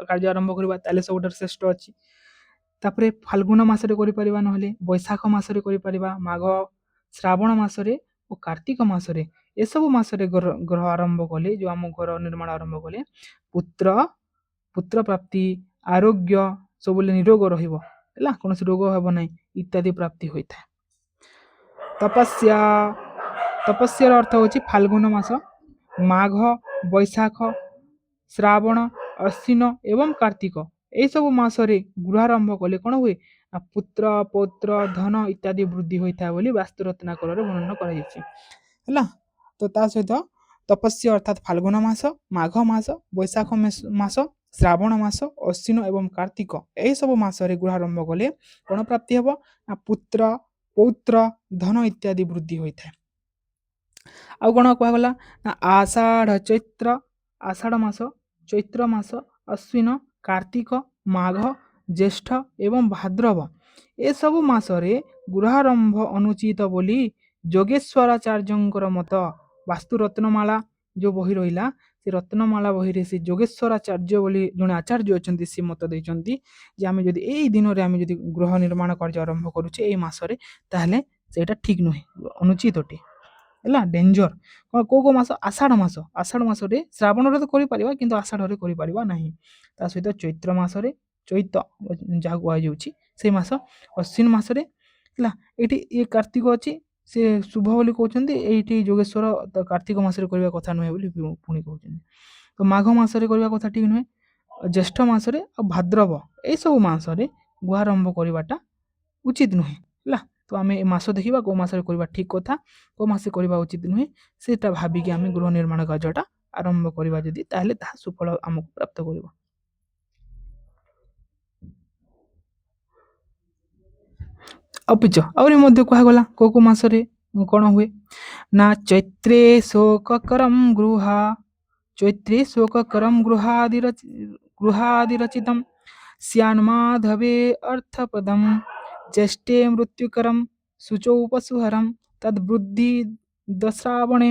କାର୍ଯ୍ୟ ଆରମ୍ଭ କରିବା ତାହେଲେ ସବୁଠାରୁ ଶ୍ରେଷ୍ଠ ଅଛି। ତାପରେ ଫାଲ୍ଗୁନ ମାସରେ କରିପାରିବା, ନହେଲେ ବୈଶାଖ ମାସରେ କରିପାରିବା, ମାଘ ଶ୍ରାବଣ ମାସରେ ଓ କାର୍ତ୍ତିକ ମାସରେ, ଏସବୁ ମାସରେ ଗୃହ ଆରମ୍ଭ କଲେ, ଯେଉଁ ଆମ ଘର ନିର୍ମାଣ ଆରମ୍ଭ କଲେ ପୁତ୍ର ପ୍ରାପ୍ତି, ଆରୋଗ୍ୟ, ସବୁବେଳେ ନିରୋଗ ରହିବ ହେଲା, କୌଣସି ରୋଗ ହେବ ନାହିଁ ଇତ୍ୟାଦି ପ୍ରାପ୍ତି ହୋଇଥାଏ। ତପସ୍ୟାର ଅର୍ଥ ହେଉଛି ଫାଲ୍ଗୁନ ମାସ, ମାଘ, ବୈଶାଖ, ଶ୍ରାବଣ, ଅଶ୍ୱିନ ଏବଂ କାର୍ତ୍ତିକ, ଏହିସବୁ ମାସରେ ଗୃହାରମ୍ଭ କଲେ କ'ଣ ହୁଏ ନା ପୁତ୍ର ପୌତ୍ର ଧନ ଇତ୍ୟାଦି ବୃଦ୍ଧି ହୋଇଥାଏ ବୋଲି ବାସ୍ତୁ ରତ୍ନାକରରେ ବର୍ଣ୍ଣନା କରାଯାଇଛି ହେଲା। ତ ତା ସହିତ ତପସ୍ୟା ଅର୍ଥାତ୍ ଫାଲ୍ଗୁନ ମାସ, ମାଘ ମାସ, ବୈଶାଖ ମାସ, ଶ୍ରାବଣ ମାସ, ଅଶ୍ୱିନ ଏବଂ କାର୍ତ୍ତିକ, ଏହିସବୁ ମାସରେ ଗୃହାରମ୍ଭ କଲେ କ'ଣ ପ୍ରାପ୍ତି ହେବ ନା ପୁତ୍ର ପୌତ୍ର ଧନ ଇତ୍ୟାଦି ବୃଦ୍ଧି ହୋଇଥାଏ। ଆଉ କ'ଣ କୁହାଗଲା ନା ଆଷାଢ଼ ମାସ, ଚୈତ୍ର ମାସ, ଅଶ୍ୱିନ, କାର୍ତ୍ତିକ, ମାଘ, ଜ୍ୟେଷ୍ଠ ଏବଂ ଭାଦ୍ରବ, ଏସବୁ ମାସରେ ଗୃହାରମ୍ଭ ଅନୁଚିତ ବୋଲି ଯୋଗେଶ୍ୱରାଚାର୍ଯ୍ୟଙ୍କର ମତ। ବାସ୍ତୁ ରତ୍ନମାଳା ଯେଉଁ ବହି ରହିଲା, ସେ ରତ୍ନମାଳା ବହିରେ ସେ ଯୋଗେଶ୍ୱରାଚାର୍ଯ୍ୟ ବୋଲି ଜଣେ ଆଚାର୍ଯ୍ୟ ଅଛନ୍ତି, ସେ ମତ ଦେଇଛନ୍ତି ଯେ ଆମେ ଯଦି ଏଇ ଦିନରେ ଆମେ ଯଦି ଗୃହ ନିର୍ମାଣ କାର୍ଯ୍ୟ ଆରମ୍ଭ କରୁଛେ ଏଇ ମାସରେ, ତାହେଲେ ସେଇଟା ଠିକ୍ ନୁହେଁ, ଅନୁଚିତ ଅଟେ ହେଲା, ଡେଞ୍ଜର। କୋଉ ମାସ, ଆଷାଢ଼ ମାସରେ, ଶ୍ରାବଣରେ ତ କରିପାରିବା କିନ୍ତୁ ଆଷାଢ଼ରେ କରିପାରିବା ନାହିଁ। ତା ସହିତ ଚୈତ୍ର ମାସରେ, ଚୈତ ଯାହା କୁହାଯାଉଛି ସେଇ ମାସ, ଅଶ୍ୱିନ ମାସରେ ହେଲା, ଏଇଠି ଇଏ କାର୍ତ୍ତିକ ଅଛି, ସେ ଶୁଭ ବୋଲି କହୁଛନ୍ତି, ଏଇଠି ଯୋଗେଶ୍ୱର କାର୍ତ୍ତିକ ମାସରେ କରିବା କଥା ନୁହେଁ ବୋଲି ପୁଣି କହୁଛନ୍ତି। ତ ମାଘ ମାସରେ କରିବା କଥା ଠିକ୍ ନୁହେଁ, ଜ୍ୟେଷ୍ଠ ମାସରେ ଆଉ ଭାଦ୍ରବ, ଏଇସବୁ ମାସରେ ଗୁହାରମ୍ଭ କରିବାଟା ଉଚିତ ନୁହେଁ ହେଲା। ତ ଆମେ ଏ ମାସ ଦେଖିବା କେଉଁ ମାସରେ କରିବା ଠିକ୍ କଥା, କେଉଁ ମାସରେ କରିବା ଉଚିତ ନୁହେଁ, ସେଇଟା ଭାବିକି ଆମେ ଗୃହ ନିର୍ମାଣ କାର୍ଯ୍ୟଟା ଆରମ୍ଭ କରିବା ଯଦି, ତାହେଲେ ତାହା ସୁଫଳ ଆମକୁ ପ୍ରାପ୍ତ କରିବ। ଆହୁରି ମଧ୍ୟ କୁହାଗଲା କୋଉ ମାସରେ କ'ଣ ହୁଏ ନା ଚୈତ୍ରେ ଶୋକକରମ୍ ଗୃହାଦିରଚିତମ୍ ଶ୍ୟାନ୍ମାଧବେ ଅର୍ଥପ୍ରଦମ୍ ଜ୍ୟେଷ୍ଠେ ମୃତ୍ୟୁକରಂ ଶୁଚौ ପଶୁହରಂ ତଦ୍ବୃଦ୍ଧି ଦଶ୍ରାବଣେ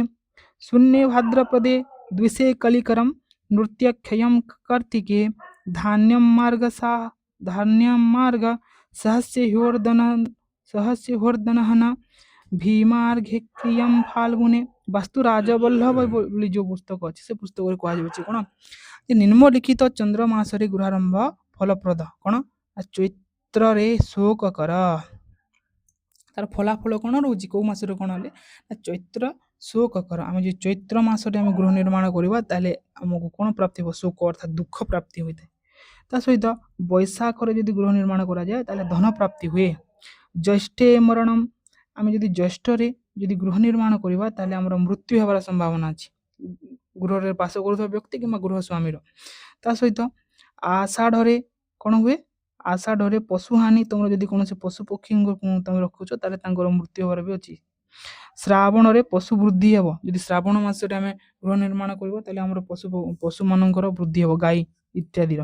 ଶୂନ୍ये ଭାଦ୍ରପଦେ द्विषे कलिकरं नृत्यक्षयं कार्तिके धान्यं मार्ग सहस्योर्दनहन भीमार्घे क्रियं फाल्गुने। ବାସ୍ତୁ ରାଜବଲ୍ଲଭ ବୋଲି ଯେଉଁ ପୁସ୍ତକ ଅଛି ସେ ପୁସ୍ତକରେ କୁହାଯାଉଛି କ'ଣ ଯେ ନିମ୍ନଲିଖିତ ଚନ୍ଦ୍ର ମାସରେ ଗୃହାରମ୍ଭ ଫଳପ୍ରଦ। କ'ଣ ନା ଚୈତ୍ରରେ ଶୋକ କର, ତାର ଫଳାଫଳ କ'ଣ ରହୁଛି, କୋଉ ମାସରେ କ'ଣ ହେଲେ ନା ଚୈତ୍ର ଶୋକ କର। ଆମେ ଯଦି ଚୈତ୍ର ମାସରେ ଆମେ ଗୃହ ନିର୍ମାଣ କରିବା ତାହେଲେ ଆମକୁ କ'ଣ ପ୍ରାପ୍ତି ହେବ, ଶୋକ ଅର୍ଥାତ୍ ଦୁଃଖ ପ୍ରାପ୍ତି ହୋଇଥାଏ। ତା ସହିତ ବୈଶାଖରେ ଯଦି ଗୃହ ନିର୍ମାଣ କରାଯାଏ ତାହେଲେ ଧନ ପ୍ରାପ୍ତି ହୁଏ। ଜ୍ୟେଷ୍ଠେ ମରଣମ୍, ଆମେ ଯଦି ଜ୍ୟେଷ୍ଠରେ ଯଦି ଗୃହ ନିର୍ମାଣ କରିବା ତାହେଲେ ଆମର ମୃତ୍ୟୁ ହେବାର ସମ୍ଭାବନା ଅଛି, ଗୃହରେ ବାସ କରୁଥିବା ବ୍ୟକ୍ତି କିମ୍ବା ଗୃହ ସ୍ୱାମୀର। ତା ସହିତ ଆଷାଢ଼ରେ କ'ଣ ହୁଏ? ଆଷାଢ଼ରେ ପଶୁହାନି, ତମର ଯଦି କୌଣସି ପଶୁ ପକ୍ଷୀଙ୍କୁ ତମେ ରଖୁଛ ତାହେଲେ ତାଙ୍କର ମୃତ୍ୟୁ ହେବାର ବି ଅଛି। ଶ୍ରାବଣରେ ପଶୁ ବୃଦ୍ଧି ହେବ, ଯଦି ଶ୍ରାବଣ ମାସରେ ଆମେ ଗୃହ ନିର୍ମାଣ କରିବା ତାହେଲେ ଆମର ପଶୁମାନଙ୍କର ବୃଦ୍ଧି ହେବ, ଗାଈ ଇତ୍ୟାଦିର।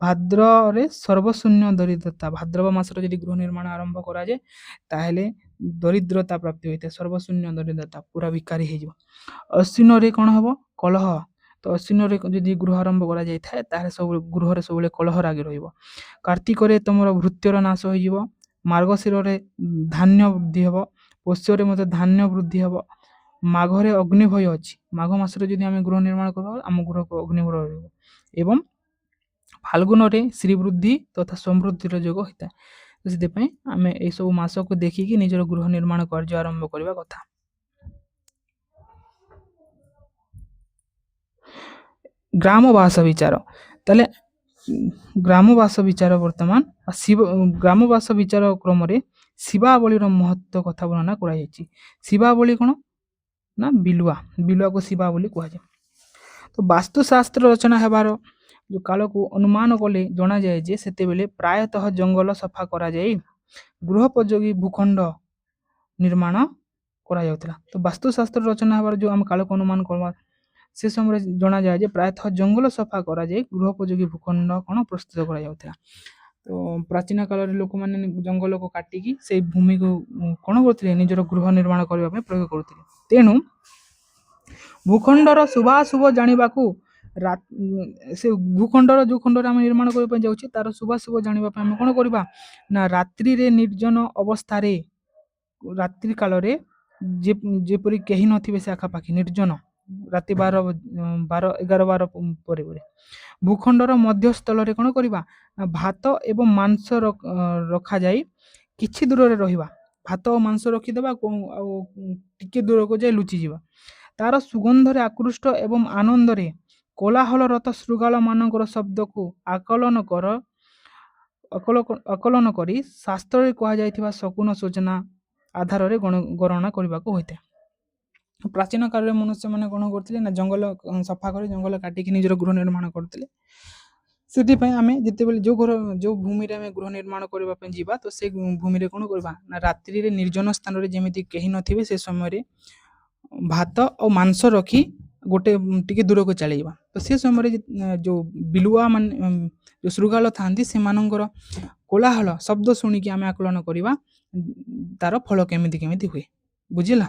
ଭାଦ୍ରରେ ସର୍ବଶୂନ୍ୟ ଦରିଦ୍ରତା, ଭାଦ୍ରବ ମାସରେ ଯଦି ଗୃହ ନିର୍ମାଣ ଆରମ୍ଭ କରାଯାଏ ତାହେଲେ ଦରିଦ୍ରତା ପ୍ରାପ୍ତି ହୋଇଥାଏ, ସର୍ବଶୂନ୍ୟ ଦରିଦ୍ରତା, ପୁରା ଭିକାରୀ ହେଇଯିବ। ଅଶ୍ୱିନରେ କ'ଣ ହେବ? କଳହ, ତ ଅଶ୍ୱିନରେ ଯଦି ଗୃହ ଆରମ୍ଭ କରାଯାଇଥାଏ ତାହେଲେ ସବୁ ଗୃହରେ ସବୁବେଳେ କଳହ ଲାଗି ରହିବ। କାର୍ତ୍ତିକରେ ତମର ଭୃତ୍ୟର ନାଶ ହୋଇଯିବ। ମାର୍ଗଶିରରେ ଧାନ୍ୟ ବୃଦ୍ଧି ହେବ। ପୋଷ୍ୟରେ ମଧ୍ୟ ଧାନ୍ୟ ବୃଦ୍ଧି ହେବ। ମାଘରେ ଅଗ୍ନିଭୟ ଅଛି, ମାଘ ମାସରେ ଯଦି ଆମେ ଗୃହ ନିର୍ମାଣ କରିବା ଆମ ଗୃହକୁ ଅଗ୍ନିଭୟ ରହିବ। ଏବଂ ଫାଲ୍ଗୁନରେ ଶ୍ରୀବୃଦ୍ଧି ତଥା ସମୃଦ୍ଧିର ଯୋଗ ହୋଇଥାଏ। ସେଥିପାଇଁ ଆମେ ଏଇସବୁ ମାସକୁ ଦେଖିକି ନିଜର ଗୃହ ନିର୍ମାଣ କାର୍ଯ୍ୟ ଆରମ୍ଭ କରିବା କଥା। ଗ୍ରାମବାସ ବିଚାର, ତାହେଲେ ଗ୍ରାମବାସ ବିଚାର ବର୍ତ୍ତମାନ ଗ୍ରାମବାସ ବିଚାର କ୍ରମରେ ଶିବାବଳୀର ମହତ୍ଵ କଥା ବର୍ଣ୍ଣନା କରାଯାଇଛି। ଶିବାବଳୀ କ'ଣ ନା ବିଲୁଆକୁ ଶିବାବଳୀ କୁହାଯାଏ। ତ ବାସ୍ତୁଶାସ୍ତ୍ର ରଚନା ହେବାର ଯେଉଁ କାଳକୁ ଅନୁମାନ କଲେ ଜଣାଯାଏ ଯେ ସେତେବେଳେ ପ୍ରାୟତଃ ଜଙ୍ଗଲ ସଫା କରାଯାଇ ଗୃହୋପଯୋଗୀ ଭୂଖଣ୍ଡ ନିର୍ମାଣ କରାଯାଉଥିଲା। ତ ବାସ୍ତୁଶାସ୍ତ୍ର ରଚନା ହେବାର ଯେଉଁ ଆମେ କାଳକୁ ଅନୁମାନ କରିବା ସେ ସମୟରେ ଜଣାଯାଏ ଯେ ପ୍ରାୟତଃ ଜଙ୍ଗଲ ସଫା କରାଯାଇ ଗୃହୋପଯୋଗୀ ଭୂଖଣ୍ଡ କ'ଣ ପ୍ରସ୍ତୁତ କରାଯାଉଥିଲା। ତ ପ୍ରାଚୀନ କାଳରେ ଲୋକମାନେ ଜଙ୍ଗଲକୁ କାଟିକି ସେଇ ଭୂମିକୁ କ'ଣ କରୁଥିଲେ? ନିଜର ଗୃହ ନିର୍ମାଣ କରିବା ପାଇଁ ପ୍ରୟୋଗ କରୁଥିଲେ। ତେଣୁ ଭୂଖଣ୍ଡର ଶୁଭାଶୁଭ ଜାଣିବାକୁ ସେ ଭୂଖଣ୍ଡର ଯେଉଁ ଖଣ୍ଡରେ ଆମେ ନିର୍ମାଣ କରିବା ପାଇଁ ଯାଉଛି ତାର ଶୁଭାଶୁଭ ଜାଣିବା ପାଇଁ ଆମେ କ'ଣ କରିବା ନା ରାତ୍ରିରେ ନିର୍ଜନ ଅବସ୍ଥାରେ, ରାତ୍ରି କାଳରେ ଯେପରି କେହି ନଥିବେ ସେ ଆଖାପାଖି ନିର୍ଜନ, ରାତି 11 ପରେ ଭୂଖଣ୍ଡର ମଧ୍ୟସ୍ଥଳରେ କ'ଣ କରିବା ନା ଭାତ ଏବଂ ମାଂସ ରଖାଯାଇ କିଛି ଦୂରରେ ରହିବା। ଭାତ ଓ ମାଂସ ରଖିଦେବା ଆଉ ଟିକେ ଦୂରକୁ ଯାଇ ଲୁଚିଯିବା। ତାର ସୁଗନ୍ଧରେ ଆକୃଷ୍ଟ ଏବଂ ଆନନ୍ଦରେ କୋଳାହଳରତ ଶୃଗାଳ ମାନଙ୍କର ଶବ୍ଦକୁ ଆକଳନ କରି ଶାସ୍ତ୍ରରେ କୁହାଯାଇଥିବା ଶକୁନ ସୂଚନା ଆଧାରରେ ଗଣନା କରିବାକୁ ହୋଇଥାଏ। ପ୍ରାଚୀନ କାଳରେ ମନୁଷ୍ୟମାନେ କ'ଣ କରୁଥିଲେ ନା ଜଙ୍ଗଲ ସଫା କରି ଜଙ୍ଗଲ କାଟିକି ନିଜର ଗୃହ ନିର୍ମାଣ କରୁଥିଲେ। ସେଥିପାଇଁ ଆମେ ଯେତେବେଳେ ଯେଉଁ ଭୂମିରେ ଆମେ ଗୃହ ନିର୍ମାଣ କରିବା ପାଇଁ ଯିବା ତ ସେ ଭୂମିରେ କ'ଣ କରିବା ନା ରାତ୍ରିରେ ନିର୍ଜନ ସ୍ଥାନରେ ଯେମିତି କେହି ନଥିବେ ସେ ସମୟରେ ଭାତ ଆଉ ମାଂସ ରଖି ଗୋଟେ ଟିକେ ଦୂରକୁ ଚାଲିଯିବା। ତ ସେ ସମୟରେ ଯେଉଁ ବିଲୁଆ ମାନେ ଯେଉଁ ଶୃଗାଳ ଥାଆନ୍ତି ସେମାନଙ୍କର କୋଳାହଳ ଶବ୍ଦ ଶୁଣିକି ଆମେ ଆକଳନ କରିବା ତାର ଫଳ କେମିତି ହୁଏ। ବୁଝିଲା?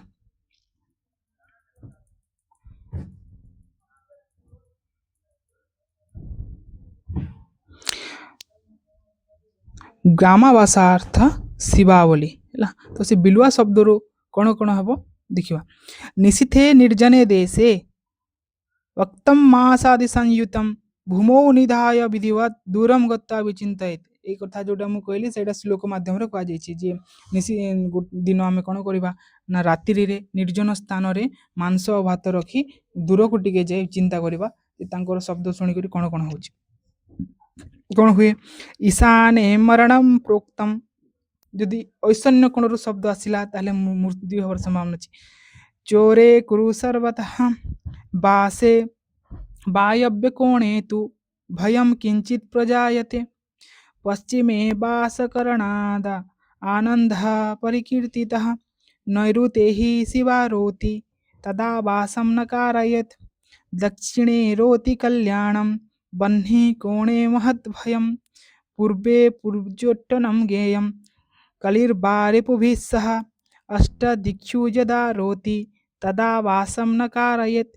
ଗ୍ରାମାବାସାର୍ଥ ଶିବାବଳୀ ହେଲା। ତ ସେ ବିଲୁଆ ଶବ୍ଦରୁ କ'ଣ ହେବ ଦେଖିବା। ନିଶିଥେ ନିର୍ଜନେ ଦେଶେ ଭକ୍ତମ ମାସାଦି ସଂୟୁତମ ଭୂମୌ ନିଧାୟ ବିଧିବତ୍ ଦୂରମ୍ ଗତ୍ୱା ବିଚିନ୍ତୟେତ୍। ଏଇ କଥା ଯେଉଁଟା ମୁଁ କହିଲି ସେଇଟା ଶ୍ଲୋକ ମାଧ୍ୟମରେ କୁହାଯାଇଛି ଯେ ଦିନ ଆମେ କ'ଣ କରିବା ନା ରାତ୍ରିରେ ନିର୍ଜନ ସ୍ଥାନରେ ମାଂସ ଓ ଭାତ ରଖି ଦୂରକୁ ଟିକେ ଯାଇ ଚିନ୍ତା କରିବା ଯେ ତାଙ୍କର ଶବ୍ଦ ଶୁଣିକରି କ'ଣ ହେଉଛି। କ'ଣ ହୁଏ? ଈଶାନେ ମରଣମ୍ ପ୍ରୋକ୍ତମ୍, ଯଦି ଐଶାନ୍ୟ କୋଣରୁ ଶବ୍ଦ ଆସିଲା ତାହେଲେ ମୃତ୍ୟୁ ହେବାର ସମ୍ଭାବନା ଅଛି। ଚୋରେ କୁରୁ ସର୍ବତଃ ବାସେ ବାୟବ୍ୟ କୋଣେ ତୁ ଭୟಂ କିଞ୍ଚିତ୍ ପ୍ରଜାୟତେ ପଶ୍ଚିମେ ବାସକରଣାଦ ଆନନ୍ଦଃ ପରିକୀର୍ତିତଃ ନୈಋତେ हि ଶିବାରୋତି ତଦା ବାସଂ ନ कारयेत् ଦକ୍ଷିଣେ ରୋତି କଲ୍ୟାଣಂ ବହ୍ନି କୋଣେ ମହତ୍ ଭୟಂ ପୂର୍ବେ ପୂର୍ଯୋଟ୍ଟନଂ ଜ୍ଞେୟଂ କଳିର୍ବାରିପୁଭିଃ ସହ ଅଷ୍ଟଦିକ୍ଷୁ ଯଦା ରୋତି ତଦା ବାସଂ ନ कारयेत्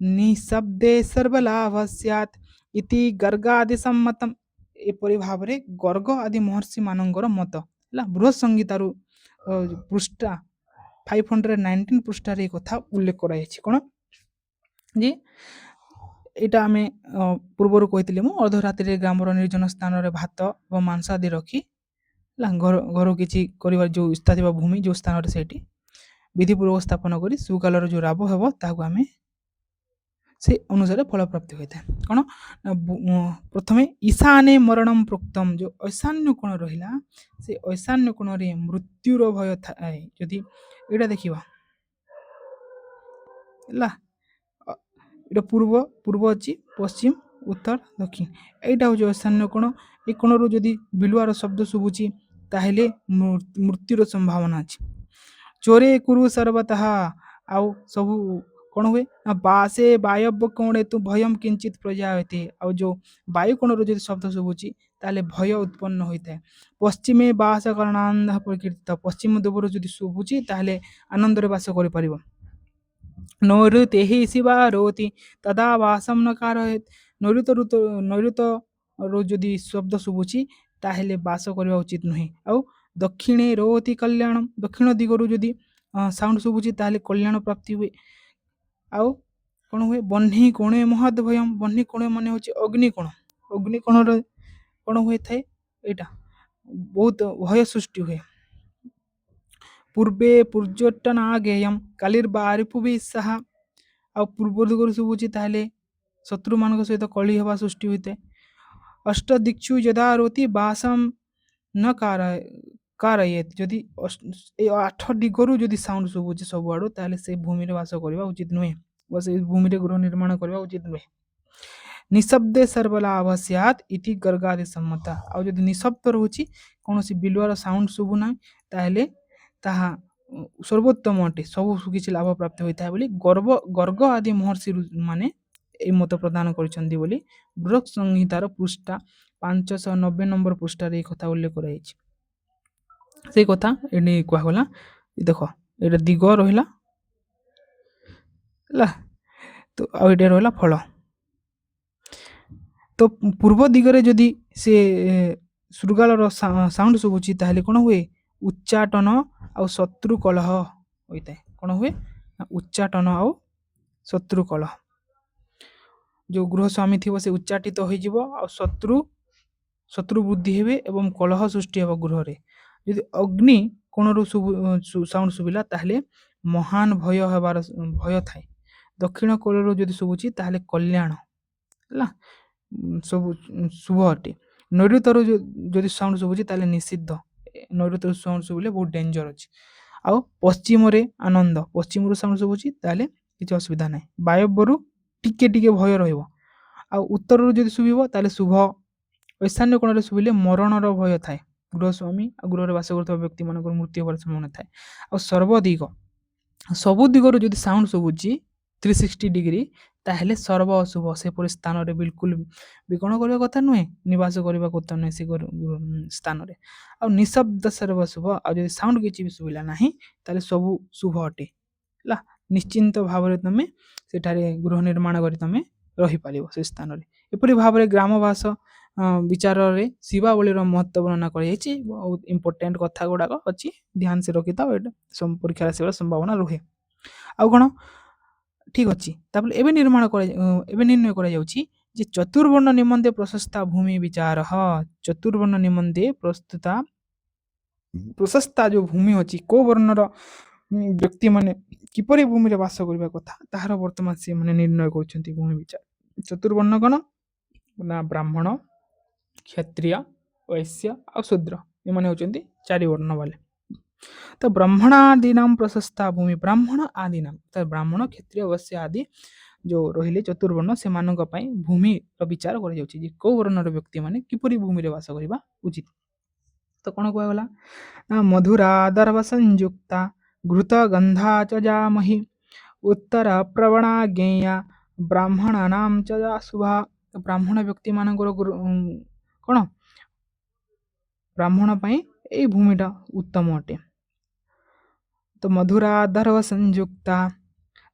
ନିଃଶବ୍ଦେ ସର୍ବଲାଭ ସ୍ୟାତ୍ ଇତି ଗର୍ଗାଦି ସମ୍ମତମ୍। ଏପରି ଭାବରେ ଗର୍ଗ ଆଦି ମହର୍ଷି ମାନଙ୍କର ମତ ହେଲା। ବୃହତ୍ ସଂହିତାରୁ ପୃଷ୍ଠା 519 ପୃଷ୍ଠାରେ ଏ କଥା ଉଲ୍ଲେଖ କରାଯାଇଛି। କ'ଣ ଯେ ଏଇଟା ଆମେ ପୂର୍ବରୁ କହିଥିଲି ମୁଁ ଅର୍ଦ୍ଧରାତ୍ରିରେ ଗ୍ରାମର ନିର୍ଜନ ସ୍ଥାନରେ ଭାତ ଏବଂ ମାଂସ ଆଦି ରଖି ହେଲା ଘର କିଛି କରିବାର ଯେଉଁ ଇଚ୍ଛା ଥିବା ଭୂମି ଯେଉଁ ସ୍ଥାନରେ ସେଇଠି ବିଧିପୂର୍ବକ ସ୍ଥାପନ କରି ସୁକାଳର ଯେଉଁ ରାବ ହେବ ତାହାକୁ ଆମେ ସେ ଅନୁସାରେ ଫଳ ପ୍ରାପ୍ତି ହୋଇଥାଏ। କ'ଣ ନା ପ୍ରଥମେ ଈଶାନେ ମରଣମ୍ ପ୍ରୋକ୍ତମ୍, ଯେଉଁ ଐଶାନ୍ୟ କୋଣ ରହିଲା ସେ ଐଶାନ୍ୟ କୋଣରେ ମୃତ୍ୟୁର ଭୟ ଥାଏ। ଯଦି ଏଇଟା ଦେଖିବା ହେଲା, ଏଇଟା ପୂର୍ବ ଅଛି, ପଶ୍ଚିମ, ଉତ୍ତର, ଦକ୍ଷିଣ, ଏଇଟା ହେଉଛି ଐଶାନ୍ୟ କୋଣ। ଏ କୋଣରୁ ଯଦି ବିଲୁଆର ଶବ୍ଦ ଶୁଭୁଛି ତାହେଲେ ମୃତ୍ୟୁର ସମ୍ଭାବନା ଅଛି। ଚୋରେ କୁରୁ ସର୍ବତଃ, ଆଉ ସବୁ କ'ଣ ହୁଏ ନା ବାସେ ବାୟବ କୋଣେ ତୁ ଭୟମ୍ କିଞ୍ଚିତ୍ ପ୍ରଜାୟତେ, ଆଉ ଯେଉଁ ବାୟୁ କୋଣରୁ ଯଦି ଶବ୍ଦ ଶୁଭୁଛି ତାହେଲେ ଭୟ ଉତ୍ପନ୍ନ ହୋଇଥାଏ। ପଶ୍ଚିମେ ବାସ କରଣାନ୍ଧ ପ୍ରକୀର୍ତ୍ତିତ, ପଶ୍ଚିମ ଦିଗରୁ ଯଦି ଶୁଭୁଛି ତାହେଲେ ଆନନ୍ଦରେ ବାସ କରିପାରିବ। ନୈಋତେହି ଶିବା ରୋତି ତଦା ବାସମ୍ ନ କାରୟେତ୍, ନୈಋତରୁ ଯଦି ଶବ୍ଦ ଶୁଭୁଛି ତାହେଲେ ବାସ କରିବା ଉଚିତ ନୁହେଁ। ଆଉ ଦକ୍ଷିଣେ ରୋତି କଲ୍ୟାଣମ୍, ଦକ୍ଷିଣ ଦିଗରୁ ଯଦି ସାଉଣ୍ଡ ଶୁଭୁଛି ତାହେଲେ କଲ୍ୟାଣ ପ୍ରାପ୍ତି ହୁଏ। ଆଉ କ'ଣ ହୁଏ ବହ୍ନି କୋଣେ ମହଦ୍ ଭୟମ୍, ବହ୍ନି କୋଣ ମାନେ ହେଉଛି ଅଗ୍ନିକୋଣ, ଅଗ୍ନିକୋଣରେ କ'ଣ ହୋଇଥାଏ ଏଇଟା ବହୁତ ଭୟ ସୃଷ୍ଟି ହୁଏ। ପୂର୍ବେ ପୂର୍ଯ୍ୟଟନା ଗେୟମ୍ କାଲିର୍ ବାରିପୁ ବି ସାହା, ଆଉ ପୂର୍ବ ଦିଗରୁ ଶୁଭୁଛି ତାହେଲେ ଶତ୍ରୁମାନଙ୍କ ସହିତ କଳି ହେବା ସୃଷ୍ଟି ହୋଇଥାଏ। ଅଷ୍ଟ ଦିକ୍ଷୁ ଯଦା ରୋତି ବାସମ୍ ନ କାରୟେତ୍, ଯଦି ଏ 8 ଦିଗରୁ ଯଦି ସାଉଣ୍ଡ ଶୁଭୁଛି ସବୁଆଡ଼ୁ ତାହେଲେ ସେ ଭୂମିରେ ବାସ କରିବା ଉଚିତ ନୁହେଁ, ବା ସେ ଭୂମିରେ ଗୃହ ନିର୍ମାଣ କରିବା ଉଚିତ ନୁହେଁ। ନିଶବ୍ଦେ ସର୍ବଲାଭ ସ୍ୟାତ୍ ଇତି ଗର୍ଗାଦି ସମ୍ମତା, ଆଉ ଯଦି ନିଶବ୍ଦ ରହୁଛି କୌଣସି ବିଲୁଆର ସାଉଣ୍ଡ ଶୁଭୁ ନାହିଁ ତାହେଲେ ତାହା ସର୍ବୋତ୍ତମ ଅଟେ, ସବୁ କିଛି ଲାଭ ପ୍ରାପ୍ତ ହୋଇଥାଏ ବୋଲି ଗର୍ଗ ଆଦି ମହର୍ଷି ମାନେ এই ମତ ପ୍ରଦାନ କରିଛନ୍ତି ବୋଲି ବୃହତ୍ ସଂହିତାର ପୃଷ୍ଠା 590 নম্বର ପୃଷ୍ଠାରେ এই କଥା ଉଲ୍ଲେଖ କରାଯାଇଛି। ସେଇ କଥା ଏଠି କୁହାଗଲା। ଦେଖ ଏଇଟା ଦିଗ ରହିଲା ହେଲା, ତ ଆଉ ଏଇଟା ରହିଲା ଫଳ। ତ ପୂର୍ବ ଦିଗରେ ଯଦି ସେ ଶୃଗାଳର ସାଉଣ୍ଡ ଶୁଭୁଛି ତାହେଲେ କ'ଣ ହୁଏ ଉଚ୍ଚାଟନ ଆଉ ଶତ୍ରୁ କଳହ ହୋଇଥାଏ। କ'ଣ ହୁଏ ଉଚ୍ଚାଟନ ଆଉ ଶତ୍ରୁ କଳହ, ଯେଉଁ ଗୃହ ସ୍ୱାମୀ ଥିବ ସେ ଉଚ୍ଚାଟିତ ହୋଇଯିବ ଆଉ ଶତ୍ରୁ ବୃଦ୍ଧି ହେବେ ଏବଂ କଳହ ସୃଷ୍ଟି ହେବ ଗୃହରେ। ଯଦି ଅଗ୍ନି କୋଣରୁ ସାଉଣ୍ଡ ଶୁଭିଲା ତାହେଲେ ମହାନ ଭୟ ଥାଏ। ଦକ୍ଷିଣ କୋଣରୁ ଯଦି ଶୁଭୁଛି ତାହେଲେ କଲ୍ୟାଣ ହେଲା, ସବୁ ଶୁଭ ଅଟେ। ନୈଋତରୁ ଯଦି ସାଉଣ୍ଡ ଶୁଭୁଛି ତାହେଲେ ନିଷିଦ୍ଧ, ନୈଋତରୁ ସାଉଣ୍ଡ ଶୁଭିଲେ ବହୁତ ଡେଞ୍ଜର ଅଛି। ଆଉ ପଶ୍ଚିମରେ ଆନନ୍ଦ, ପଶ୍ଚିମରୁ ସାଉଣ୍ଡ ଶୁଭୁଛି ତାହେଲେ କିଛି ଅସୁବିଧା ନାହିଁ, ବାୟବ୍ୟରୁ ଟିକେ ଭୟ ରହିବ। ଆଉ ଉତ୍ତରରୁ ଯଦି ଶୁଭିବ ତାହେଲେ ଶୁଭ। ଐଶାନ୍ୟ କୋଣରେ ଶୁଭିଲେ ମରଣର ଭୟ ଥାଏ, ଗୃହସ୍ୱାମୀ ଆଉ ଗୃହରେ ବାସ କରୁଥିବା ବ୍ୟକ୍ତିମାନଙ୍କର ମୃତ୍ୟୁ ହେବାର ସମ୍ଭାବନା ଥାଏ। ଆଉ ସବୁ ଦିଗରୁ ଯଦି ସାଉଣ୍ଡ ଶୁଭୁଛି 360 ଡିଗ୍ରୀ ତାହେଲେ ସର୍ବ ଅଶୁଭ, ସେପରି ସ୍ଥାନରେ ବିଲକୁଲ ବି କ'ଣ କରିବା କଥା ନୁହେଁ, ନିବାସ କରିବା କଥା ନୁହେଁ ସେ ସ୍ଥାନରେ। ଆଉ ନିଶବ୍ଦ ସର୍ବ ଶୁଭ, ଆଉ ଯଦି ସାଉଣ୍ଡ କିଛି ବି ଶୁଭିଲା ନାହିଁ ତାହେଲେ ସବୁ ଶୁଭ ଅଟେ ହେଲା। ନିଶ୍ଚିନ୍ତ ଭାବରେ ତମେ ସେଠାରେ ଗୃହ ନିର୍ମାଣ କରି ତମେ ରହିପାରିବ ସେ ସ୍ଥାନରେ। ଏପରି ଭାବରେ ଗ୍ରାମବାସ ବିଚାରରେ ଶିବାବଳୀର ମହତ୍ଵ ବର୍ଣ୍ଣନା କରାଯାଇଛି। ବହୁତ ଇମ୍ପୋର୍ଟାଣ୍ଟ କଥା ଗୁଡ଼ାକ ଅଛି, ଧ୍ୟାନ ସେ ରଖିଥାଅ, ଏଇଟା ପରୀକ୍ଷାରେ ଆସିବାର ସମ୍ଭାବନା ରୁହେ। ଆଉ କ'ଣ ଠିକ୍ ଅଛି, ତାପରେ ଏବେ ନିର୍ଣ୍ଣୟ କରାଯାଉଛି ଯେ ଚତୁର୍ବର୍ଣ୍ଣ ନିମନ୍ତେ ପ୍ରଶସ୍ତା ଭୂମି ବିଚାର, ଚତୁର୍ବର୍ଣ୍ଣ ନିମନ୍ତେ ପ୍ରଶସ୍ତା ଯେଉଁ ଭୂମି ଅଛି, କୋଉ ବର୍ଣ୍ଣର ବ୍ୟକ୍ତିମାନେ କିପରି ଭୂମିରେ ବାସ କରିବା କଥା ତାହାର ବର୍ତ୍ତମାନ ସେମାନେ ନିର୍ଣ୍ଣୟ କରୁଛନ୍ତି ଭୂମି ବିଚାର। ଚତୁର୍ବର୍ଣ୍ଣ କ'ଣ ନା ବ୍ରାହ୍ମଣ, କ୍ଷତ୍ରିୟ, ବୈଶ୍ୟ ଆଉ ଶୂଦ୍ର, ଏମାନେ ହେଉଛନ୍ତି 4 ବର୍ଣ୍ଣ ବାଲେ। ତ ବ୍ରାହ୍ମଣାଦୀନାମ ପ୍ରଶସ୍ତା ଭୂମି, ବ୍ରାହ୍ମଣ ଆଦିନାମ, ତ ବ୍ରାହ୍ମଣ, କ୍ଷତ୍ରିୟ, ବୈଶ୍ୟ ଆଦି ଯେଉଁ ରହିଲେ ଚତୁର୍ବର୍ଣ୍ଣ ସେମାନଙ୍କ ପାଇଁ ଭୂମିର ବିଚାର କରାଯାଉଛି ଯେ କୋଉ ବର୍ଣ୍ଣର ବ୍ୟକ୍ତିମାନେ କିପରି ଭୂମିରେ ବାସ କରିବା ଉଚିତ। ତ କ'ଣ କୁହାଗଲା ନା ମଧୁରା ଦର୍ଭ ସଂଯୁକ୍ତା ଘୃତ ଗନ୍ଧା ଚ ଯାମହି ଉତ୍ତର ପ୍ରବଣା ଜ୍ଞେୟା ବ୍ରାହ୍ମଣ ନାମ ଚ ଯା ଶୁଭା, ବ୍ରାହ୍ମଣ ବ୍ୟକ୍ତିମାନଙ୍କର କ'ଣ ବ୍ରାହ୍ମଣ ପାଇଁ ଏଇ ଭୂମିଟା ଉତ୍ତମ ଅଟେ। ତ ମଧୁରା ଦର୍ଭ ସଂଯୁକ୍ତା,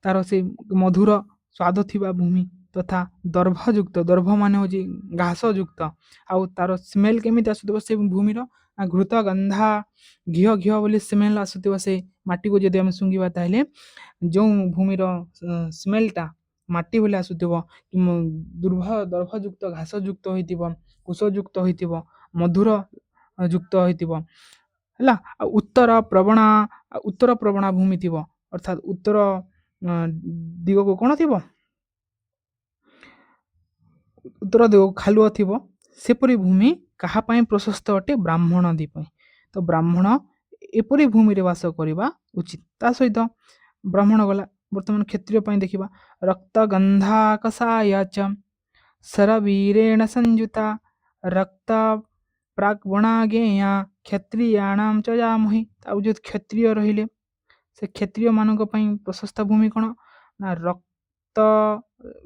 ତାର ସେ ମଧୁର ସ୍ୱାଦ ଥିବା ଭୂମି ତଥା ଦର୍ଭଯୁକ୍ତ, ଦର୍ଭ ମାନେ ହେଉଛି ଘାସ ଯୁକ୍ତ, ଆଉ ତାର ସ୍ମେଲ୍ କେମିତି ଆସୁଥିବ ସେ ଭୂମିର ଘୃତ ଗନ୍ଧା, ଘିଅ ବୋଲି ସ୍ମେଲ୍ ଆସୁଥିବ ସେ ମାଟିକୁ ଯଦି ଆମେ ଶୁଙ୍ଘିବା ତାହେଲେ ଯେଉଁ ଭୂମିର ସ୍ମେଲ୍ଟା ମାଟି ଭଳି ଆସୁଥିବ, ଦର୍ଭଯୁକ୍ତ, ଘାସ ଯୁକ୍ତ ହୋଇଥିବ, କୁଶଯୁକ୍ତ ହୋଇଥିବ, ମଧୁର ଯୁକ୍ତ ହୋଇଥିବ ହେଲା। ଆଉ ଉତ୍ତର ପ୍ରବଣା ଭୂମି ଥିବ, ଅର୍ଥାତ୍ ଉତ୍ତର ଦିଗକୁ କ'ଣ ଥିବ ଉତ୍ତର ଦିଗକୁ ଖାଲୁଅ ଥିବ ସେପରି ଭୂମି କାହା ପାଇଁ ପ୍ରଶସ୍ତ ଅଟେ? ବ୍ରାହ୍ମଣ ଆଦି ପାଇଁ। ତ ବ୍ରାହ୍ମଣ ଏପରି ଭୂମିରେ ବାସ କରିବା ଉଚିତ। ତା ସହିତ ବ୍ରାହ୍ମଣ ଗଲା। ବର୍ତ୍ତମାନ କ୍ଷତ୍ରିୟ ପାଇଁ ଦେଖିବା। ରକ୍ତ ଗନ୍ଧାକସାୟ ଚ ଶରବୀରେଣ ସଂଯୁତା ରକ୍ତ ପ୍ରାଗ୍ବଣାଗେୟା କ୍ଷତ୍ରିୟାଣାମ ଚ ଯାମହି। ଆଉ ଯେଉଁ କ୍ଷତ୍ରିୟ ରହିଲେ ସେ କ୍ଷତ୍ରିୟମାନଙ୍କ ପାଇଁ ପ୍ରଶସ୍ତ ଭୂମି କ'ଣ? ନା ରକ୍ତ,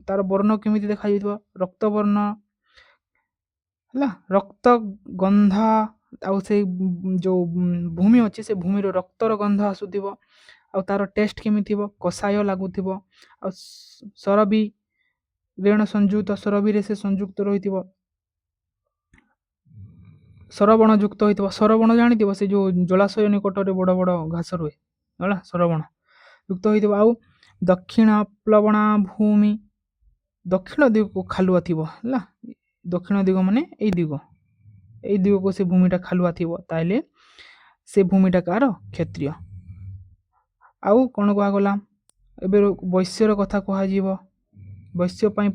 ତାର ବର୍ଣ୍ଣ କେମିତି ଦେଖାଯାଇଥିବ? ରକ୍ତ ବର୍ଣ୍ଣ ହେଲା, ରକ୍ତ ଗନ୍ଧ, ଆଉ ସେଇ ଯେଉଁ ଭୂମି ଅଛି ସେ ଭୂମିର ରକ୍ତର ଗନ୍ଧ ଆସୁଥିବ। ଆଉ ତାର ଟେଷ୍ଟ କେମିତି ଥିବ? କଷାୟ ଲାଗୁଥିବ। ଆଉ ସରବୀ ରେଣ ସଂଯୁକ୍ତ, ସରବୀରେ ସେ ସଂଯୁକ୍ତ ରହିଥିବ। ସରବଣ ଯୁକ୍ତ ହୋଇଥିବ। ସରବଣ ଜାଣିଥିବ ସେ ଯେଉଁ ଜଳାଶୟ ନିକଟରେ ବଡ଼ ବଡ଼ ଘାସ ରୁହେ ହେଲା, ସରବଣ ଯୁକ୍ତ ହୋଇଥିବ। ଆଉ ଦକ୍ଷିଣ ପ୍ଲବଣା ଭୂମି, ଦକ୍ଷିଣ ଦିଗକୁ ଖାଲୁଆ ଥିବ ହେଲା। ଦକ୍ଷିଣ ଦିଗ ମାନେ ଏଇ ଦିଗକୁ ସେ ଭୂମିଟା ଖାଲୁଆ ଥିବ, ତାହେଲେ ସେ ଭୂମିଟା କାହାର? କ୍ଷତ୍ରିୟ। ଆଉ କ'ଣ କୁହାଗଲା? ଏବେ ବୈଶ୍ୟର କଥା କୁହାଯିବ। ବୈଶ୍ୟ ପାଇଁ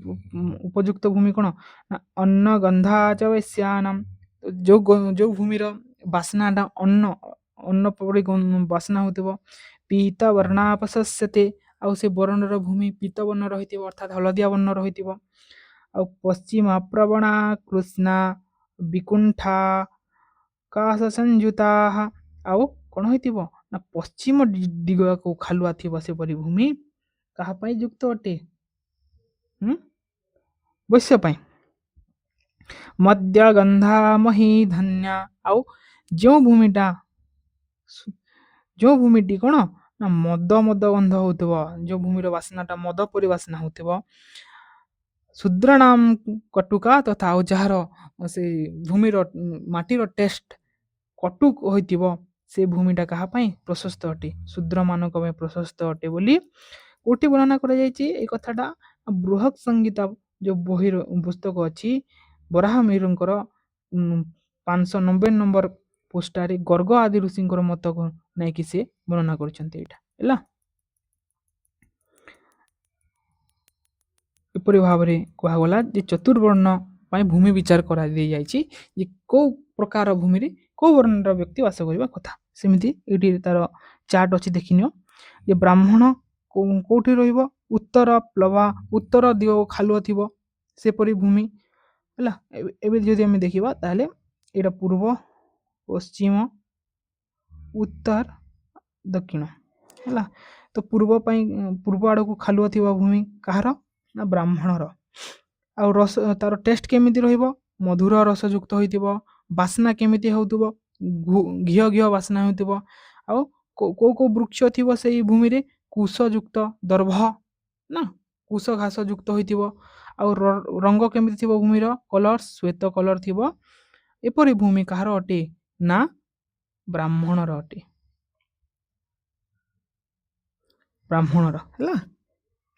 ଉପଯୁକ୍ତ ଭୂମି କ'ଣ? ନା ଅନ୍ନ ଗନ୍ଧାଚ ବୈଶ୍ୟାନାମ୍। ଯେଉଁ ଭୂମିର ବାସ୍ନାଟା ଅନ୍ନ ପରି ବାସ୍ନା ହେଉଥିବ। ପୀତ ବର୍ଣ୍ଣାପଶସ୍ୟତେ, ଆଉ ସେ ବର୍ଣ୍ଣର ଭୂମି ପୀତ ବର୍ଣ୍ଣ ରହିଥିବ, ଅର୍ଥାତ୍ ହଳଦିଆ ବର୍ଣ୍ଣ ରହିଥିବ। ଆଉ ପଶ୍ଚିମ ପ୍ରବଣା କୃଷ୍ଣା ବିକୁଣ୍ଠା କାଶ ସଂଯୁତା, ଆଉ କ'ଣ ହୋଇଥିବ? ନା ପଶ୍ଚିମ ଦିଗକୁ ଖାଲୁଆ ଥିବ ସେପରି ଭୂମି କାହା ପାଇଁ ଯୁକ୍ତ ଅଟେ? ବୈଶ୍ୟ ପାଇଁ। ମଦ୍ୟ ଗନ୍ଧା ମହି ଧନ୍ୟା, ଆଉ ଯେଉଁ ଭୂମିଟି କ'ଣ? ନା ମଦ ଗନ୍ଧ ହେଉଥିବ, ଯେଉଁ ଭୂମିର ବାସ୍ନାଟା ମଦ ପରି ବାସ୍ନା ହେଉଥିବ। ଶୂଦ୍ରନାମ କଟୁକା ତଥା, ଆଉ ଯାହାର ସେ ଭୂମିର ମାଟିର ଟେଷ୍ଟ କଟୁ ହୋଇଥିବ ସେ ଭୂମିଟା କାହା ପାଇଁ ପ୍ରଶସ୍ତ ଅଟେ? ଶୂଦ୍ରମାନଙ୍କ ପାଇଁ ପ୍ରଶସ୍ତ ଅଟେ ବୋଲି କୋଉଠି ବର୍ଣ୍ଣନା କରାଯାଇଛି ଏଇ କଥାଟା? ବୃହତ ସଂହିତା ଯେଉଁ ବହିର ପୁସ୍ତକ ଅଛି ବରାହମିହିରଙ୍କର 590 ନମ୍ବର ପୃଷ୍ଠାରେ ଗର୍ଗ ଆଦି ଋଷିଙ୍କର ମତକୁ ନେଇକି ସେ ବର୍ଣ୍ଣନା କରିଛନ୍ତି ଏଇଟା ହେଲା। ଏପରି ଭାବରେ କୁହାଗଲା ଯେ ଚତୁର୍ବର୍ଣ୍ଣ ପାଇଁ ଭୂମି ବିଚାର କରାଯାଇଯାଇଛି ଯେ କେଉଁ ପ୍ରକାର ଭୂମିରେ କେଉଁ ବର୍ଣ୍ଣର ବ୍ୟକ୍ତି ବାସ କରିବା କଥା। ସେମିତି ଏଇଠି ତାର ଚାର୍ଟ ଅଛି, ଦେଖିନିଅ। ଯେ ବ୍ରାହ୍ମଣ କେଉଁଠି ରହିବ? ଉତ୍ତର ଦିଗ ଖାଲୁଅ ଥିବ ସେପରି ଭୂମି ହେଲା। ଏବେ ଯଦି ଆମେ ଦେଖିବା ତାହେଲେ ଏଇଟା ପୂର୍ବ, ପଶ୍ଚିମ, ଉତ୍ତର, ଦକ୍ଷିଣ ହେଲା। ତ ପୂର୍ବ ଆଡ଼କୁ ଖାଲୁଆ ଥିବା ଭୂମି କାହାର? ନା ବ୍ରାହ୍ମଣର। ଆଉ ତାର ଟେଷ୍ଟ କେମିତି ରହିବ? ମଧୁର ରସଯୁକ୍ତ ହୋଇଥିବ। ବାସ୍ନା କେମିତି ହେଉଥିବ? ଘିଅ ବାସ୍ନା ହେଉଥିବ। ଆଉ କୋଉ ବୃକ୍ଷ ଥିବ ସେଇ ଭୂମିରେ? କୁଶଯୁକ୍ତ ଦର୍ଭ ନା କୁଶ ଘାସ ଯୁକ୍ତ ହୋଇଥିବ। ଆଉ ରଙ୍ଗ କେମିତି ଥିବ ଭୂମିର? କଲର୍ ଶ୍ଵେତ କଲର୍ ଥିବ। ଏପରି ଭୂମି କାହାର ଅଟେ? ନା ବ୍ରାହ୍ମଣର ଅଟେ। ବ୍ରାହ୍ମଣର ହେଲା।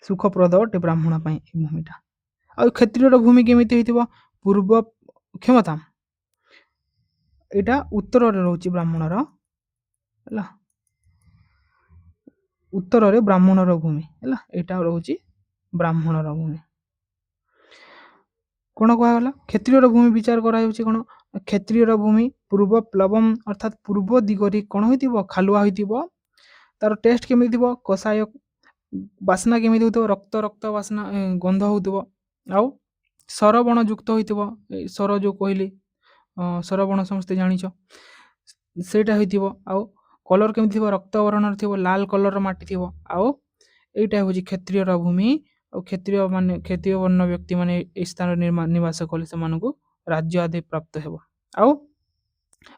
ସୁଖପ୍ରଦ ଅଟେ ବ୍ରାହ୍ମଣ ପାଇଁ ଏ ଭୂମିଟା। ଆଉ କ୍ଷତ୍ରିୟର ଭୂମି କେମିତି ହେଇଥିବ? ପୂର୍ବ କ୍ଷମତା, ଏଇଟା ଉତ୍ତରରେ ରହୁଛି ବ୍ରାହ୍ମଣର ହେଲା। ଉତ୍ତରରେ ବ୍ରାହ୍ମଣର ଭୂମି ହେଲା, ଏଇଟା ରହୁଛି ବ୍ରାହ୍ମଣର ଭୂମି। କ'ଣ କୁହାଗଲା? କ୍ଷତ୍ରିୟର ଭୂମି ବିଚାର କରାଯାଉଛି କ'ଣ? କ୍ଷତ୍ରିୟର ଭୂମି ପୂର୍ବ ପ୍ଲବମ, ଅର୍ଥାତ୍ ପୂର୍ବ ଦିଗରେ କ'ଣ ହୋଇଥିବ? ଖାଲୁଆ ହୋଇଥିବ। ତାର ଟେଷ୍ଟ କେମିତି ଥିବ? କଷାୟ, ବାସ୍ନା କେମିତି ହେଉଥିବ? ରକ୍ତ ବାସ୍ନା ଗନ୍ଧ ହେଉଥିବ। ଆଉ ସରବଣ ଯୁକ୍ତ ହୋଇଥିବ। ସର ଯେଉଁ କହିଲି, ସରବଣ ସମସ୍ତେ ଜାଣିଛ, ସେଇଟା ହୋଇଥିବ। ଆଉ କଲର୍ କେମିତି ଥିବ? ରକ୍ତ ବର୍ଣ୍ଣର ଥିବ, ଲାଲ କଲର୍ର ମାଟି ଥିବ। ଆଉ ଏଇଟା ହେଉଛି କ୍ଷତ୍ରିୟର ଭୂମି। ଆଉ କ୍ଷତ୍ରିୟ ବର୍ଣ୍ଣ ବ୍ୟକ୍ତିମାନେ ଏହି ସ୍ଥାନରେ ନିବାସ କଲେ ସେମାନଙ୍କୁ ରାଜ୍ୟ ଆଦି ପ୍ରାପ୍ତ ହେବ। ଆଉ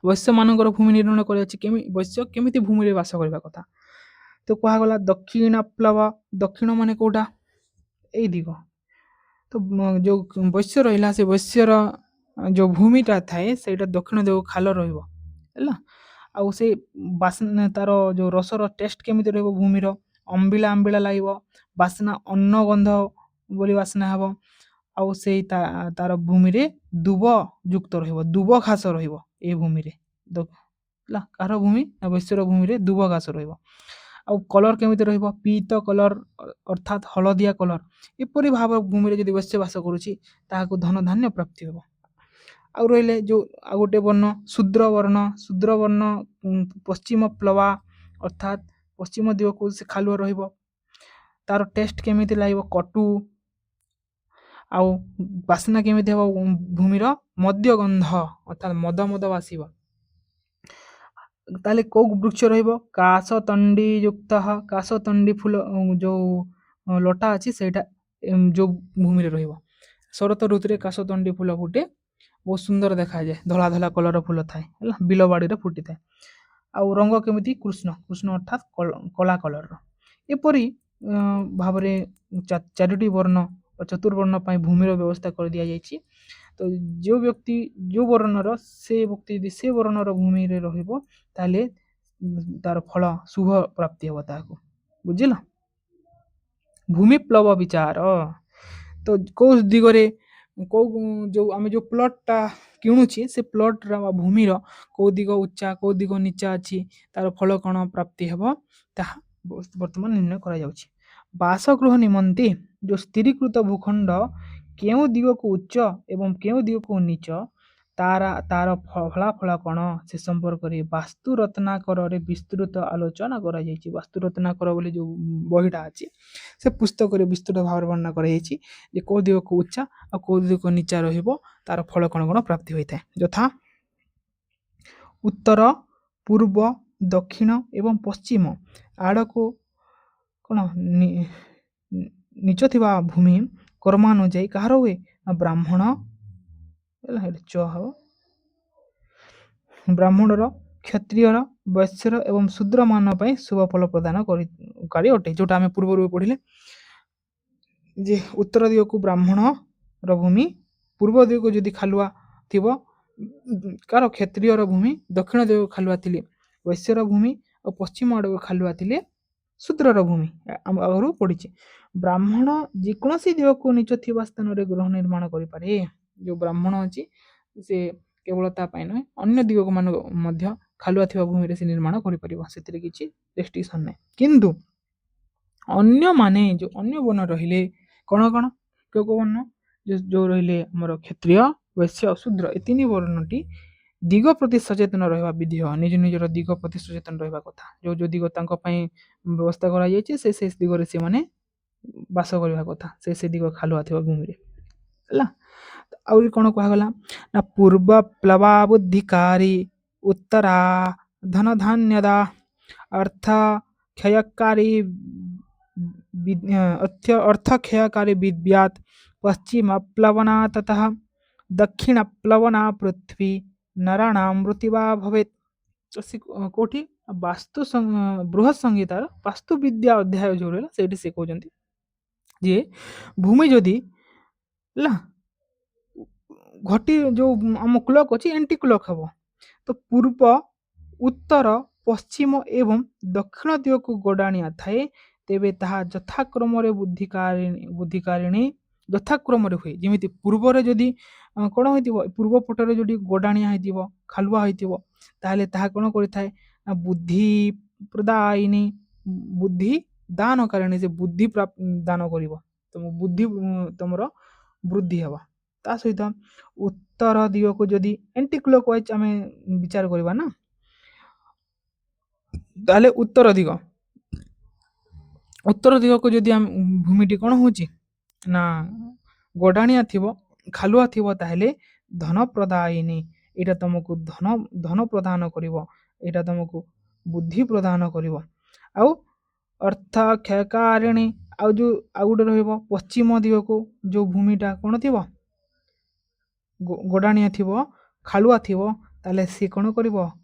ବୈଶ୍ୟମାନଙ୍କର ଭୂମି ନିର୍ଣ୍ଣୟ କରାଯାଉଛି। ବୈଶ୍ୟ କେମିତି ଭୂମିରେ ବାସ କରିବା କଥା? ତ କୁହାଗଲା ଦକ୍ଷିଣ ପ୍ଲବ। ଦକ୍ଷିଣ ମାନେ କୋଉଟା? ଏଇ ଦିଗ। ତ ଯେଉଁ ବୈଶ୍ୟ ରହିଲା, ସେ ବୈଶ୍ୟର ଯେଉଁ ଭୂମିଟା ଥାଏ ସେଇଟା ଦକ୍ଷିଣ ଦିଗକୁ ଖାଲ ରହିବ ହେଲା। ଆଉ ସେ ବାସ୍ନା, ତାର ଯେଉଁ ରସର ଟେଷ୍ଟ କେମିତି ରହିବ? ଭୂମିର ଆମ୍ବିଳା ଲାଗିବ। ବାସ୍ନା ଅନ୍ନ ଗନ୍ଧ ବୋଲି ବାସ୍ନା ହେବ। ଆଉ ସେଇ ତାର ଭୂମିରେ ଦୁବ ଯୁକ୍ତ ରହିବ, ଦୁବ ଘାସ ରହିବ ଏ ଭୂମିରେ ହେଲା। କାହାର ଭୂମି? ନା ବୈଶ୍ୟର ଭୂମିରେ ଦୁବ ଘାସ ରହିବ। ଆଉ କଲର୍ କେମିତି ରହିବ ପୀତ କଲର୍ ଅର୍ଥାତ୍ ହଳଦିଆ କଲର୍। ଏପରି ଭାବରେ ଭୂମିରେ ଯଦି ବୈଶ୍ୟ ବାସ କରୁଛି ତାହାକୁ ଧନ ଧାନ୍ୟ ପ୍ରାପ୍ତି ହେବ। ଆଉ ରହିଲେ ଯେଉଁ ଆଉ ଗୋଟେ ବର୍ଣ୍ଣ ଶୂଦ୍ର ବର୍ଣ୍ଣ। ଶୂଦ୍ର ବର୍ଣ୍ଣ ପଶ୍ଚିମ ପ୍ଲବା ଅର୍ଥାତ୍ ପଶ୍ଚିମ ଦିଗକୁ ସେ ଖାଲୁଆ ରହିବ। ତାର ଟେଷ୍ଟ କେମିତି ଲାଗିବ କଟୁ। ଆଉ ବାସ୍ନା କେମିତି ହେବ ଭୂମିର ମଦ୍ୟ ଗନ୍ଧ ଅର୍ଥାତ୍ ମଦ ମଦ ବାସିବ। ତାହେଲେ କେଉଁ ବୃକ୍ଷ ରହିବ କାଶତଣ୍ଡି ଯୁକ୍ତ କାଶତଣ୍ଡି ଫୁଲ ଯେଉଁ ଲଟା ଅଛି ସେଇଟା ଯେଉଁ ଭୂମିରେ ରହିବ। ଶରତ ଋତୁରେ କାଶତଣ୍ଡି ଫୁଲ ଫୁଟେ, ବହୁତ ସୁନ୍ଦର ଦେଖାଯାଏ, ଧଳା ଧଳା କଲର ଫୁଲ ଥାଏ ହେଲା, ବିଲ ବାଡ଼ିରେ ଫୁଟିଥାଏ। ଆଉ ରଙ୍ଗ କେମିତି କୃଷ୍ଣ କୃଷ୍ଣ ଅର୍ଥାତ୍ କଳା କଲରର। ଏପରି ଭାବରେ ଚାରୋଟି ବର୍ଣ୍ଣ ବା ଚତୁର୍ବର୍ଣ୍ଣ ପାଇଁ ଭୂମିର ବ୍ୟବସ୍ଥା କରିଦିଆଯାଇଛି। ତ ଯେଉଁ ବ୍ୟକ୍ତି ଯେଉଁ ବର୍ଣ୍ଣର ସେ ବ୍ୟକ୍ତି ଯଦି ସେ ବର୍ଣ୍ଣର ଭୂମିରେ ରହିବ ତାହେଲେ ତାର ଫଳ ଶୁଭ ପ୍ରାପ୍ତି ହେବ ତାହାକୁ। ବୁଝିଲ? ଭୂମି ପ୍ଲବ ବିଚାର। ତ କେଉଁ ଦିଗରେ ଯେଉଁ ଆମେ ଯେଉଁ ପ୍ଲଟ୍ଟା କିଣୁଛି ସେ ପ୍ଲଟ୍ର ବା ଭୂମିର କେଉଁ ଦିଗ ଉଚ୍ଚା କେଉଁ ଦିଗ ନିଚା ଅଛି, ତାର ଫଳ କ'ଣ ପ୍ରାପ୍ତି ହେବ ତାହା ବର୍ତ୍ତମାନ ନିର୍ଣ୍ଣୟ କରାଯାଉଛି। ବାସଗୃହ ନିମନ୍ତେ ଯେଉଁ ସ୍ଥିରୀକୃତ ଭୂଖଣ୍ଡ କେଉଁ ଦିଗକୁ ଉଚ୍ଚ ଏବଂ କେଉଁ ଦିଗକୁ ନିଚ ତାର ଫଳାଫଳ କ'ଣ ସେ ସମ୍ପର୍କରେ ବାସ୍ତୁ ରତ୍ନାକରରେ ବିସ୍ତୃତ ଆଲୋଚନା କରାଯାଇଛି। ବାସ୍ତୁ ରତ୍ନାକର ବୋଲି ଯେଉଁ ବହିଟା ଅଛି ସେ ପୁସ୍ତକରେ ବିସ୍ତୃତ ଭାବରେ ବର୍ଣ୍ଣନା କରାଯାଇଛି ଯେ କେଉଁ ଦିଗକୁ ଉଚ୍ଚା ଆଉ କେଉଁ ଦିଗକୁ ନିଚା ରହିବ ତାର ଫଳ କ'ଣ କ'ଣ ପ୍ରାପ୍ତି ହୋଇଥାଏ। ଯଥା ଉତ୍ତର ପୂର୍ବ ଦକ୍ଷିଣ ଏବଂ ପଶ୍ଚିମ ଆଡ଼କୁ କ'ଣ ନିଚ ଥିବା ଭୂମି କର୍ମାନୁଯାୟୀ କାହାର ହୁଏ ନା ବ୍ରାହ୍ମଣ ଚ ହେବ ବ୍ରାହ୍ମଣର କ୍ଷତ୍ରିୟର ବୈଶ୍ୟର ଏବଂ ଶୂଦ୍ରମାନଙ୍କ ପାଇଁ ଶୁଭ ଫଳ ପ୍ରଦାନକାରୀ ଅଟେ। ଯେଉଁଟା ଆମେ ପୂର୍ବରୁ ପଢ଼ିଲେ ଯେ ଉତ୍ତର ଦିଗକୁ ବ୍ରାହ୍ମଣର ଭୂମି, ପୂର୍ବ ଦିଗକୁ ଯଦି ଖାଲୁଆ ଥିବ କାର କ୍ଷତ୍ରିୟର ଭୂମି, ଦକ୍ଷିଣ ଦିଗକୁ ଖାଲୁଆ ଥିଲେ ବୈଶ୍ୟର ଭୂମି ଆଉ ପଶ୍ଚିମ ଆଡ଼କୁ ଖାଲୁଆ ଥିଲେ ଶୂଦ୍ରର ଭୂମି। ଆମ ଆଗରୁ ପଡ଼ିଛି ବ୍ରାହ୍ମଣ ଯେକୌଣସି ଦିଗକୁ ନିଚ ଥିବା ସ୍ଥାନରେ ଗୃହ ନିର୍ମାଣ କରିପାରେ। ଯେଉଁ ବ୍ରାହ୍ମଣ ଅଛି ସେ କେବଳ ତା ପାଇଁ ନୁହେଁ ଅନ୍ୟ ଦିଗକୁ ମାନ ମଧ୍ୟ ଖାଲୁଆ ଥିବା ଭୂମିରେ ସେ ନିର୍ମାଣ କରିପାରିବ, ସେଥିରେ କିଛି ରେଷ୍ଟ୍ରିକ୍ସନ୍ ନାହିଁ। କିନ୍ତୁ ଅନ୍ୟମାନେ ଯେଉଁ ଅନ୍ୟ ବର୍ଣ୍ଣ ରହିଲେ କ'ଣ କ'ଣ କେଉଁ ବର୍ଣ୍ଣ ଯେଉଁ ରହିଲେ ଆମର କ୍ଷତ୍ରିୟ ବୈଶ୍ୟ ଶୂଦ୍ର ଏ ତିନି ବର୍ଣ୍ଣଟି ଦିଗ ପ୍ରତି ସଚେତନ ରହିବା ବିଧେୟ। ନିଜ ନିଜର ଦିଗ ପ୍ରତି ସଚେତନ ରହିବା କଥା। ଯେଉଁ ଦିଗ ତାଙ୍କ ପାଇଁ ବ୍ୟବସ୍ଥା କରାଯାଇଛି ସେ ଦିଗରେ ସେମାନେ ବାସ କରିବା କଥା, ସେ ଦିଗ ଖାଲୁଆ ଥିବା ଭୂମିରେ ହେଲା। ଆହୁରି କ'ଣ କୁହାଗଲା ନା ପୂର୍ବ ପ୍ଲବା ବୁଦ୍ଧିକାରୀ ଉତ୍ତରା ଧନ ଧାନ୍ୟଦା ଅର୍ଥ କ୍ଷୟକାରୀ ଅର୍ଥକ୍ଷୟକାରୀ ବିଦ୍ୟାତ୍ ପଶ୍ଚିମ ପ୍ଲବନା ତତଃ ଦକ୍ଷିଣ ପ୍ଲବନା ପୃଥ୍ୱୀ ନରାଣାଂ ମୃତ୍ୟୁବା ଭବେତ୍। କେଉଁଠି ବାସ୍ତୁ ବୃହତ୍ ସଂହିତାର ବାସ୍ତୁ ବିଦ୍ୟା ଅଧ୍ୟାୟ ଯେଉଁ ରହିଲା ସେଇଠି ସେ କହୁଛନ୍ତି ଯେ ଭୂମି ଯଦି ହେଲା ଘଟି ଯେଉଁ ଆମ କ୍ଲକ୍ ଅଛି ଏଣ୍ଟି କ୍ଲକ୍ ହେବ ତ ପୂର୍ବ ଉତ୍ତର ପଶ୍ଚିମ ଏବଂ ଦକ୍ଷିଣ ଦିଗକୁ ଗଡ଼ାଣିଆ ଥାଏ ତେବେ ତାହା ଯଥାକ୍ରମରେ ବୁଦ୍ଧିକାରିଣୀ ଯଥାକ୍ରମରେ ହୁଏ। ଯେମିତି ପୂର୍ବରେ ଯଦି କ'ଣ ହୋଇଥିବ ପୂର୍ବ ପଟରେ ଯଦି ଗଡ଼ାଣିଆ ହୋଇଥିବ ଖାଲୁଆ ହୋଇଥିବ ତାହେଲେ ତାହା କ'ଣ କରିଥାଏ ନା ବୁଦ୍ଧି ପ୍ରଦାୟିନୀ ବୁଦ୍ଧି ଦାନକାରିଣୀ, ସେ ବୁଦ୍ଧି ଦାନ କରିବ ତମ ବୁଦ୍ଧି ତମର ବୃଦ୍ଧି ହେବ। ତା ସହିତ ଉତ୍ତର ଦିଗକୁ ଯଦି ଏଣ୍ଟି କ୍ଲକ୍ ୱାଇଜ୍ ଆମେ ବିଚାର କରିବା ନା ତାହେଲେ ଉତ୍ତର ଦିଗକୁ ଯଦି ଆମେ ଭୂମିଟି କ'ଣ ହେଉଛି ନା ଗଡ଼ାଣିଆ ଥିବ ଖାଲୁଆ ଥିବ ତାହେଲେ ଧନ ପ୍ରଦାୟିନୀ, ଏଇଟା ତମକୁ ଧନ ପ୍ରଦାନ କରିବ, ଏଇଟା ତମକୁ ବୁଦ୍ଧି ପ୍ରଦାନ କରିବ। ଆଉ ଅର୍ଥ କ୍ଷୟକାରିଣୀ ଆଉ ଗୋଟେ ରହିବ ପଶ୍ଚିମ ଦିଗକୁ ଯେଉଁ ଭୂମିଟା କ'ଣ ଥିବ ଗଡ଼ାଣିଆ ଥିବ ଖାଲୁଆ ଥିବ ତାହେଲେ ସିଏ କ'ଣ କରିବ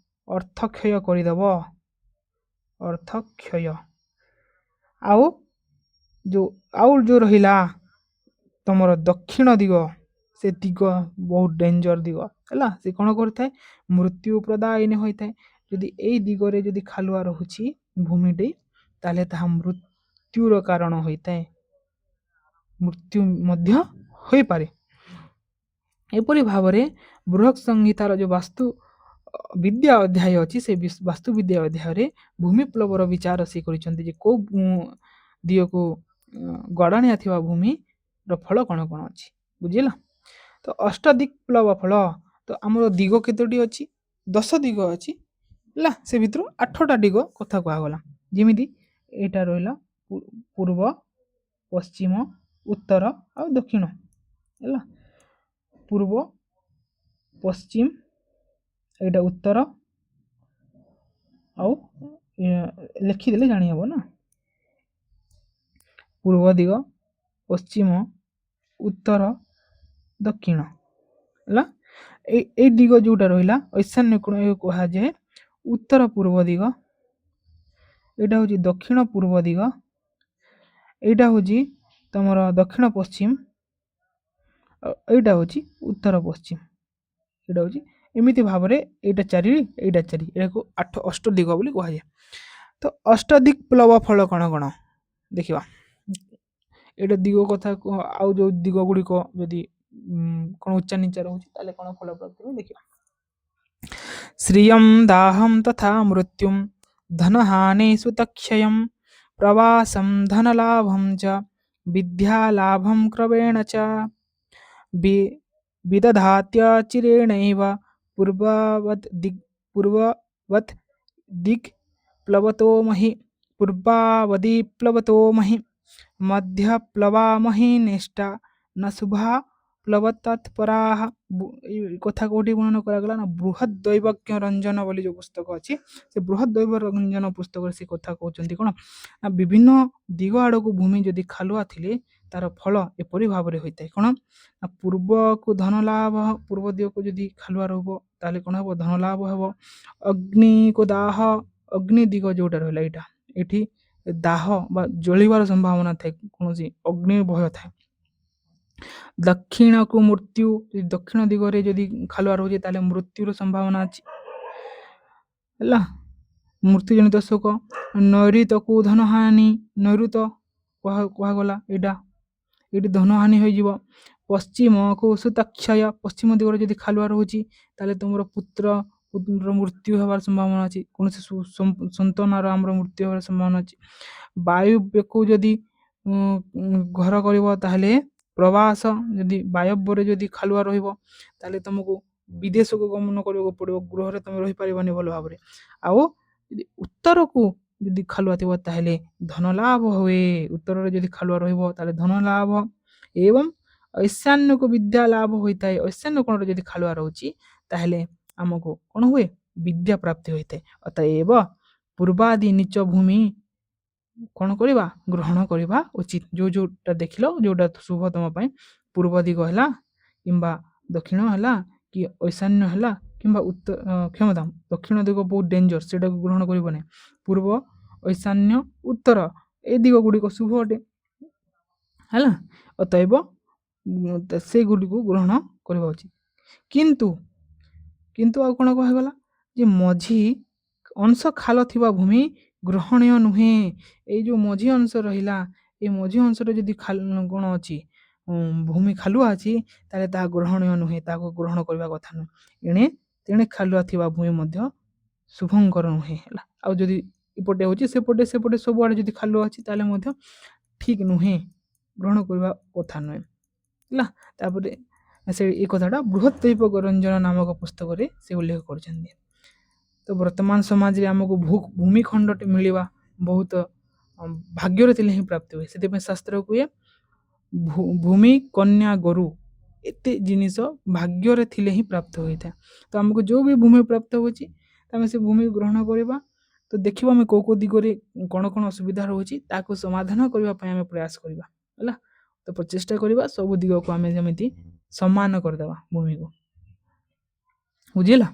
ଅର୍ଥକ୍ଷୟ କରିଦେବ, ଅର୍ଥକ୍ଷୟ। ଆଉ ଯେଉଁ ରହିଲା ତମର ଦକ୍ଷିଣ ଦିଗ ସେ ଦିଗ ବହୁତ ଡେଞ୍ଜର ଦିଗ ହେଲା, ସେ କ'ଣ କରିଥାଏ ମୃତ୍ୟୁ ପ୍ରଦାୟିନୀ ହୋଇଥାଏ। ଯଦି ଏଇ ଦିଗରେ ଯଦି ଖାଲୁଆ ରହୁଛି ଭୂମିଟି ତାହେଲେ ତାହା ମୃତ୍ୟୁର କାରଣ ହୋଇଥାଏ, ମୃତ୍ୟୁ ମଧ୍ୟ ହୋଇପାରେ। ଏପରି ଭାବରେ ବୃହତ୍ ସଂହିତାର ଯେଉଁ ବାସ୍ତୁ ବିଦ୍ୟା ଅଧ୍ୟାୟ ଅଛି ସେ ବାସ୍ତୁ ବିଦ୍ୟା ଅଧ୍ୟାୟରେ ଭୂମି ପ୍ଲବର ବିଚାର ସେ କରିଛନ୍ତି ଯେ କୋଉ ଦିଗକୁ ଗଡ଼ାଣିଆ ଥିବା ଭୂମିର ଫଳ କ'ଣ କ'ଣ ଅଛି ବୁଝିଲା। ତ ଅଷ୍ଟଦିକ୍ ପ୍ଲବ ଫଳ ତ ଆମର ଦିଗ କେତୋଟି ଅଛି 10 ଦିଗ ଅଛି ହେଲା ସେ ଭିତରୁ 8ଟା ଦିଗ କଥା କୁହାଗଲା ଯେମିତି ଏଇଟା ରହିଲା ପୂର୍ବ ପଶ୍ଚିମ ଉତ୍ତର ଆଉ ଦକ୍ଷିଣ ହେଲା ପୂର୍ବ ପଶ୍ଚିମ ଏଇଟା ଉତ୍ତର ଆଉ ଲେଖିଦେଲେ ଜାଣି ହେବ ନା ପୂର୍ବ ଦିଗ ପଶ୍ଚିମ ଉତ୍ତର ଦକ୍ଷିଣ ହେଲା ଏଇ ଦିଗ ଯୋଉଟା ରହିଲା ଐଶାନ୍ୟ କୋଣ କୁହାଯାଏ ଉତ୍ତର ପୂର୍ବ ଦିଗ ଏଇଟା ହେଉଛି ଦକ୍ଷିଣ ପୂର୍ବ ଦିଗ ଏଇଟା ହେଉଛି ତମର ଦକ୍ଷିଣ ପଶ୍ଚିମ ଏଇଟା ହେଉଛି ଉତ୍ତର ପଶ୍ଚିମ ଏଇଟା ହେଉଛି ଏମିତି ଭାବରେ ଏଇଟା 4 ଏଇଟା 4 ଏହାକୁ 8 ଅଷ୍ଟ ଦିଗ ବୋଲି କୁହାଯାଏ। ତ ଅଷ୍ଟଦିକ୍ ପ୍ଲବ ଫଳ କ'ଣ କ'ଣ ଦେଖିବା ଏଇଟା ଦିଗ କଥା ଆଉ ଯେଉଁ ଦିଗ ଗୁଡ଼ିକ ଯଦି କ'ଣ ଉଚ୍ଚା ନିଚା ରହୁଛି ତାହେଲେ କ'ଣ ଫଳ ପ୍ରାପ୍ତି ଦେଖିବା ଶ୍ରିୟଂ ଦାହଂ ତଥା ମୃତ୍ୟୁଂ ଧନହାନି ସୁତକ୍ଷୟଂ ପ୍ରବାସଂ ଧନଲାଭଂ ଚ ବିଦ୍ୟାଲାଭଂ କ୍ରମେଣ ଚ विदधात्यचिरेणैव पूर्ववत् दिक् प्लवतोमहि पूर्वावदि प्लवतोमहि मध्यप्लवामहि निष्ठा न शुभा प्लवतत्पराः କଥା କୋଉଠି ବର୍ଣ୍ଣନ କରାଗଲା ନା ବୃହତ୍ ଦୈବଜ୍ଞ ରଞ୍ଜନ ବୋଲି ଯେଉଁ ପୁସ୍ତକ ଅଛି ସେ ବୃହତ୍ ଦୈବ ରଞ୍ଜନ ପୁସ୍ତକରେ ସେ କଥା କହୁଛନ୍ତି କ'ଣ ନା ବିଭିନ୍ନ ଦିଗ ଆଡ଼କୁ ଭୂମି ଯଦି ଖାଲୁଆ ଥିଲେ ତାର ଫଳ ଏପରି ଭାବରେ ହୋଇଥାଏ କ'ଣ ନା ପୂର୍ବକୁ ଧନ ଲାଭ ପୂର୍ବ ଦିଗକୁ ଯଦି ଖାଲୁଆ ରହିବ ତାହେଲେ କ'ଣ ହେବ ଧନ ଲାଭ ହେବ ଅଗ୍ନିକୁ ଦାହ ଅଗ୍ନି ଦିଗ ଯେଉଁଟା ରହିଲା ଏଠି ଦାହ ବା ଜଳିବାର ସମ୍ଭାବନା ଥାଏ କୌଣସି ଅଗ୍ନି ଭୟ ଥାଏ ଦକ୍ଷିଣକୁ ମୃତ୍ୟୁ ଦକ୍ଷିଣ ଦିଗରେ ଯଦି ଖାଲୁଆ ରହୁଛି ତାହେଲେ ମୃତ୍ୟୁର ସମ୍ଭାବନା ଅଛି ହେଲା ମୃତ୍ୟୁଜନିତ ଶୋକ ନୈଋତକୁ ଧନହାନି ନୈଋତ କୁହାଗଲା ଏଇଠି ଧନହାନି ହୋଇଯିବ ପଶ୍ଚିମକୁ ସୁତକ୍ଷୟ ପଶ୍ଚିମ ଦିଗରେ ଯଦି ଖାଲୁଆ ରହୁଛି ତାହେଲେ ତୁମର ପୁତ୍ରର ମୃତ୍ୟୁ ହେବାର ସମ୍ଭାବନା ଅଛି କୌଣସି ସନ୍ତାନର ଆମର ମୃତ୍ୟୁ ହେବାର ସମ୍ଭାବନା ଅଛି ବାୟୁବ୍ୟକୁ ଯଦି ଘର କରିବ ତାହେଲେ ପ୍ରବାସ ଯଦି ବାୟବ୍ୟରେ ଯଦି ଖାଲୁଆ ରହିବ ତାହେଲେ ତୁମକୁ ବିଦେଶକୁ ଗମନ କରିବାକୁ ପଡ଼ିବ ଗୃହରେ ତୁମେ ରହିପାରିବନି ଭଲ ଭାବରେ ଆଉ ଯଦି ଉତ୍ତରକୁ ଯଦି ଖାଲୁଆ ଥିବ ତାହେଲେ ଧନ ଲାଭ ହୁଏ ଉତ୍ତରରେ ଯଦି ଖାଲୁଆ ରହିବ ତାହେଲେ ଧନ ଲାଭ ଏବଂ ଐଶାନ୍ୟକୁ ବିଦ୍ୟା ଲାଭ ହୋଇଥାଏ ଐଶାନ୍ୟ କୋଣରେ ଯଦି ଖାଲୁଆ ରହୁଛି ତାହେଲେ ଆମକୁ କ'ଣ ହୁଏ ବିଦ୍ୟା ପ୍ରାପ୍ତି ହୋଇଥାଏ ଅତଏବ ପୂର୍ବାଦି ନିଚ ଭୂମି କ'ଣ କରିବା ଗ୍ରହଣ କରିବା ଉଚିତ ଯୋଉଟା ଦେଖିଲ ଯୋଉଟା ଶୁଭ ତମ ପାଇଁ ପୂର୍ବ ଦିଗ ହେଲା କିମ୍ବା ଦକ୍ଷିଣ ହେଲା କି ଐଶାନ୍ୟ ହେଲା କିମ୍ବା କ୍ଷମତା ଦକ୍ଷିଣ ଦିଗ ବହୁତ ଡେଞ୍ଜର ସେଇଟାକୁ ଗ୍ରହଣ କରିବ ନାହିଁ ପୂର୍ବ ଐଶାନ୍ୟ ଉତ୍ତର ଏ ଦିଗ ଗୁଡ଼ିକ ଶୁଭ ଅଟେ ହେଲା ଅତଏବ ସେଗୁଡ଼ିକୁ ଗ୍ରହଣ କରିବା ଉଚିତ କିନ୍ତୁ ଆଉ କ'ଣ କୁହାଗଲା ଯେ ମଝି ଅଂଶ ଖାଲ ଥିବା ଭୂମି ଗ୍ରହଣୀୟ ନୁହେଁ ଏଇ ଯେଉଁ ମଝି ଅଂଶ ରହିଲା ଏ ମଝି ଅଂଶରେ ଯଦି କ'ଣ ଅଛି ଭୂମି ଖାଲୁଆ ଅଛି ତାହେଲେ ତାହା ଗ୍ରହଣୀୟ ନୁହେଁ ତାହାକୁ ଗ୍ରହଣ କରିବା କଥା ନୁହେଁ ତେଣେ ଖାଲୁଆ ଥିବା ଭୂମି ମଧ୍ୟ ଶୁଭଙ୍କର ନୁହେଁ ହେଲା ଆଉ ଯଦି ଏପଟେ ହେଉଛି ସେପଟେ ସବୁଆଡ଼େ ଯଦି ଖାଲୁଆ ଅଛି ତାହେଲେ ମଧ୍ୟ ଠିକ୍ ନୁହେଁ ଗ୍ରହଣ କରିବା କଥା ନୁହେଁ ହେଲା ତାପରେ ସେ ଏ କଥାଟା ବୃହତ୍ ଦୈବ ରଞ୍ଜନ ନାମକ ପୁସ୍ତକରେ ସେ ଉଲ୍ଲେଖ କରିଛନ୍ତି ତ ବର୍ତ୍ତମାନ ସମାଜରେ ଆମକୁ ଭୂମିଖଣ୍ଡଟି ମିଳିବା ବହୁତ ଭାଗ୍ୟରେ ଥିଲେ ହିଁ ପ୍ରାପ୍ତି ହୁଏ ସେଥିପାଇଁ ଶାସ୍ତ୍ର କୁହେ ଭୂମି କନ୍ୟା ଗୋରୁ ଏତେ ଜିନିଷ ଭାଗ୍ୟରେ ଥିଲେ ହିଁ ପ୍ରାପ୍ତ ହୋଇଥାଏ ତ ଆମକୁ ଯେଉଁ ବି ଭୂମି ପ୍ରାପ୍ତ ହେଉଛି ଆମେ ସେ ଭୂମି ଗ୍ରହଣ କରିବା ତ ଦେଖିବା ଆମେ କେଉଁ ଦିଗରେ କ'ଣ ଅସୁବିଧା ରହୁଛି ତାକୁ ସମାଧାନ କରିବା ପାଇଁ ଆମେ ପ୍ରୟାସ କରିବା ହେଲା ତ ପ୍ରଚେଷ୍ଟା କରିବା ସବୁ ଦିଗକୁ ଆମେ ଯେମିତି ସମାନ କରିଦେବା ଭୂମିକୁ ବୁଝିଲା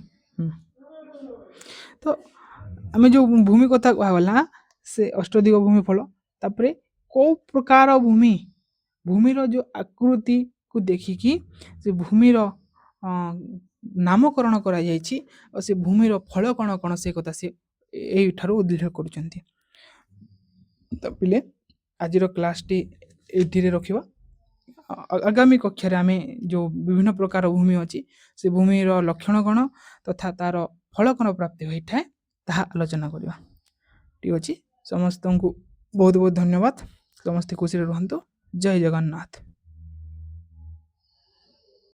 ତ ଆମେ ଯେଉଁ ଭୂମି କଥା କୁହାଗଲା ସେ ଅଷ୍ଟଦିଗ ଭୂମି ଫଳ ତାପରେ କେଉଁ ପ୍ରକାର ଭୂମିର ଯେଉଁ ଆକୃତିକୁ ଦେଖିକି ସେ ଭୂମିର ନାମକରଣ କରାଯାଇଛି ଆଉ ସେ ଭୂମିର ଫଳ କ'ଣ ସେ କଥା ସେ ଏଇଠାରୁ ଉଲ୍ଲେଖ କରୁଛନ୍ତି ତ ପିଲେ ଆଜିର କ୍ଲାସ୍ଟି ଏଇଥିରେ ରଖିବା ଆଗାମୀ କକ୍ଷାରେ ଆମେ ଯେଉଁ ବିଭିନ୍ନ ପ୍ରକାର ଭୂମି ଅଛି ସେ ଭୂମିର ଲକ୍ଷଣ କ'ଣ ତଥା ତାର ଫଳ କ'ଣ ପ୍ରାପ୍ତି ହୋଇଥାଏ ତାହା ଆଲୋଚନା କରିବା। ଠିକ୍ ଅଛି, ସମସ୍ତଙ୍କୁ ବହୁତ ବହୁତ ଧନ୍ୟବାଦ। ସମସ୍ତେ ଖୁସିରେ ରୁହନ୍ତୁ। ଜୟ ଜଗନ୍ନାଥ।